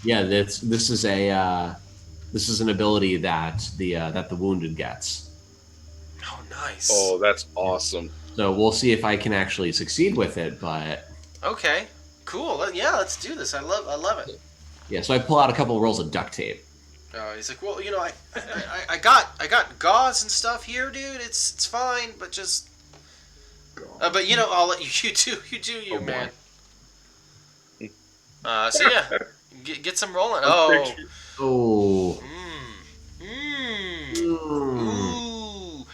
Speaker 2: Yeah, this is an ability that the wounded gets.
Speaker 1: Oh, nice.
Speaker 3: Oh, that's awesome.
Speaker 2: So we'll see if I can actually succeed with it, but
Speaker 1: Okay, cool. Yeah, let's do this. I love it.
Speaker 2: yeah, so I pull out a couple of rolls of duct tape.
Speaker 1: He's like, well, you know, I got gauze and stuff here, dude. It's fine, but just, but you know, I'll let you do,
Speaker 2: Oh,
Speaker 1: man. So yeah, get some rolling. Oh,
Speaker 2: Oh.
Speaker 1: ooh.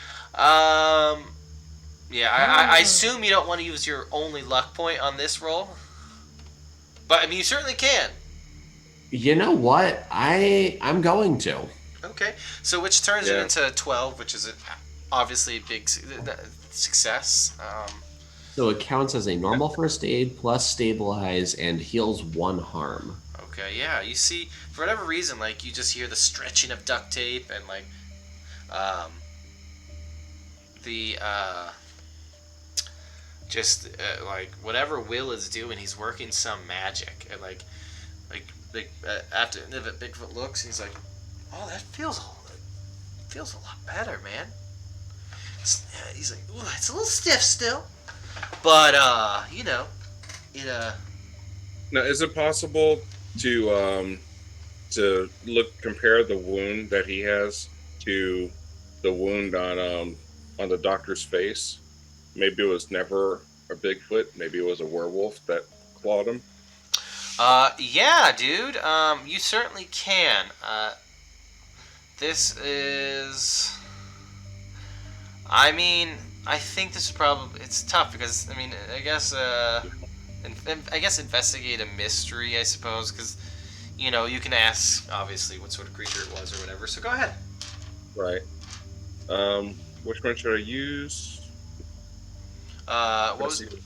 Speaker 1: Yeah, I assume you don't want to use your only luck point on this roll, but I mean, you certainly can.
Speaker 2: You know what? I'm going to.
Speaker 1: Okay, so which turns it
Speaker 3: Yeah.
Speaker 1: into 12, which is obviously a big success.
Speaker 2: So it counts as a normal first aid plus stabilize and heals 1 harm.
Speaker 1: Okay, yeah, you see, for whatever reason, like, you just hear the stretching of duct tape and, like, the, like, whatever Will is doing, he's working some magic. And, like after Bigfoot looks, and he's like, oh, that feels a lot better, man. He's like, ooh, it's a little stiff still. But, you know, it,
Speaker 3: Now, is it possible to compare the wound that he has to the wound on the doctor's face? Maybe it was never a Bigfoot. Maybe it was a werewolf that clawed him.
Speaker 1: yeah, dude. You certainly can. This is. I mean, I think this is probably it's tough because I mean, I guess investigate a mystery, I suppose, because you can ask obviously what sort of creature it was or whatever. So go ahead.
Speaker 3: Right. Which one should I use?
Speaker 1: Uh, what
Speaker 3: Let's
Speaker 1: was
Speaker 3: see.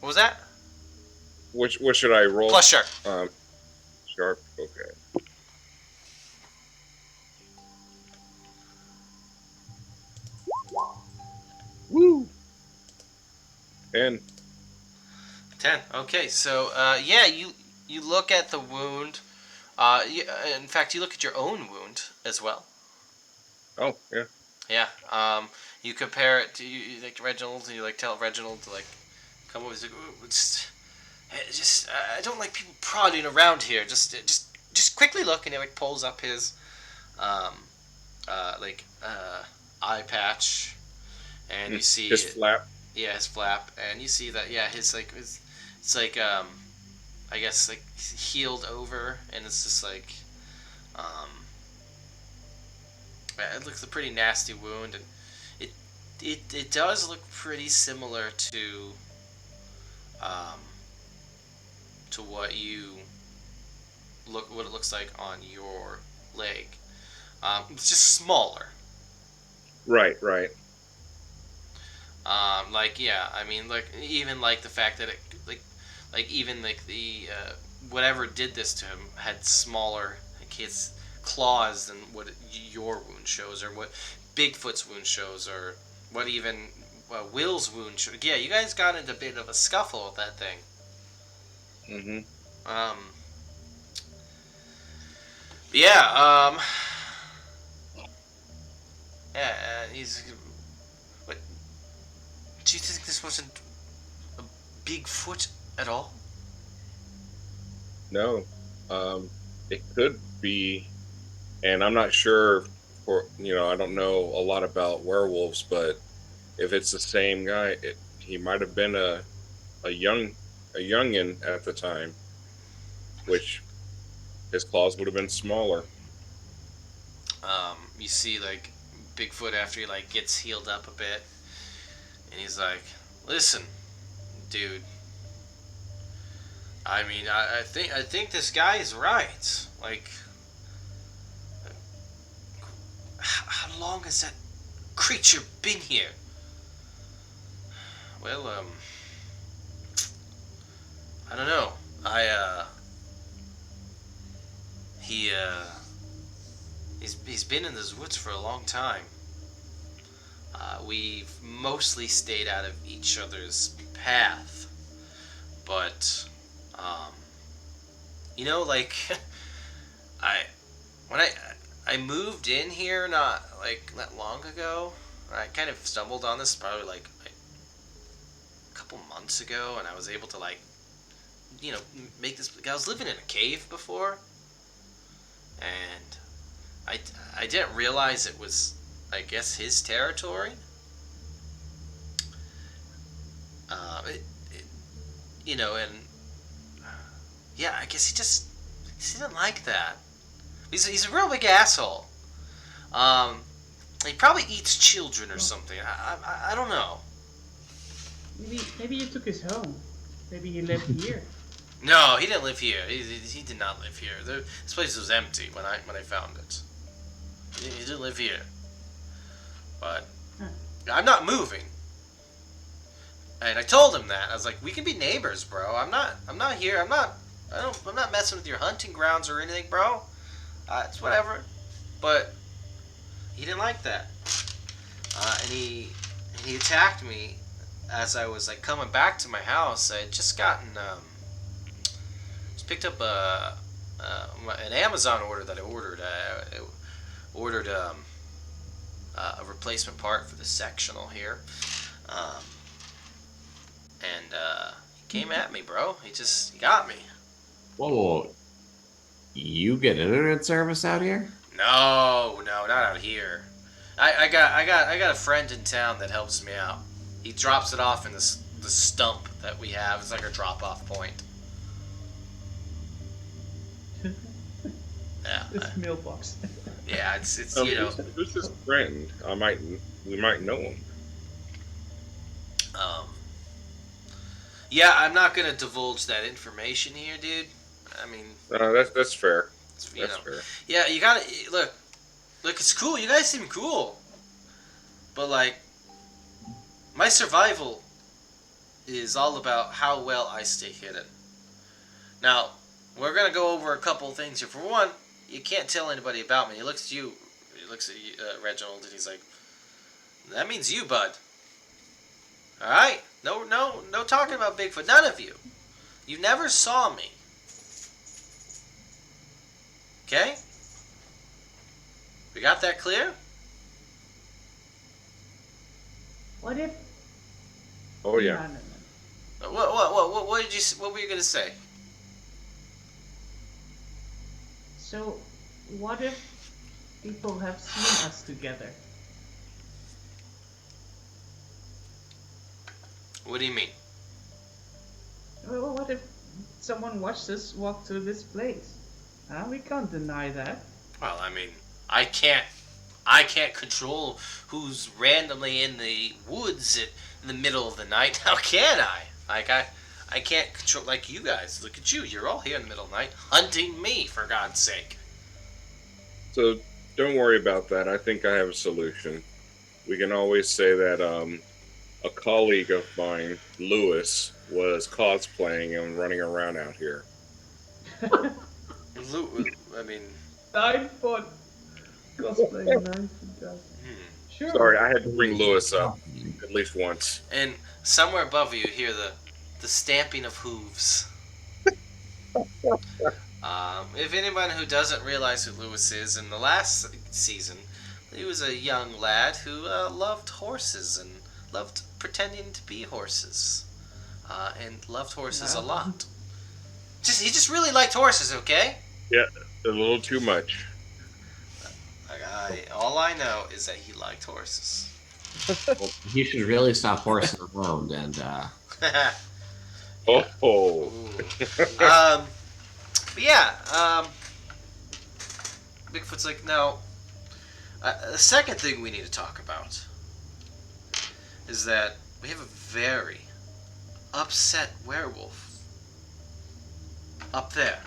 Speaker 1: what was that?
Speaker 3: What should I roll?
Speaker 1: Plus sharp.
Speaker 3: Um, sharp. Okay. Woo. And
Speaker 1: 10. Okay, so yeah, you look at the wound. In fact, you look at your own wound as well.
Speaker 3: oh yeah.
Speaker 1: Yeah. You compare it to like Reginald. You like tell Reginald to like come over. He's like, "Ooh, just I don't like people prodding around here. Just quickly look, and he like pulls up his um like eye patch, and you see
Speaker 3: His
Speaker 1: it,
Speaker 3: flap.
Speaker 1: yeah, his flap, and you see that, yeah, his like it's like I guess like healed over, and it's just like um it looks a pretty nasty wound, and it it does look pretty similar um to what it looks like on your leg. It's just smaller.
Speaker 3: Right. Right.
Speaker 1: Like, yeah, I mean, like, even like the fact that it like even like the whatever did this to him had smaller like his claws than what your wound shows, or what Bigfoot's wound shows, or what even Will's wound shows. Yeah, you guys got into a bit of a scuffle with that thing.
Speaker 3: Mm-hmm.
Speaker 1: Um, yeah, yeah, he's. What? Do you think this wasn't a Bigfoot at all?
Speaker 3: No. It could be, and I'm not sure. I don't know a lot about werewolves, but if it's the same guy, he might have been a young a youngin at the time, which his claws would have been smaller.
Speaker 1: You see like Bigfoot after he like gets healed up a bit, and he's like, "Listen, dude. I mean, I think this guy is right. Like, how long has that creature been here?" Well, I don't know. I he he's been in those woods for a long time. We've mostly stayed out of each other's path, but um, like I when I moved in here not like that long ago. I kind of stumbled on this probably like a couple months ago, and I was able to like make this. I was living in a cave before, and I didn't realize it was, I guess, his territory. It, and yeah, I guess he didn't like that. He's a real big asshole. Um, he probably eats children or something. I don't know.
Speaker 5: Maybe you took his home. Maybe he lived here.
Speaker 1: No, he didn't live here. He did not live here. This place was empty when I found it. He didn't live here. But
Speaker 5: Huh.
Speaker 1: I'm not moving. And I told him that. I was like, "We can be neighbors, bro. I'm not here. I'm not messing with your hunting grounds or anything, bro. It's whatever." But he didn't like that. And he attacked me as I was like coming back to my house. I had just picked up an Amazon order that I ordered. I ordered a replacement part for the sectional here, um, and he came at me, bro. He got me.
Speaker 2: Whoa, you get internet service out here?
Speaker 1: No, not out here. I got a friend in town that helps me out. He drops it off in the stump that we have. It's like our drop off point. Yeah,
Speaker 5: This mailbox.
Speaker 1: yeah. It's
Speaker 3: Who's his friend? We might know him.
Speaker 1: um. Yeah, I'm not gonna divulge that information here, dude. I mean,
Speaker 3: That's fair.
Speaker 1: you
Speaker 3: That's
Speaker 1: know,
Speaker 3: fair.
Speaker 1: yeah, you gotta look. Look, it's cool. You guys seem cool, but like, my survival is all about how well I stay hidden. Now, we're gonna go over a couple of things here. For one, you can't tell anybody about me. He looks at you. He looks at Reginald, and he's like, "That means you, bud. All right? No talking about Bigfoot. None of you. You never saw me. Okay? We got that clear?
Speaker 5: What if?
Speaker 3: Oh yeah.
Speaker 5: No.
Speaker 1: What did you? What were you gonna say?
Speaker 5: So, what if people have seen us together?
Speaker 1: What do you mean?
Speaker 5: Well, what if someone watched us walk through this place? We can't deny that.
Speaker 1: Well, I mean, I can't control who's randomly in the woods in the middle of the night. How can I? Like I can't control like you guys. Look at you. You're all here in the middle of the night hunting me, for God's sake.
Speaker 3: So don't worry about that. I think I have a solution. We can always say that a colleague of mine, Lewis, was cosplaying and running around out here.
Speaker 1: I mean,
Speaker 5: 9 foot cosplay 9 foot guy. Sure.
Speaker 3: Sorry, I had to bring Lewis up at least once.
Speaker 1: and somewhere above you hear the stamping of hooves. If anyone who doesn't realize who Lewis is, in the last season, he was a young lad who loved horses and loved pretending to be horses, and loved horses a lot. He just really liked horses. Okay.
Speaker 3: Yeah, a little too much.
Speaker 1: All I know is that he liked horses.
Speaker 2: Well, he should really stop horsing around and
Speaker 3: Oh.
Speaker 1: But yeah, Bigfoot's like, no. The second thing we need to talk about is that we have a very upset werewolf up there.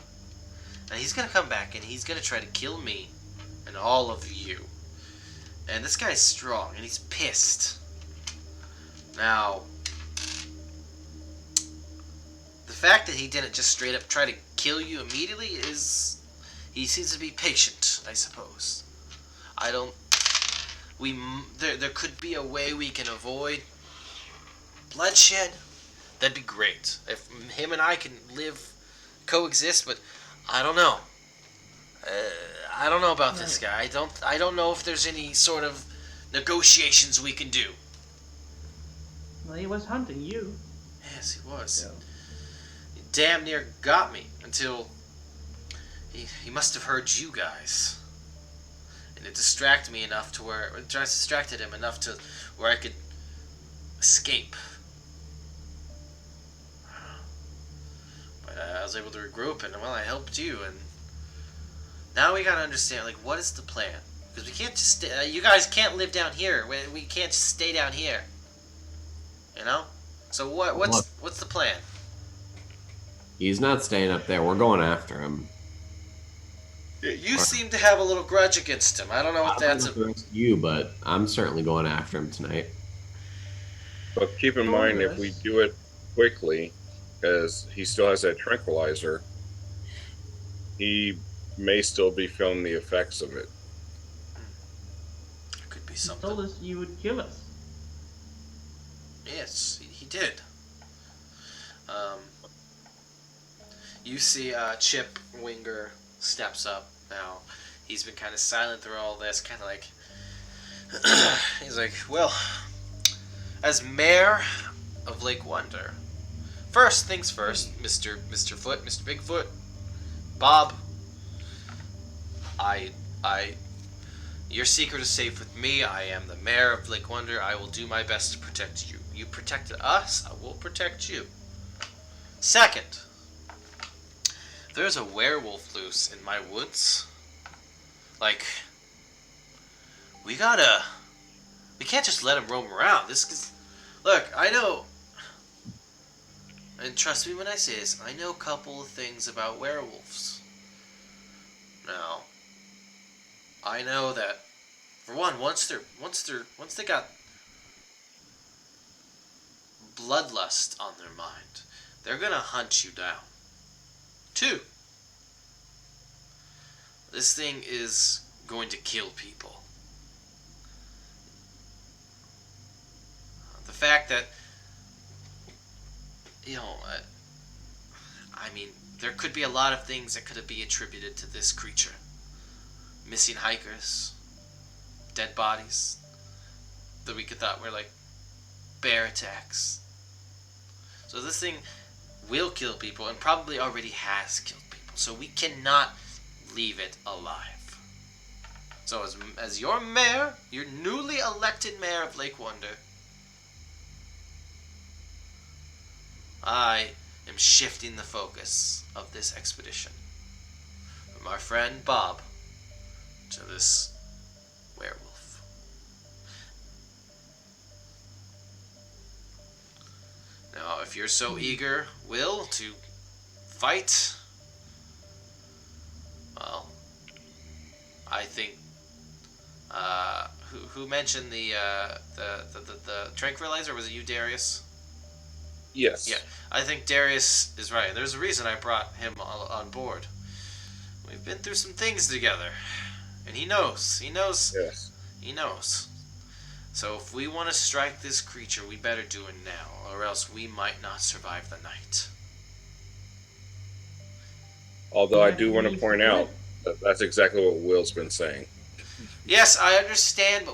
Speaker 1: And he's going to come back and he's going to try to kill me and all of you. And this guy's strong and he's pissed. Now, the fact that he didn't just straight up try to kill you immediately is he seems to be patient, I suppose. There could be a way we can avoid bloodshed. That'd be great if him and I can coexist, but I don't know. I don't know about this guy. I don't know if there's any sort of negotiations we can do.
Speaker 5: Well, he was hunting you.
Speaker 1: Yes, he was.
Speaker 5: So.
Speaker 1: He damn near got me until he must have heard you guys, and it distracted me enough to where it distracted him enough to where I could escape. But I was able to regroup, and well, I helped you, and now we gotta understand, like, what is the plan? Because we can't just you guys can't live down here. We can't just stay down here. You know? So what's the plan?
Speaker 2: he's not staying up there. We're going after him.
Speaker 1: You seem to have a little grudge against him. I don't know if that's
Speaker 2: against you, but I'm certainly going after him tonight.
Speaker 3: But keep in mind, if we do it quickly, because he still has that tranquilizer, he may still be feeling the effects of it.
Speaker 1: It could be
Speaker 5: You
Speaker 1: something.
Speaker 5: told us you would kill us.
Speaker 1: Yes, he did. You see Chip Winger steps up now. He's been kind of silent through all this, kind of like... he's like, well, as mayor of Lake Wonder, first things first, Mr. Foot, Mr. Bigfoot, Bob, your secret is safe with me. I am the mayor of Lake Wonder. I will do my best to protect you. You protected us, I will protect you. Second, there's a werewolf loose in my woods. Like, we can't just let him roam around. Look, I know And trust me when I say this, I know a couple of things about werewolves. Now, I know that for one, once they got bloodlust on their mind, they're gonna hunt you down. Two, this thing is going to kill people. The fact that, you know, I mean, there could be a lot of things that could be attributed to this creature. Missing hikers, dead bodies that we could thought were like bear attacks. So this thing will kill people and probably already has killed people. So we cannot leave it alive. So as your mayor, your newly elected mayor of Lake Wonder, I am shifting the focus of this expedition from our friend Bob to this werewolf. Now, if you're so eager, Will, to fight, well, I think who mentioned the tranquilizer? Was it you, Darius?
Speaker 3: Yes.
Speaker 1: Yeah, I think Darius is right. There's a reason I brought him on board. We've been through some things together, and he knows.
Speaker 3: Yes.
Speaker 1: He knows. So if we want to strike this creature, we better do it now, or else we might not survive the night.
Speaker 3: Although I
Speaker 5: Yeah,
Speaker 3: do
Speaker 5: he
Speaker 3: want to
Speaker 5: needs
Speaker 3: point
Speaker 5: to do
Speaker 3: out
Speaker 5: it.
Speaker 3: that that's exactly what Will's been saying.
Speaker 1: Yes, I understand,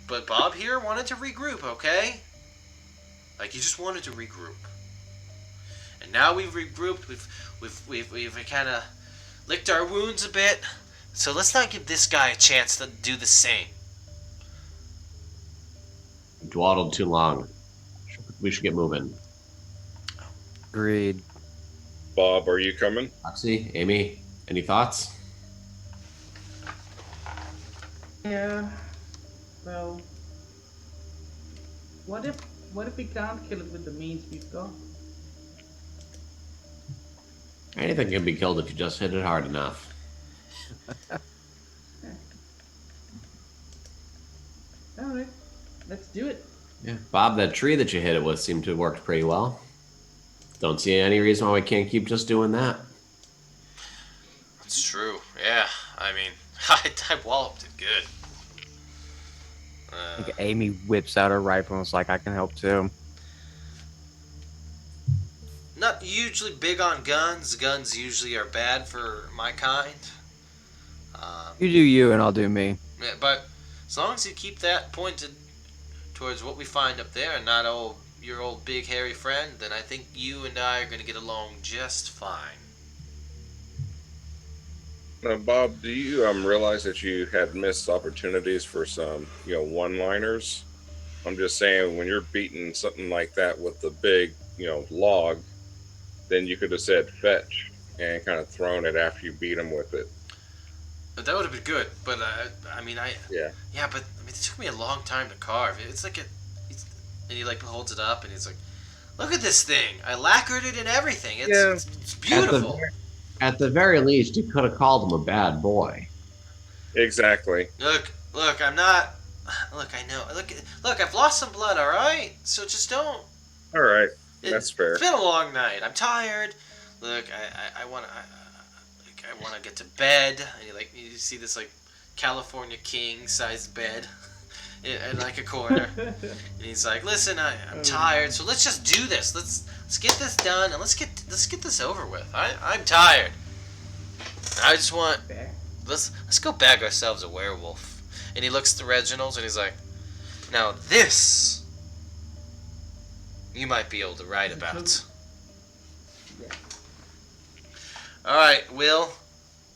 Speaker 1: but Bob here wanted to regroup, okay? Like he just wanted to regroup, and now we've regrouped. We've kind of licked our wounds a bit. So let's not give this guy a chance to do the same.
Speaker 2: Dawdled too long. We should get moving.
Speaker 4: Agreed.
Speaker 3: Bob, are you coming?
Speaker 2: Roxy, Amy, any thoughts?
Speaker 5: Yeah. Well, what if we can't kill it with the means we've got?
Speaker 2: Anything can be killed if you just hit it hard enough.
Speaker 5: All right, let's do it.
Speaker 2: Yeah, Bob, that tree that you hit it with seemed to have worked pretty well. Don't see any reason why we can't keep just doing that.
Speaker 1: It's true. Yeah, I mean, I walloped it good.
Speaker 4: I think Amy whips out her rifle and is like, I can help too.
Speaker 1: Not usually big on guns. Guns usually are bad for my kind.
Speaker 4: You do you, and I'll do me.
Speaker 1: Yeah, but as long as you keep that pointed towards what we find up there and not your old big hairy friend, then I think you and I are going to get along just fine.
Speaker 3: Now, Bob, do you realize that you had missed opportunities for some, one-liners? I'm just saying, when you're beating something like that with the big, log, then you could have said fetch and kind of thrown it after you beat him with it.
Speaker 1: But that would have been good. But
Speaker 3: Yeah.
Speaker 1: yeah, but it took me a long time to carve. It's like and he like holds it up and he's like, look at this thing. I lacquered it and everything. It's beautiful.
Speaker 2: At the very least, you could have called him a bad boy.
Speaker 3: Exactly.
Speaker 1: Look, I'm not. Look, I know. Look, I've lost some blood. All right, so just don't.
Speaker 3: All right. That's fair.
Speaker 1: It's been a long night. I'm tired. Look, I want to. I want to get to bed. And you see this like California king size bed in like a corner. And he's like, listen, I'm tired, so let's just do this. Let's get this done and let's get this over with. I'm tired. I just want let's go bag ourselves a werewolf. And he looks at the Reginalds and he's like, now this you might be able to write about.
Speaker 5: Yeah.
Speaker 1: Alright, Will,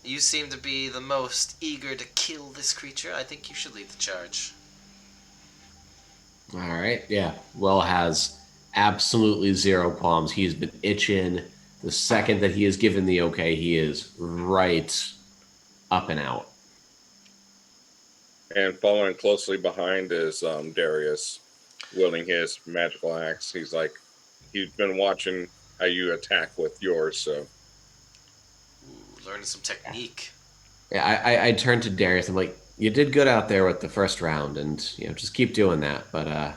Speaker 1: you seem to be the most eager to kill this creature. I think you should lead the charge.
Speaker 2: All right, yeah. Will has absolutely zero qualms. He's been itching. The second that he is given the okay, he is right up and out.
Speaker 3: And following closely behind is Darius, wielding his magical axe. He's like, he's been watching how you attack with yours. So
Speaker 1: Ooh, learning some technique.
Speaker 2: Yeah, I turned to Darius. I'm like, you did good out there with the first round, and just keep doing that. But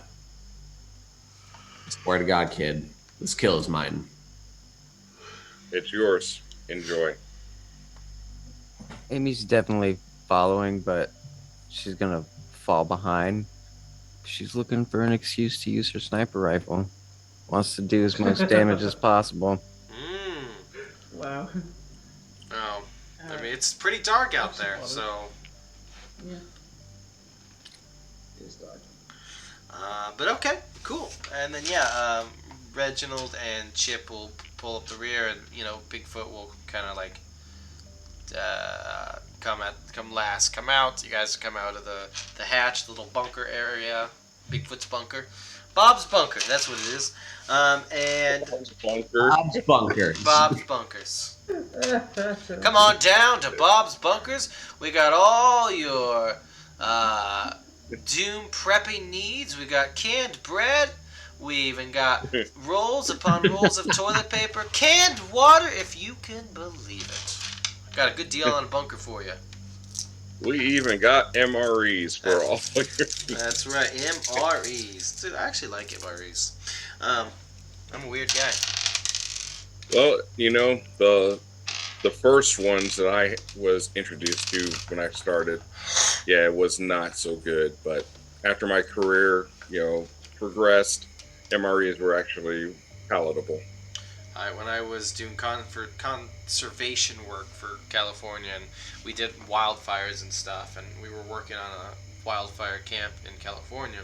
Speaker 2: swear to God, kid, this kill is mine.
Speaker 3: it's yours. Enjoy.
Speaker 4: Amy's definitely following, but she's gonna fall behind. She's looking for an excuse to use her sniper rifle. Wants to do as much damage as possible.
Speaker 1: Mmm.
Speaker 5: Wow.
Speaker 1: Oh, I mean, it's pretty dark out there,
Speaker 5: Absolutely.
Speaker 1: so.
Speaker 5: Yeah. It is dark.
Speaker 1: But okay, cool. And then Reginald and Chip will pull up the rear, and Bigfoot will kind of like come last, come out. You guys come out of the hatch, the little bunker area, Bigfoot's bunker, Bob's bunker. That's what it is. And
Speaker 3: Bunker.
Speaker 2: Bob's bunker.
Speaker 1: Bob's bunkers. Come on down to Bob's bunkers. We got all your Doom prepping needs. We got canned bread. We even got rolls upon rolls of toilet paper. Canned water, if you can believe it. Got a good deal on a bunker for you.
Speaker 3: We even got MREs for all of your.
Speaker 1: That's right, MREs. Dude, I actually like MREs. I'm a weird guy.
Speaker 3: Well, the first ones that I was introduced to when I started, yeah, it was not so good. But after my career, progressed, MREs were actually palatable.
Speaker 1: When I was doing conservation work for California, and we did wildfires and stuff, and we were working on a wildfire camp in California,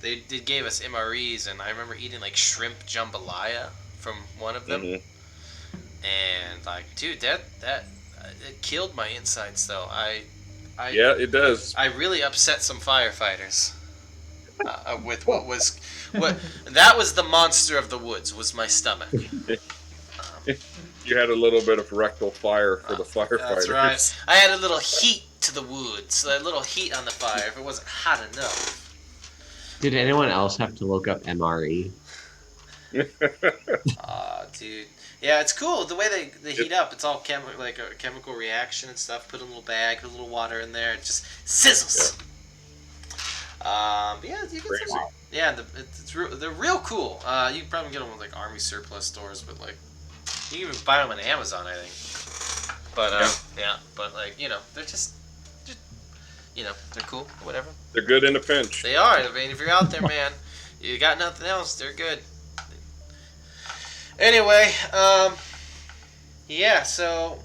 Speaker 1: they gave us MREs, and I remember eating like shrimp jambalaya from one of them, and like, dude, that it killed my insides though.
Speaker 3: Yeah, it does.
Speaker 1: I really upset some firefighters with what that was the monster of the woods, was my stomach.
Speaker 3: You had a little bit of rectal fire for the firefighters.
Speaker 1: That's right. I had a little heat to the woods, a little heat on the fire if it wasn't hot enough.
Speaker 2: Did anyone else have to look up MRE?
Speaker 1: Dude. Yeah, it's cool. The way they heat up, it's all like a chemical reaction and stuff. Put in a little bag, put a little water in there, it just sizzles. But yeah, you get some. Yeah, they're real cool. You can probably get them with like army surplus stores, but like you can even buy them on Amazon, I think. But but like they're just they're cool, whatever.
Speaker 3: They're good in a pinch.
Speaker 1: They are. I mean, if you're out there, man, you got nothing else, they're good. Anyway, so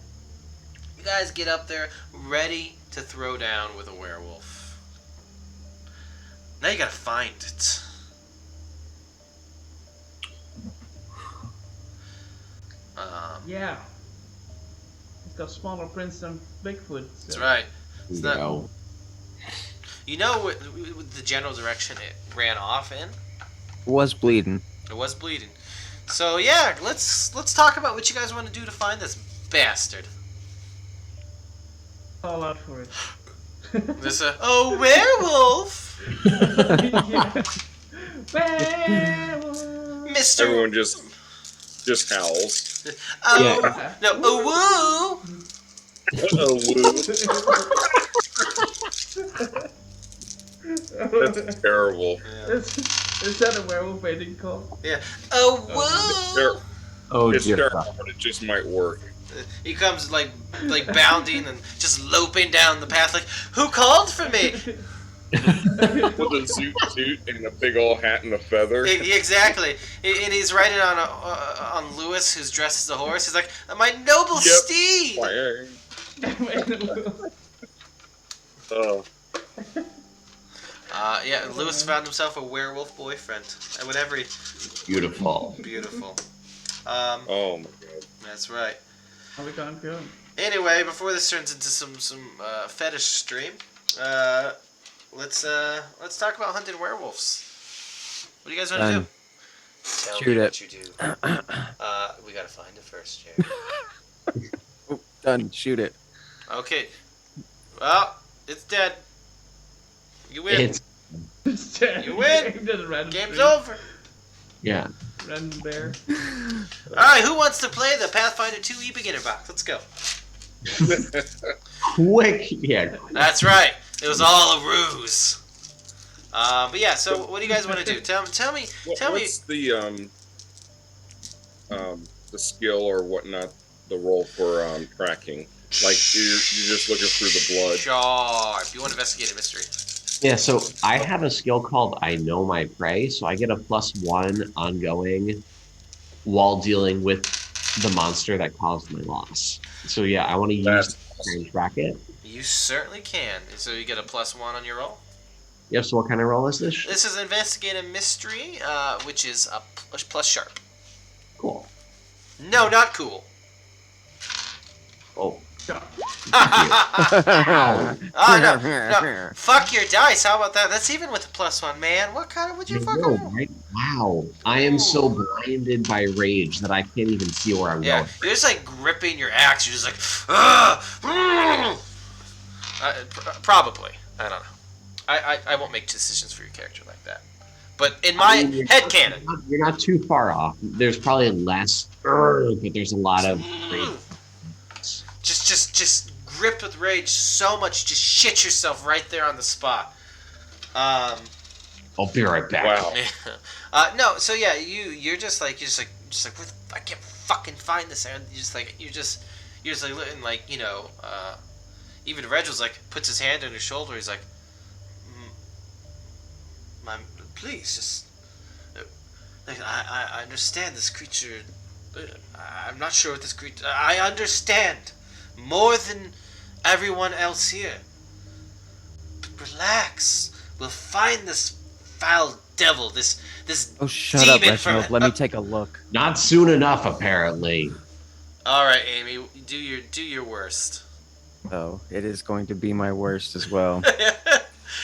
Speaker 1: you guys get up there ready to throw down with a werewolf. Now you gotta find it.
Speaker 5: Yeah. It's got smaller prints than Bigfoot. So.
Speaker 1: That's right. It's not,
Speaker 2: No.
Speaker 1: you know what the general direction it ran off in?
Speaker 4: Was bleeding.
Speaker 1: It was bleeding. So yeah, let's talk about what you guys want to do to find this bastard.
Speaker 5: Call out for it.
Speaker 1: This a werewolf,
Speaker 5: Yeah. Werewolf.
Speaker 1: Mister.
Speaker 3: Everyone just howls.
Speaker 1: Oh
Speaker 2: Yeah.
Speaker 1: no, oh woo.
Speaker 3: That's terrible.
Speaker 5: Is that a werewolf mating call?
Speaker 1: Yeah. Oh woo.
Speaker 2: Oh
Speaker 3: It's
Speaker 2: dear
Speaker 3: terrible,
Speaker 2: God.
Speaker 3: but it just might work.
Speaker 1: He comes like bounding and just loping down the path like, who called for me?
Speaker 3: With a zoot and a big old hat and a feather.
Speaker 1: Exactly. And he's riding on Lewis, who's dressed as a horse. He's like, my noble steed.
Speaker 3: Oh,
Speaker 1: Yeah, Lewis found himself a werewolf boyfriend. And whatever he...
Speaker 2: Beautiful.
Speaker 1: Beautiful.
Speaker 3: oh my God.
Speaker 1: That's right.
Speaker 5: Oh, we can't go.
Speaker 1: Anyway, before this turns into some fetish stream, let's talk about hunting werewolves. What do you guys want to do? Tell
Speaker 4: Shoot
Speaker 1: me
Speaker 4: it.
Speaker 1: what you do. We gotta find it first, Jared.
Speaker 4: Oh, done. Shoot it.
Speaker 1: Okay. Well, it's dead. You win.
Speaker 2: It's
Speaker 5: It's dead.
Speaker 1: You win.
Speaker 5: It doesn't random
Speaker 1: Game's
Speaker 5: stream.
Speaker 1: over.
Speaker 2: yeah.
Speaker 5: Random bear.
Speaker 1: Alright, who wants to play the Pathfinder 2e beginner box? Let's go.
Speaker 2: Quick, yeah.
Speaker 1: That's right. It was all a ruse. But yeah, so what do you guys want to do? Tell me.
Speaker 3: What's the skill or whatnot, the role for tracking? Like you're just looking through the blood.
Speaker 1: Sharp. You want to investigate a mystery?
Speaker 2: Yeah, so I have a skill called I Know My Prey, so I get a +1 ongoing while dealing with the monster that caused my loss. So yeah, I want to use
Speaker 3: That's
Speaker 2: that and track it.
Speaker 1: You certainly can. So you get a +1 on your roll.
Speaker 2: Yep, so what kind of roll is this?
Speaker 1: This is investigate a mystery, which is a plus sharp.
Speaker 2: Cool.
Speaker 1: No, not cool.
Speaker 2: Oh.
Speaker 1: Oh no! Fuck your dice. How about that? That's even with a +1, man. What kind of would you fucking?
Speaker 2: No, right? Wow. I am so blinded by rage that I can't even see where I'm
Speaker 1: Yeah,
Speaker 2: going.
Speaker 1: you're just like gripping your axe. You're just like, ugh, probably. I don't know. I won't make decisions for your character like that. But in my headcanon,
Speaker 2: You're not too far off. There's probably less, but there's a lot of rage.
Speaker 1: just gripped with rage so much, just shit yourself right there on the spot.
Speaker 2: I'll be right back.
Speaker 3: Wow.
Speaker 1: No, so yeah, you're just like I can't fucking find this, and you're just like looking like even Reginald's like puts his hand on your shoulder. He's like, please just like I understand this creature. I'm not sure what this creature. I understand more than everyone else here. But relax. We'll find this foul devil. This
Speaker 4: Oh, shut up,
Speaker 1: demon
Speaker 4: Reginald. Let me take a look.
Speaker 2: Not soon enough, apparently.
Speaker 1: All right, Amy, do your worst.
Speaker 4: Oh, it is going to be my worst as well.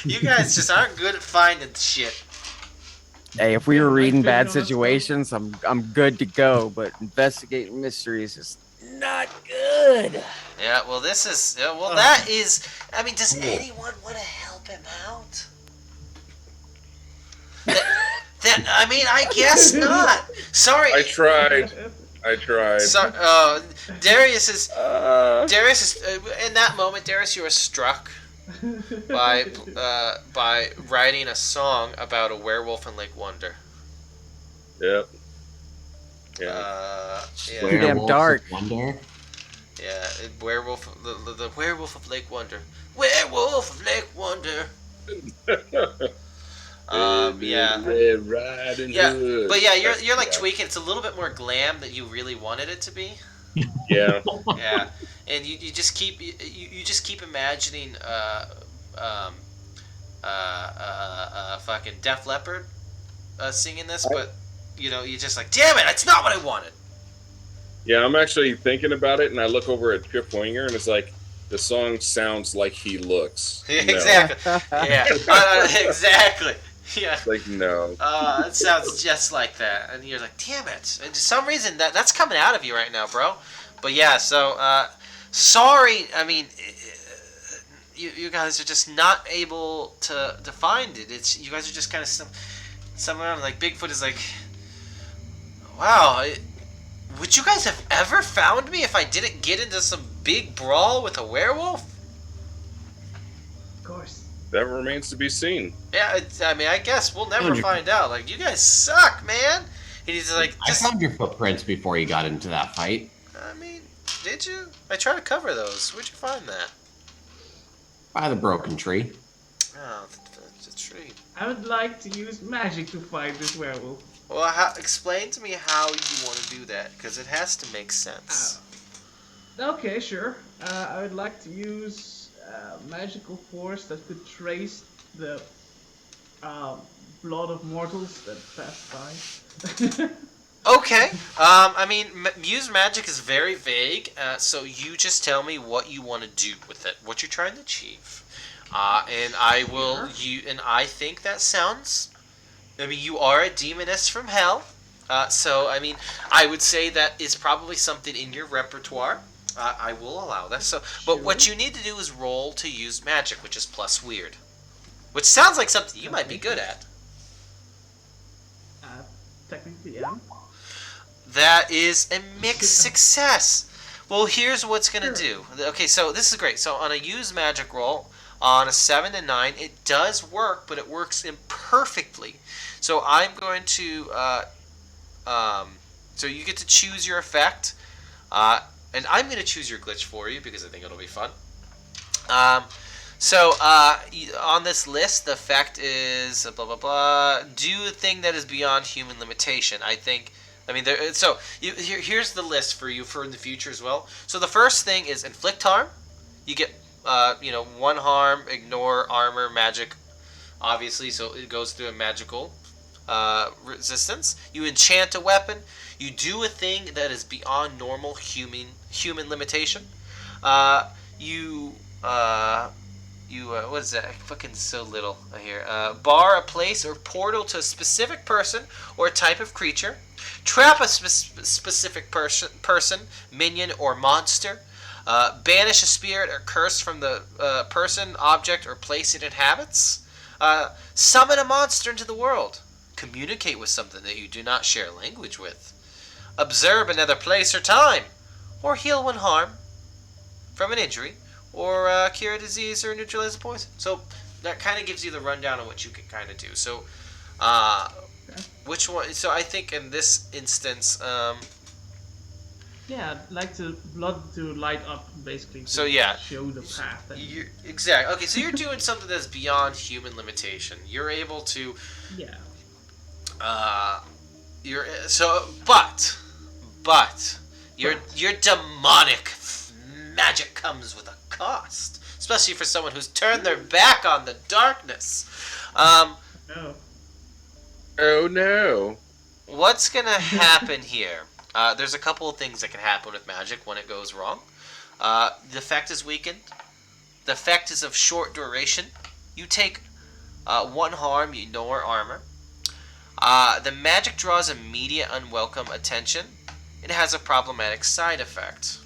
Speaker 1: You guys just aren't good at finding shit.
Speaker 4: Hey, if we were
Speaker 5: Yeah,
Speaker 4: reading
Speaker 5: I've been
Speaker 4: bad
Speaker 5: on this one.
Speaker 4: situations, I'm good to go. But investigating mysteries is not good.
Speaker 1: Yeah, well, this is that is. I mean, does anyone want to help him out? I mean, I guess not. Sorry.
Speaker 3: I tried.
Speaker 1: So, Darius is in that moment. Darius, you were struck by writing a song about a werewolf in Lake Wonder.
Speaker 3: Yep. Yeah.
Speaker 1: Yeah,
Speaker 4: Too damn dark.
Speaker 2: Wonder.
Speaker 1: yeah. Werewolf, the werewolf of Lake Wonder. Werewolf of Lake Wonder. Yeah.
Speaker 3: Red Riding
Speaker 1: Yeah,
Speaker 3: Hood.
Speaker 1: but yeah, you're like tweaking. It's a little bit more glam than you really wanted it to be.
Speaker 3: Yeah.
Speaker 1: Yeah, and you just keep you just keep imagining fucking Def Leppard singing this, but you're just like, damn it, that's not what I wanted.
Speaker 3: Yeah, I'm actually thinking about it, and I look over at Trip Winger, and it's like, the song sounds like he looks. No.
Speaker 1: Exactly. Yeah. Exactly. Yeah.
Speaker 3: Like, no.
Speaker 1: It sounds just like that, and you're like, damn it. And for some reason, that's coming out of you right now, bro. But yeah, so sorry. I mean, you guys are just not able to find it. It's you guys are just kind of somewhere like Bigfoot is like, wow. Would you guys have ever found me if I didn't get into some big brawl with a werewolf?
Speaker 5: Of course.
Speaker 3: That remains to be seen.
Speaker 1: Yeah, I mean, I guess we'll never find out. Like, you guys suck, man. And he's like,
Speaker 2: I found your footprints before you got into that fight.
Speaker 1: I mean, did you? I tried to cover those. Where'd you find that?
Speaker 2: By the broken tree.
Speaker 1: Oh, the tree.
Speaker 5: I would like to use magic to fight this werewolf.
Speaker 1: Well, explain to me how you want to do that, because it has to make sense.
Speaker 5: Okay, sure. I would like to use magical force that could trace the blood of mortals that passed by.
Speaker 1: Okay. I mean, use magic is very vague, so you just tell me what you want to do with it, what you're trying to achieve, and I will. And I think that sounds. I mean, you are a demoness from hell, so I mean, I would say that is probably something in your repertoire. I will allow that. So, but what you need to do is roll to use magic, which is plus weird, which sounds like something you might be good at.
Speaker 5: Technically, yeah.
Speaker 1: That is a mixed success. Well, here's what's going to
Speaker 5: Sure.
Speaker 1: do. Okay, so this is great. So on a use magic roll, on a 7 and 9, it does work, but it works imperfectly. So I'm going to, so you get to choose your effect, and I'm going to choose your glitch for you because I think it'll be fun. On this list, the effect is blah blah blah. Do a thing that is beyond human limitation. Here's the list for you for in the future as well. So the first thing is inflict harm. You get, 1 harm, ignore armor, magic, obviously. So it goes through a magical resistance. You enchant a weapon. You do a thing that is beyond normal human limitation. What is that? Fucking so little here. Bar a place or portal to a specific person or type of creature. Trap a specific person, minion, or monster. Banish a spirit or curse from the person, object, or place it inhabits. Summon a monster into the world. Communicate with something that you do not share language with. Observe another place or time. Or heal 1 harm from an injury, or cure a disease or neutralize a poison. So that kind of gives you the rundown of what you can kind of do. So, which one? So I think in this instance,
Speaker 5: Yeah, I'd like to blood to light up basically. To
Speaker 1: So, yeah.
Speaker 5: show the path.
Speaker 1: exactly. Okay, so you're doing something that's beyond human limitation. You're able to,
Speaker 5: Yeah.
Speaker 1: but your demonic magic comes with a cost, especially for someone who's turned their back on the darkness.
Speaker 5: No.
Speaker 3: Oh no.
Speaker 1: What's gonna happen here? There's a couple of things that can happen with magic when it goes wrong. The effect is weakened. The effect is of short duration. You take 1 harm, you ignore armor. The magic draws immediate unwelcome attention. It has a problematic side effect.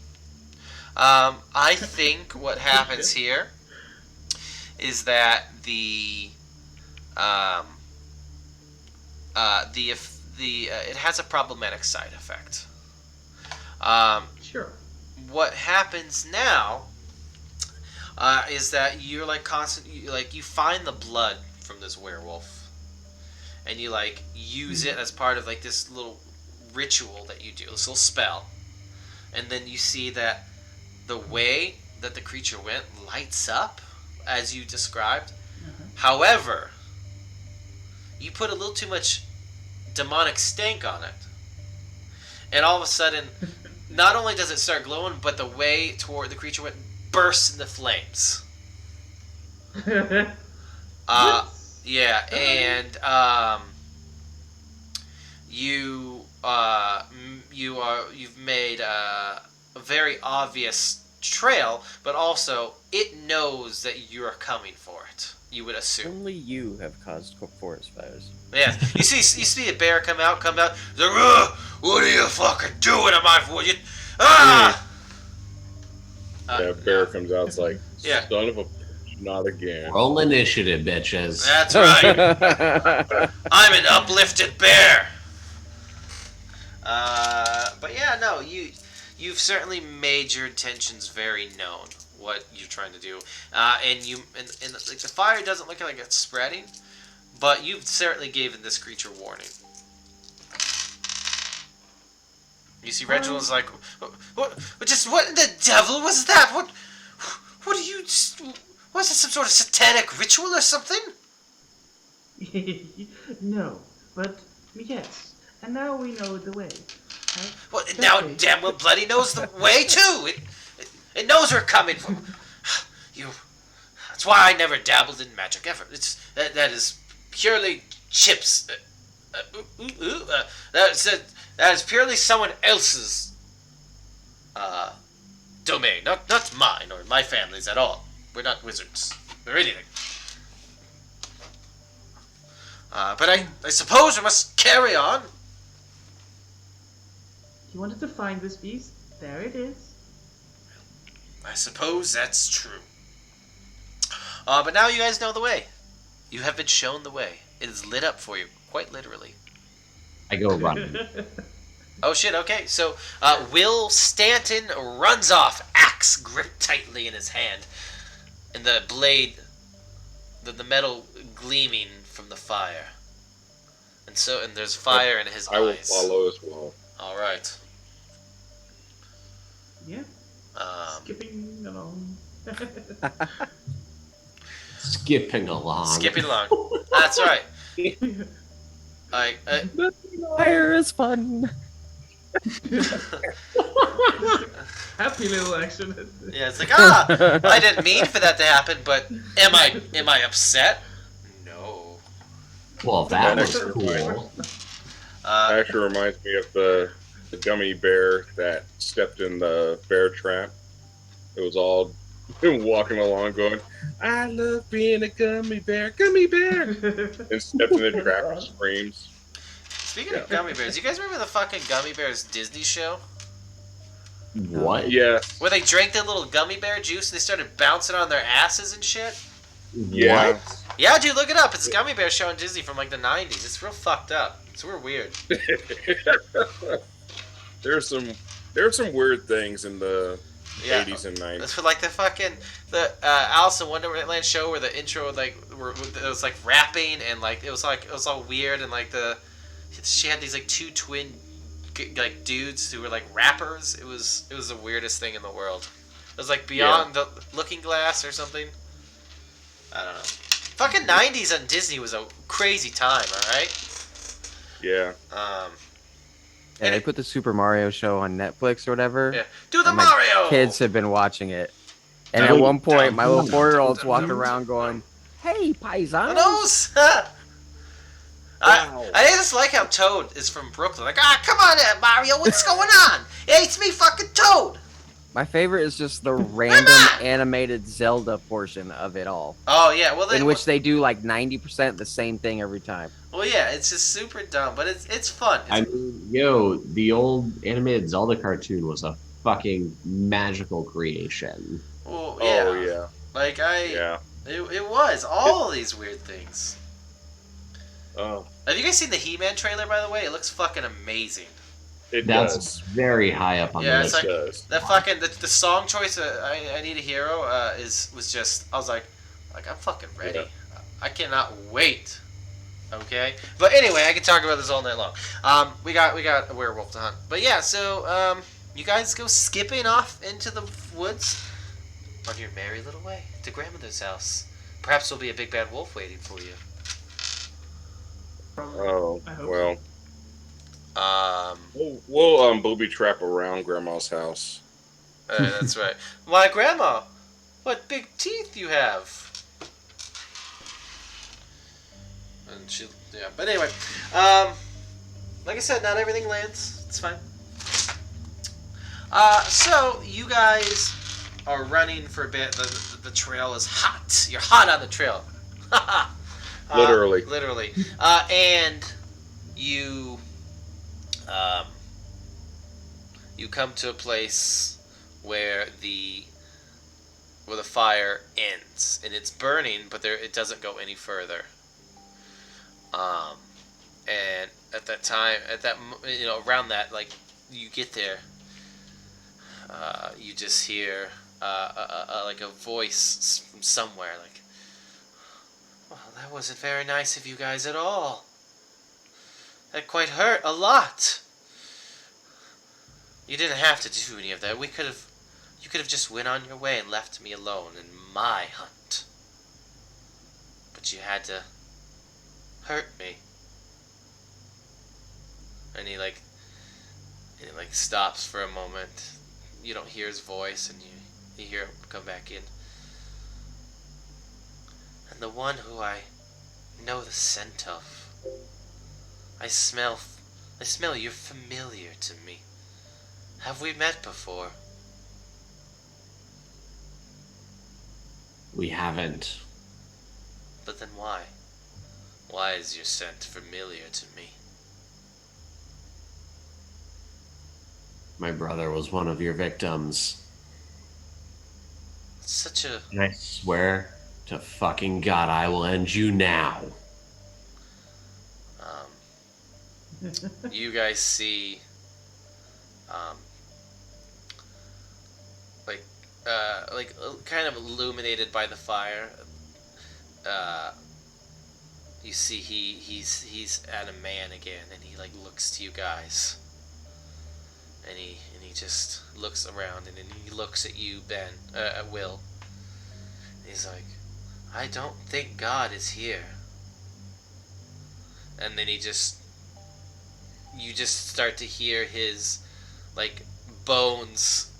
Speaker 1: I think what happens here is that it has a problematic side effect.
Speaker 5: Sure.
Speaker 1: What happens now is that you're like you find the blood from this werewolf, and you like use it as part of like this little ritual that you do, this little spell, and then you see that the way that the creature went lights up as you described. However, you put a little too much demonic stank on it, and all of a sudden, not only does it start glowing, but the way toward the creature went bursts into flames. Yeah, and you've made a very obvious trail, but also it knows that you are coming for it. You would assume.
Speaker 4: Only you have caused forest fires.
Speaker 1: Yeah, you see a bear come out. He's like, "Ugh, what are you fucking doing in my voice? Ah!"
Speaker 3: Yeah, bear comes out. It's like,
Speaker 1: Yeah.
Speaker 3: son of a bitch, not again.
Speaker 2: Roll initiative, bitches.
Speaker 1: That's right. I'm an uplifted bear. But yeah, no, you've certainly made your intentions very known. What you're trying to do, and like the fire doesn't look like it's spreading, but you've certainly given this creature warning. You see, Reginald's like, what in the devil was that? What are you? Was it some sort of satanic ritual or something?
Speaker 5: No, but yes, and now we know the way. Right?
Speaker 1: Well,
Speaker 5: That
Speaker 1: now
Speaker 5: way.
Speaker 1: damn well bloody knows the way too. It knows we're coming from you. That's why I never dabbled in magic ever. That is purely Chip's. That is purely someone else's domain, not mine or my family's at all. We're not wizards or anything. But I suppose we must carry on.
Speaker 5: You wanted to find this beast? There it is.
Speaker 1: I suppose that's true. But now you guys know the way. You have been shown the way. It is lit up for you, quite literally.
Speaker 2: I go running.
Speaker 1: Oh shit! Okay, so Will Stanton runs off, axe gripped tightly in his hand, and the blade, the metal gleaming from the fire, and there's fire in his
Speaker 3: I will
Speaker 1: eyes.
Speaker 3: follow as well.
Speaker 1: All right.
Speaker 5: Yeah,
Speaker 1: Um,
Speaker 5: skipping along.
Speaker 2: Skipping along.
Speaker 1: skipping along. That's right. I
Speaker 4: Fire is fun.
Speaker 5: Happy little action.
Speaker 1: yeah, it's like I didn't mean for that to happen, but am I upset? No.
Speaker 2: Well, that
Speaker 3: That
Speaker 2: was
Speaker 3: actually
Speaker 2: cool.
Speaker 3: Actually reminds me of the gummy bear that stepped in the bear trap. It was all walking along going, I love being a gummy bear, and stepped in the trap and screams.
Speaker 1: Speaking of gummy bears, you guys remember the fucking Gummy Bears Disney show?
Speaker 2: What?
Speaker 3: Yes.
Speaker 1: Where they drank that little gummy bear juice and they started bouncing on their asses and shit?
Speaker 3: Yeah.
Speaker 2: What?
Speaker 1: Yeah, dude, look it up. It's a gummy bear show on Disney from like the 90s. It's real fucked up. It's real weird.
Speaker 3: there's some weird things in the
Speaker 1: Yeah.
Speaker 3: 80s and 90s.
Speaker 1: That's like the Alice in Wonderland show where the intro like it was like rapping and like it was all weird and like she had these like two twin like dudes who were like rappers. It was the weirdest thing in the world. It was like Beyond the Looking Glass or something. I don't know. Fucking 90s on Disney was a crazy time, alright?
Speaker 3: Yeah.
Speaker 4: Yeah, they put the Super Mario show on Netflix or whatever.
Speaker 1: Yeah. Do the
Speaker 4: and my
Speaker 1: Mario!
Speaker 4: kids have been watching it. And
Speaker 2: Dum,
Speaker 4: at one point, my little
Speaker 2: dum,
Speaker 4: 4-year-old's
Speaker 1: dum,
Speaker 4: walking
Speaker 1: dum,
Speaker 4: around going, "Hey, paisanos!"
Speaker 1: Those! I just like how Toad is from Brooklyn. Like, come on there, Mario, what's going on? Hey, it's me, fucking Toad!
Speaker 4: My favorite is just the random animated Zelda portion of it all,
Speaker 1: Oh, yeah, well,
Speaker 4: in which they do like 90% the same thing every time.
Speaker 1: Well, yeah, it's just super dumb, but it's fun.
Speaker 2: I mean, the old animated Zelda cartoon was a fucking magical creation.
Speaker 1: Well, yeah.
Speaker 3: Oh yeah.
Speaker 1: Like,
Speaker 3: Yeah.
Speaker 1: It was. All of these weird things.
Speaker 3: Oh,
Speaker 1: Have you guys seen the He-Man trailer, by the way? It looks fucking amazing.
Speaker 3: it
Speaker 2: That's
Speaker 3: does.
Speaker 2: very high up on
Speaker 1: Yeah,
Speaker 2: the
Speaker 1: it's
Speaker 2: list.
Speaker 1: like-
Speaker 3: It does.
Speaker 1: That fucking the song choice, I Need a Hero, was just, I was like I'm fucking ready.
Speaker 3: Yeah.
Speaker 1: I cannot wait. Okay, but anyway, I can talk about this all night long. We got a werewolf to hunt, but yeah, so you guys go skipping off into the woods on your merry little way to grandmother's house. Perhaps there'll be a big bad wolf waiting for you.
Speaker 3: Oh
Speaker 5: I hope
Speaker 3: well. We'll booby trap around Grandma's house.
Speaker 1: That's right. Why, Grandma? What big teeth you have! And she, yeah. But anyway, like I said, not everything lands. It's fine. So you guys are running for a bit. The trail is hot. You're hot on the trail.
Speaker 3: Literally.
Speaker 1: Literally. And you, you come to a place where the fire ends, and it's burning, but it doesn't go any further. And at that time, around that, like, you get there, you just hear like a voice from somewhere, like, well, that wasn't very nice of you guys at all. That quite hurt a lot. You didn't have to do any of that. You could have just went on your way and left me alone in my hunt. But you had to hurt me. And he stops for a moment. You don't hear his voice, and you hear him come back in. And the one who I know the scent of, I smell you're familiar to me. Have we met before?
Speaker 2: We haven't.
Speaker 1: But then why? Why is your scent familiar to me?
Speaker 2: My brother was one of your victims.
Speaker 1: Such a...
Speaker 2: And I swear to fucking God, I will end you now.
Speaker 1: You guys see kind of illuminated by the fire. Uh, you see he's at a man again, and he like looks to you guys, and he just looks around, and then he looks at you, Ben, at Will. He's like, I don't think God is here. And then you just start to hear his like bones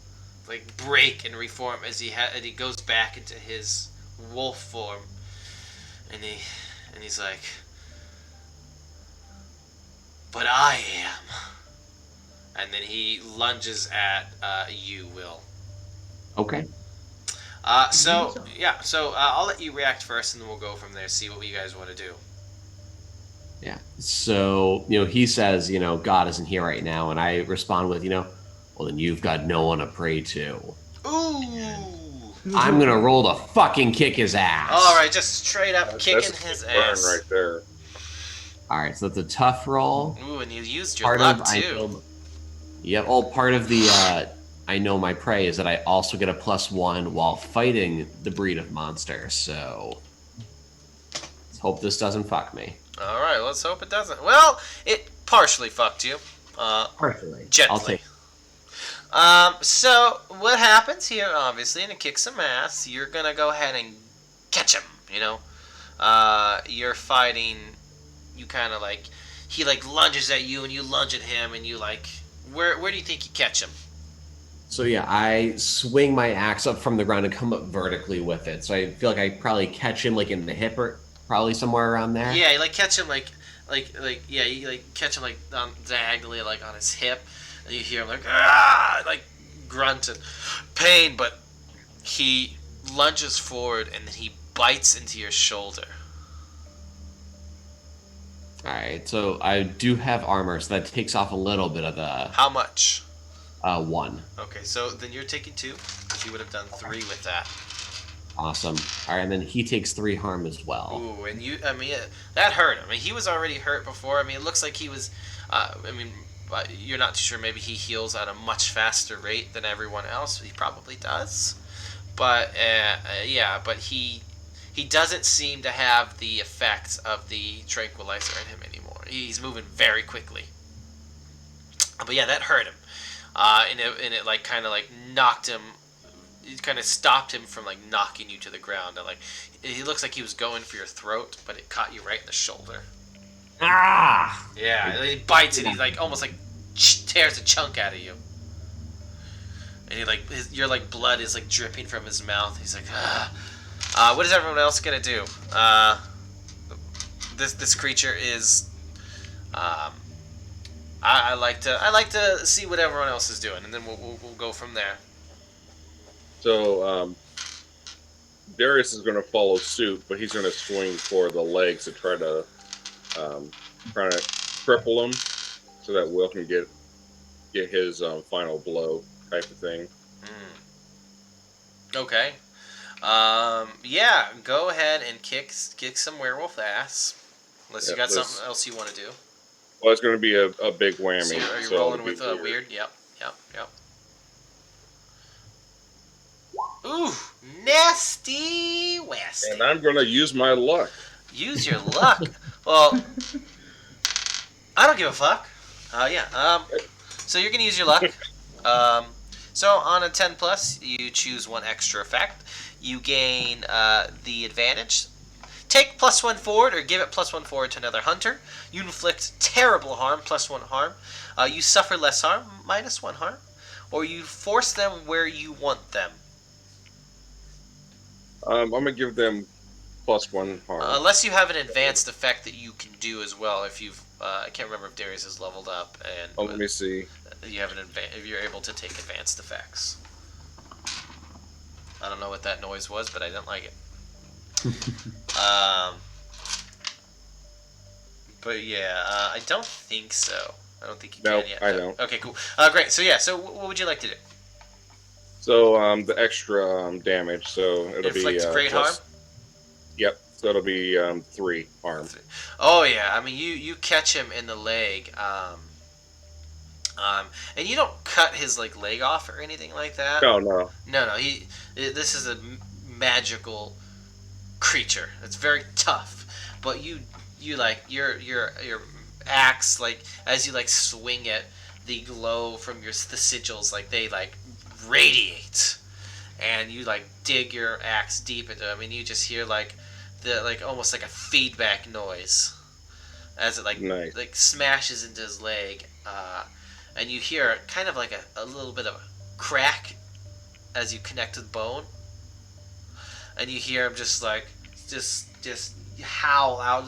Speaker 1: like break and reform as and he goes back into his wolf form, and he's like, but I am. And then he lunges at you, Will.
Speaker 2: Okay.
Speaker 1: So I'll let you react first, and then we'll go from there. See what you guys want to do.
Speaker 2: Yeah. So, he says, God isn't here right now. And I respond with, well, then you've got no one to pray to.
Speaker 1: Ooh.
Speaker 2: I'm going to roll to fucking kick his ass.
Speaker 1: All right, just straight up kicking
Speaker 3: That's
Speaker 1: his
Speaker 3: a burn
Speaker 1: ass.
Speaker 3: right there.
Speaker 2: All right. So that's a tough roll.
Speaker 1: Ooh, and you used your luck, too.
Speaker 2: Yep. Part of the I know my prey is that I also get a +1 while fighting the breed of monster. So let's hope this doesn't fuck me.
Speaker 1: All right, let's hope it doesn't. Well, it partially fucked you.
Speaker 2: Partially.
Speaker 1: Gently.
Speaker 2: I'll take.
Speaker 1: So what happens here, obviously, and it kicks some ass, you're gonna go ahead and catch him, you're fighting, you kind of like, he like lunges at you, and you lunge at him, and you like, where do you think you catch him?
Speaker 2: So yeah, I swing my axe up from the ground and come up vertically with it. So I feel like I probably catch him like in the hip or probably somewhere around there.
Speaker 1: Yeah, you like catch him you like catch him like diagonally like on his hip, and you hear him like grunt and pain, but he lunges forward and then he bites into your shoulder.
Speaker 2: All right, so I do have armor, so that takes off a little bit of the
Speaker 1: How much?
Speaker 2: 1.
Speaker 1: Okay, so then you're taking 2, because you would have done 3 with that.
Speaker 2: Awesome. All right, and then he takes 3 harm as well.
Speaker 1: Ooh, and that hurt him. I mean, he was already hurt before. I mean, it looks like he was, you're not too sure. Maybe he heals at a much faster rate than everyone else. He probably does. But, but he doesn't seem to have the effects of the tranquilizer in him anymore. He's moving very quickly. But yeah, that hurt him. And it like kind of like knocked him. It kind of stopped him from like knocking you to the ground. And like he looks like he was going for your throat, but it caught you right in the shoulder.
Speaker 2: Ah!
Speaker 1: Yeah, and he bites and he's like almost like tears a chunk out of you. And your like blood is like dripping from his mouth. He's like, ah. What is everyone else gonna do? This creature is. I like to see what everyone else is doing, and then we'll go from there.
Speaker 3: So Darius is going to follow suit, but he's going to swing for the legs to try to cripple him, so that Will can get his final blow type of thing.
Speaker 1: Okay. Yeah. Go ahead and kick some werewolf ass. Unless you got something else you want to do.
Speaker 3: Well, it's going to be a big whammy.
Speaker 1: So are you rolling with weird? Yep. Ooh, nasty West.
Speaker 3: And I'm going to use my luck.
Speaker 1: Use your luck. Well, I don't give a fuck. So you're going to use your luck. So on a 10 plus, you choose one extra effect. You gain the advantage. Take +1 forward, or give it +1 forward to another hunter. You inflict terrible harm, +1 harm. You suffer less harm, -1 harm. Or you force them where you want them.
Speaker 3: I'm going to give them +1 harm.
Speaker 1: Unless you have an advanced effect that you can do as well. If you've, I can't remember if Darius is leveled up, and
Speaker 3: let me see.
Speaker 1: You have if you're able to take advanced effects. I don't know what that noise was, but I didn't like it. But yeah, I don't think so. I don't think you can yet.
Speaker 3: I don't.
Speaker 1: Okay, cool. Great. So yeah, so what would you like to do?
Speaker 3: So the extra damage. So it'll be
Speaker 1: great harm.
Speaker 3: Yep. So it'll be 3 harm.
Speaker 1: Oh yeah, I mean you catch him in the leg. And you don't cut his like leg off or anything like that.
Speaker 3: No, no.
Speaker 1: No. This is a magical creature. It's very tough, but you like your axe, like as you like swing it, the glow from the sigils, like they like radiate, and you like dig your axe deep into them, and you just hear like the like almost like a feedback noise as it
Speaker 3: Nice.
Speaker 1: like smashes into his leg, and you hear kind of like a little bit of a crack as you connect to the bone, and you hear him just like just howl out,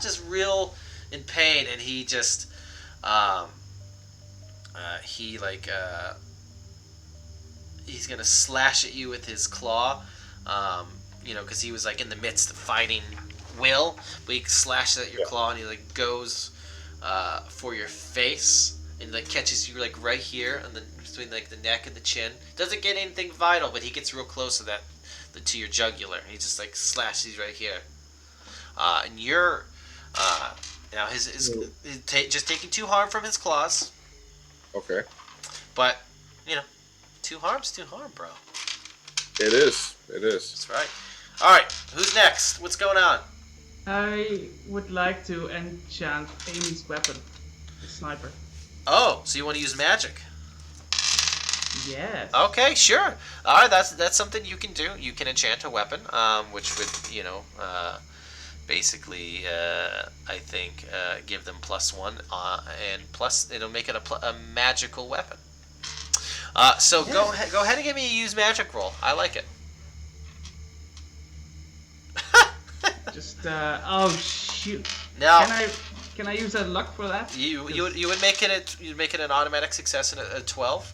Speaker 1: just real in pain, and he just he like he's gonna slash at you with his claw, because he was like in the midst of fighting Will, but he slashes at your claw, and he like goes for your face, and like catches you like right here, and then between like the neck and the chin. Doesn't get anything vital, but he gets real close to that, to your jugular. He just like slashes right here, and you're now just taking 2 harm from his claws,
Speaker 3: Okay.
Speaker 1: but 2 harm's 2 harm, bro.
Speaker 3: It is. It is.
Speaker 1: That's right. All right, who's next? What's going on?
Speaker 5: I would like to enchant Amy's weapon, the sniper.
Speaker 1: Oh, so you want to use magic?
Speaker 5: Yes.
Speaker 1: Okay, sure. All right, that's something you can do. You can enchant a weapon, which would basically I think give them +1, and plus it'll make it a magical weapon. So go ahead and give me a use magic roll. I like it.
Speaker 5: Just oh shoot.
Speaker 1: Now
Speaker 5: Can I use a luck for that?
Speaker 1: you would make it an automatic success in a 12.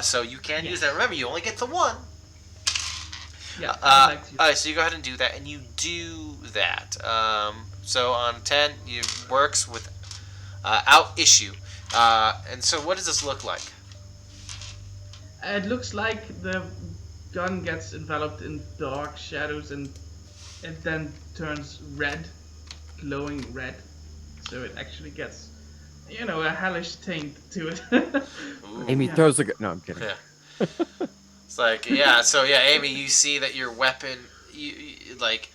Speaker 1: So you can use that. Remember, you only get the 1.
Speaker 5: Yeah. I'd like to.
Speaker 1: All right, so you go ahead and do that, and you do that. So on 10, it works without issue. And so, what does this look like?
Speaker 5: It looks like the gun gets enveloped in dark shadows, and it then turns red, glowing red. So it actually gets, a hellish taint to it.
Speaker 4: Amy throws the gun. No, I'm kidding.
Speaker 1: Yeah. It's like, so Amy, you see that your weapon is like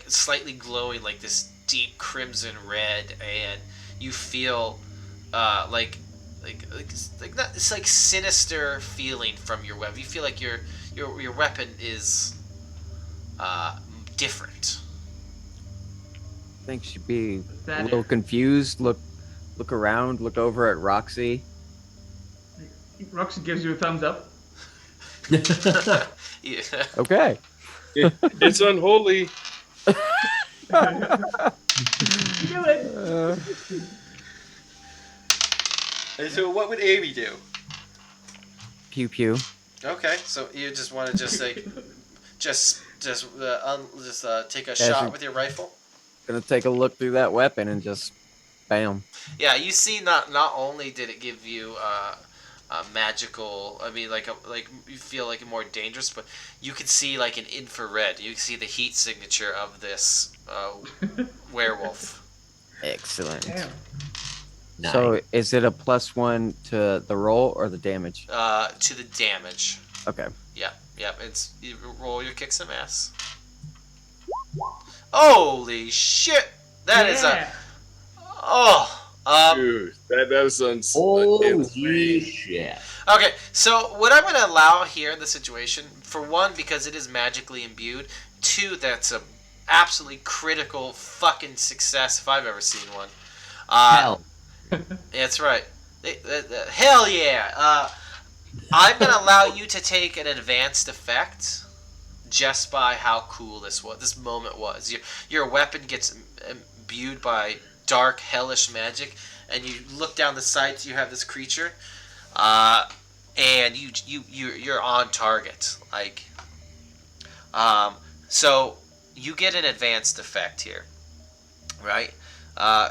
Speaker 1: slightly glowing like this deep crimson red, and you feel like it's like sinister feeling from your weapon. You feel like your weapon is different.
Speaker 4: I think she'd be a
Speaker 5: Better.
Speaker 4: little confused. Look around. Look over at Roxy.
Speaker 5: Roxy gives you a thumbs up.
Speaker 1: Yeah.
Speaker 4: Okay.
Speaker 3: It's unholy.
Speaker 5: Do it.
Speaker 1: And so, what would Amy do?
Speaker 4: Pew pew.
Speaker 1: Okay, so you just want to just like just take a
Speaker 4: As
Speaker 1: shot
Speaker 4: you-
Speaker 1: with your rifle.
Speaker 4: Gonna take a look through that weapon and just, bam.
Speaker 1: Yeah, you see, not only did it give you a magical, I mean, like you feel like more dangerous, but you can see like an infrared. You can see the heat signature of this werewolf.
Speaker 4: Excellent.
Speaker 5: Damn.
Speaker 2: Nice.
Speaker 4: So is it a +1 to the roll or the damage?
Speaker 1: To the damage.
Speaker 4: Okay.
Speaker 1: Yeah. It's you roll your kick some ass. Holy shit! That is
Speaker 5: Yeah.
Speaker 3: Dude, that is
Speaker 2: Holy
Speaker 3: insane.
Speaker 2: shit.
Speaker 1: Okay, so what I'm going to allow here in the situation, for one, because it is magically imbued. 2, that's a absolutely critical fucking success if I've ever seen one.
Speaker 2: Hell.
Speaker 1: That's right. Hell yeah! I'm going to allow you to take an advanced effect just by how cool this moment was. Your weapon gets imbued by dark, hellish magic, and you look down the sights. You have this creature, and you're on target. Like, so you get an advanced effect here, right?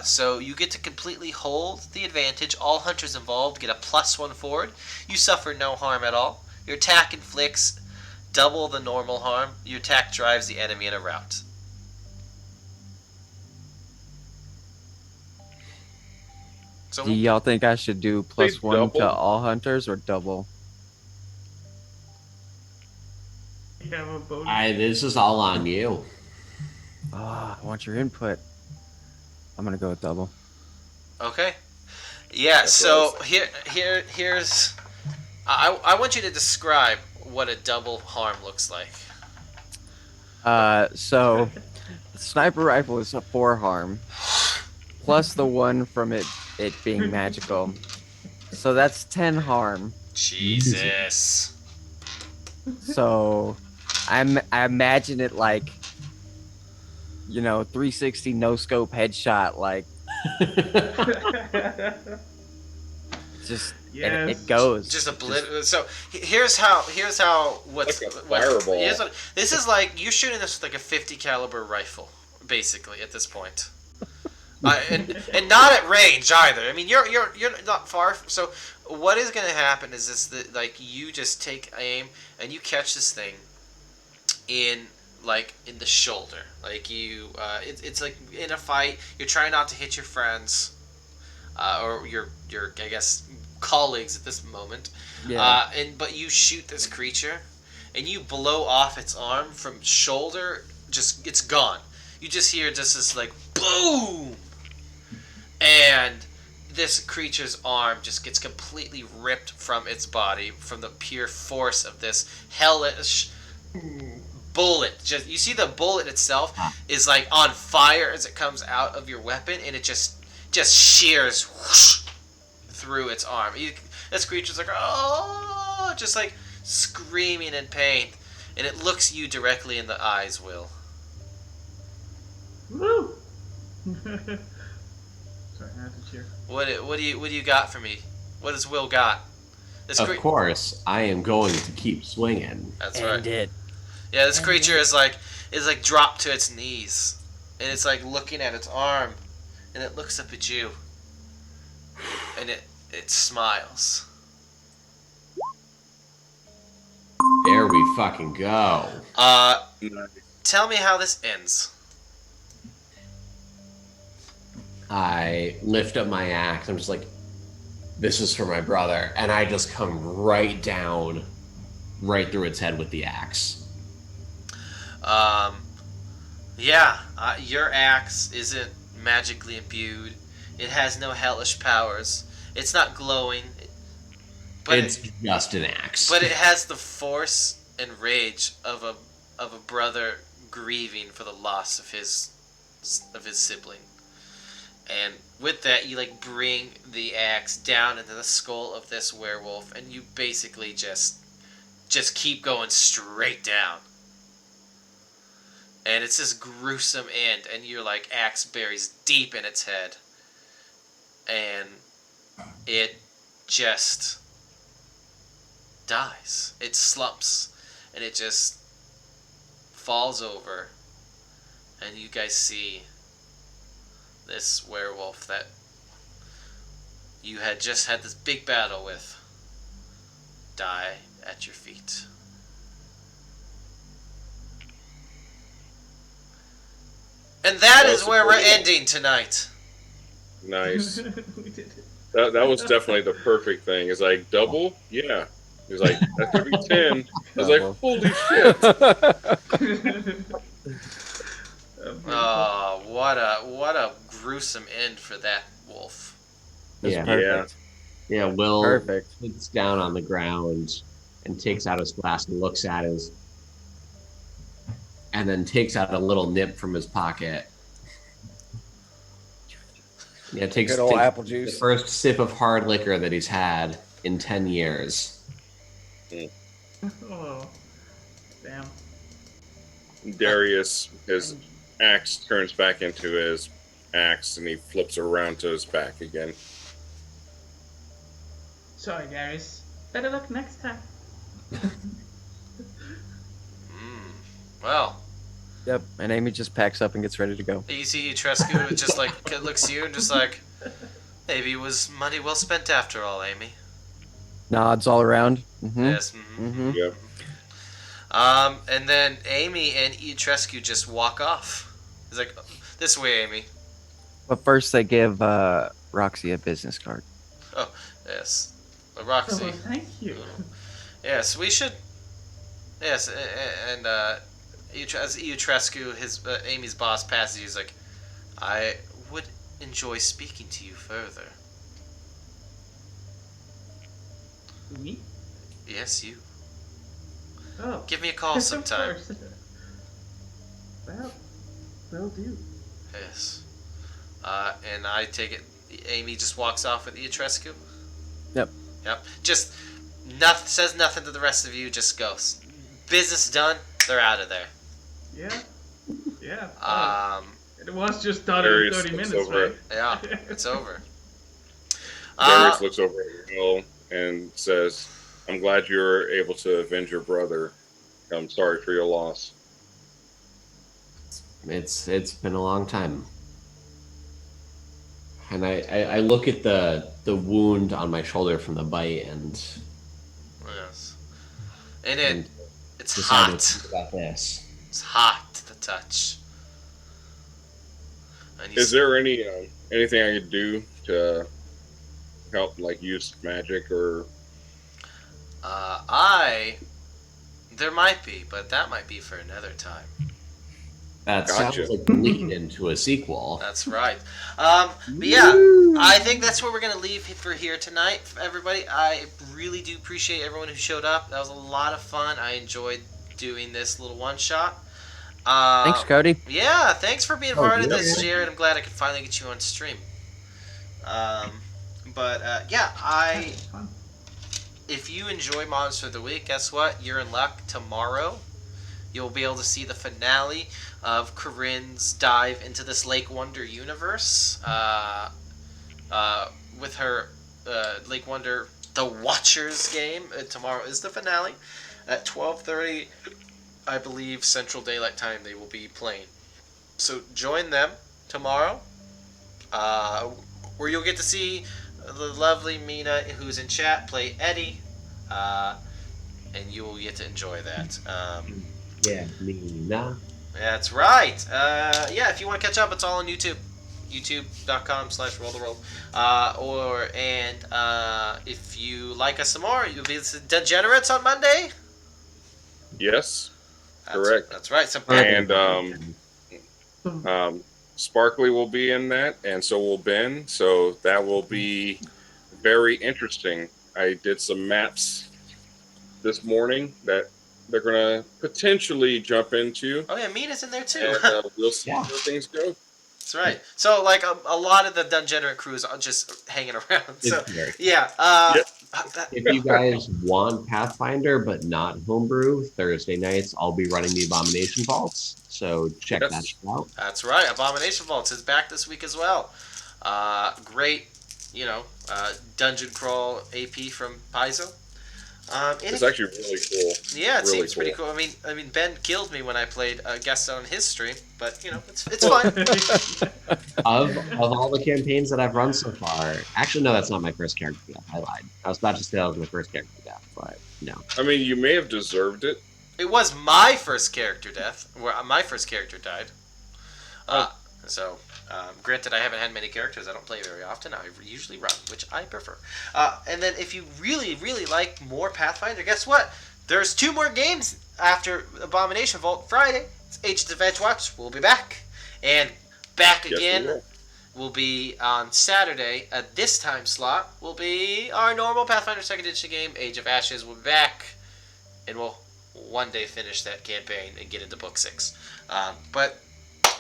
Speaker 1: So you get to completely hold the advantage. All hunters involved get a +1 forward. You suffer no harm at all. Your attack inflicts double the normal harm. Your attack drives the enemy in a rout. So
Speaker 4: Do y'all think I should do +1 to
Speaker 3: double.
Speaker 4: all hunters or double?
Speaker 5: You have a bonus.
Speaker 2: This is all on you.
Speaker 4: I want your input. I'm gonna go with double.
Speaker 1: okay. Yeah.
Speaker 3: That's what I was
Speaker 1: So here's. I want you to describe what a double harm looks like.
Speaker 4: So the sniper rifle is a 4 harm, plus the 1 from it being magical. So that's 10 harm.
Speaker 1: Jesus.
Speaker 4: So I imagine it like, 360 no scope headshot, like just and
Speaker 5: Yes.
Speaker 4: it goes.
Speaker 1: Just So here's how what's
Speaker 3: Like a
Speaker 1: what,
Speaker 3: fireball.
Speaker 1: this is like you're shooting this with like a 50 caliber rifle, basically at this point. And not at range either. I mean, you're not far. So what is going to happen is this: that like you just take aim and you catch this thing in the shoulder. Like it's like in a fight, you're trying not to hit your friends or your I guess colleagues at this moment.
Speaker 4: Yeah.
Speaker 1: But you shoot this creature, and you blow off its arm from shoulder. Just it's gone. You just hear just this like boom, and this creature's arm just gets completely ripped from its body from the pure force of this hellish bullet. Just you see the bullet itself is like on fire as it comes out of your weapon, and it just shears whoosh, through its arm. This creature's like oh, just like screaming in pain, and it looks you directly in the eyes, Will.
Speaker 5: Woo! Sorry, I have to cheer.
Speaker 1: What do you got for me? What has Will got? This
Speaker 2: Of course, I am going to keep swinging.
Speaker 1: That's right.
Speaker 4: And it.
Speaker 1: Yeah, this creature is like dropped to its knees, and it's like looking at its arm, and it looks up at you, and it smiles.
Speaker 2: There we fucking go.
Speaker 3: Nice.
Speaker 1: Tell me how this ends.
Speaker 2: I lift up my axe. I'm just like, this is for my brother. And I just come right down, right through its head with the axe.
Speaker 1: Yeah, your axe isn't magically imbued. It has no hellish powers. It's not glowing. But
Speaker 2: It's just an axe.
Speaker 1: But it has the force and rage of a brother grieving for the loss of his sibling. And with that, you like bring the axe down into the skull of this werewolf, and you basically just keep going straight down. And it's this gruesome end, and your like axe buries deep in its head, and it just dies. It slumps, and it just falls over, and you guys see this werewolf that you had just had this big battle with die at your feet. And that is where we're ending tonight.
Speaker 3: Nice.
Speaker 5: We did it.
Speaker 3: That was definitely the perfect thing. It's like double, yeah. He's like that could be 10. I was like, holy shit.
Speaker 1: Oh, what a gruesome end for that wolf.
Speaker 4: That's
Speaker 2: Yeah.
Speaker 4: perfect.
Speaker 2: Yeah, Will
Speaker 4: Perfect.
Speaker 2: sits down on the ground and takes out his flask and looks at his, and then takes out a little nip from his pocket. Yeah, takes
Speaker 4: Good old apple
Speaker 2: the
Speaker 4: juice.
Speaker 2: first sip of hard liquor that he's had in 10 years.
Speaker 5: Oh, damn.
Speaker 3: Darius, his axe turns back into his axe and he flips around to his back again.
Speaker 5: Sorry, Darius. Better luck next time.
Speaker 1: Well,
Speaker 4: Yep. And Amy just packs up and gets ready to go.
Speaker 1: you see Trescu just like looks at you and just like, maybe it was money well spent after all, Amy.
Speaker 4: Nods all around. Mm-hmm.
Speaker 1: Yes.
Speaker 4: Mm-hmm.
Speaker 3: Yep.
Speaker 1: And then Amy and Trescu just walk off. He's like, this way, Amy.
Speaker 4: But first, they give Roxy a business card.
Speaker 1: Oh, yes. Roxy.
Speaker 5: Oh, thank you.
Speaker 1: Yes, we should. Yes, and as Eutrescu, his Amy's boss, passes, he's like, I would enjoy speaking to you further.
Speaker 5: Me?
Speaker 1: Yes, you.
Speaker 5: Oh.
Speaker 1: Give me a call sometime.
Speaker 5: Of course. Well, will do.
Speaker 1: Yes. And I take it Amy just walks off with Eutrescu?
Speaker 4: Yep.
Speaker 1: Yep. Just says nothing to the rest of you, just goes. Business done, they're out of there.
Speaker 5: Yeah. Yeah. It was just done in
Speaker 3: Darius
Speaker 5: 30
Speaker 3: looks
Speaker 5: minutes,
Speaker 3: over
Speaker 5: right?
Speaker 1: Yeah, it's over.
Speaker 3: Darius looks over at Will and says, I'm glad you were able to avenge your brother. I'm sorry for your loss.
Speaker 2: It's been a long time. And I look at the wound on my shoulder from the bite and
Speaker 1: Yes. And it's
Speaker 2: decide
Speaker 1: hot.
Speaker 2: to think about this.
Speaker 1: It's hot to the touch. And
Speaker 3: Is there anything I could do to help, like use magic or?
Speaker 1: There might be, but that might be for another time.
Speaker 2: That
Speaker 3: Gotcha.
Speaker 2: sounds like the lead into a sequel.
Speaker 1: That's right. But yeah, I think that's what we're going to leave for here tonight, everybody. I really do appreciate everyone who showed up. That was a lot of fun. I enjoyed doing this little one-shot.
Speaker 4: Thanks, Cody.
Speaker 1: Yeah, thanks for being part of
Speaker 2: yeah.
Speaker 1: this, Jared. I'm glad I could finally get you on stream. Yeah,
Speaker 5: It's fun.
Speaker 1: if you enjoy Monster of the Week, guess what? You're in luck. Tomorrow, you'll be able to see the finale of Corinne's dive into this Lake Wonder universe with her Lake Wonder The Watchers game. Tomorrow is the finale at 12:30, I believe, Central Daylight Time. They will be playing. So join them tomorrow, where you'll get to see the lovely Mina, who's in chat, play Eddie, and you will get to enjoy that.
Speaker 2: Yeah, Mina.
Speaker 1: That's right. If you want to catch up, it's all on YouTube. YouTube.com/rolltheworld. If you like us some more, you'll be Degenerates on Monday.
Speaker 3: Yes, correct.
Speaker 1: That's right. Some
Speaker 3: And Sparkly will be in that, and so will Ben. So that will be very interesting. I did some maps this morning that they're going to potentially jump into.
Speaker 1: Oh yeah, Mina's in there too.
Speaker 3: And we'll see
Speaker 2: Yeah.
Speaker 3: where things go.
Speaker 1: That's right. So like a lot of the Dungeonerate crews are just hanging around. So
Speaker 2: It's very-
Speaker 1: yeah.
Speaker 2: If you guys want Pathfinder but not homebrew, Thursday nights I'll be running the Abomination Vaults, so check
Speaker 3: Yes.
Speaker 2: that out.
Speaker 1: That's right. Abomination Vaults is back this week as well. Great, dungeon crawl AP from Paizo.
Speaker 3: It's actually really cool.
Speaker 1: Yeah, it
Speaker 3: really
Speaker 1: seems pretty cool. I mean, Ben killed me when I played guest on his stream, but it's fun.
Speaker 2: Of all the campaigns that I've run so far, actually no, that's not my first character death. I lied. I was about to say that was my first character death, but no.
Speaker 3: I mean, you may have deserved it.
Speaker 1: It was my first character death, where my first character died. Granted, I haven't had many characters. I don't play very often. I usually run, which I prefer. And then if you really, really like more Pathfinder, guess what? There's 2 more games after Abomination Vault Friday. It's Agents of Edgewatch. We'll be back. And back
Speaker 3: Yes, we
Speaker 1: again
Speaker 3: will.
Speaker 1: will be on Saturday. At this time slot will be our normal Pathfinder 2nd Edition game, Age of Ashes. We'll be back. And we'll one day finish that campaign and get into Book 6.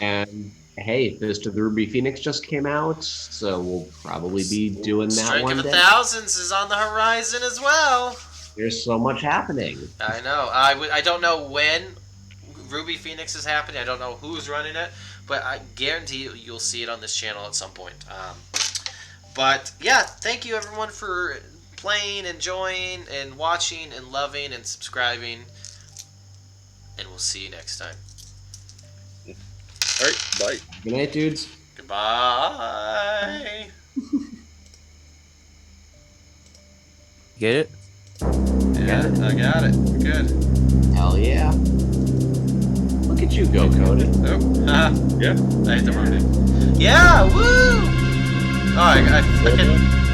Speaker 2: And hey, Fist of the Ruby Phoenix just came out, so we'll probably be doing that
Speaker 1: Strike
Speaker 2: one
Speaker 1: of the
Speaker 2: day.
Speaker 1: Thousands is on the horizon as well.
Speaker 2: There's so much happening.
Speaker 1: I know. I don't know when Ruby Phoenix is happening. I don't know who's running it, but I guarantee you'll see it on this channel at some point. But yeah, thank you everyone for playing, enjoying, and watching, and loving, and subscribing. And we'll see you next time.
Speaker 3: All right, bye.
Speaker 2: Good night, dudes.
Speaker 1: Goodbye.
Speaker 4: Get it?
Speaker 1: Yeah, I got it. Good.
Speaker 2: Hell yeah. Look at you go, Cody.
Speaker 1: Oh,
Speaker 3: Yeah.
Speaker 1: I hit the wrong thing. Yeah, woo! Oh, I can.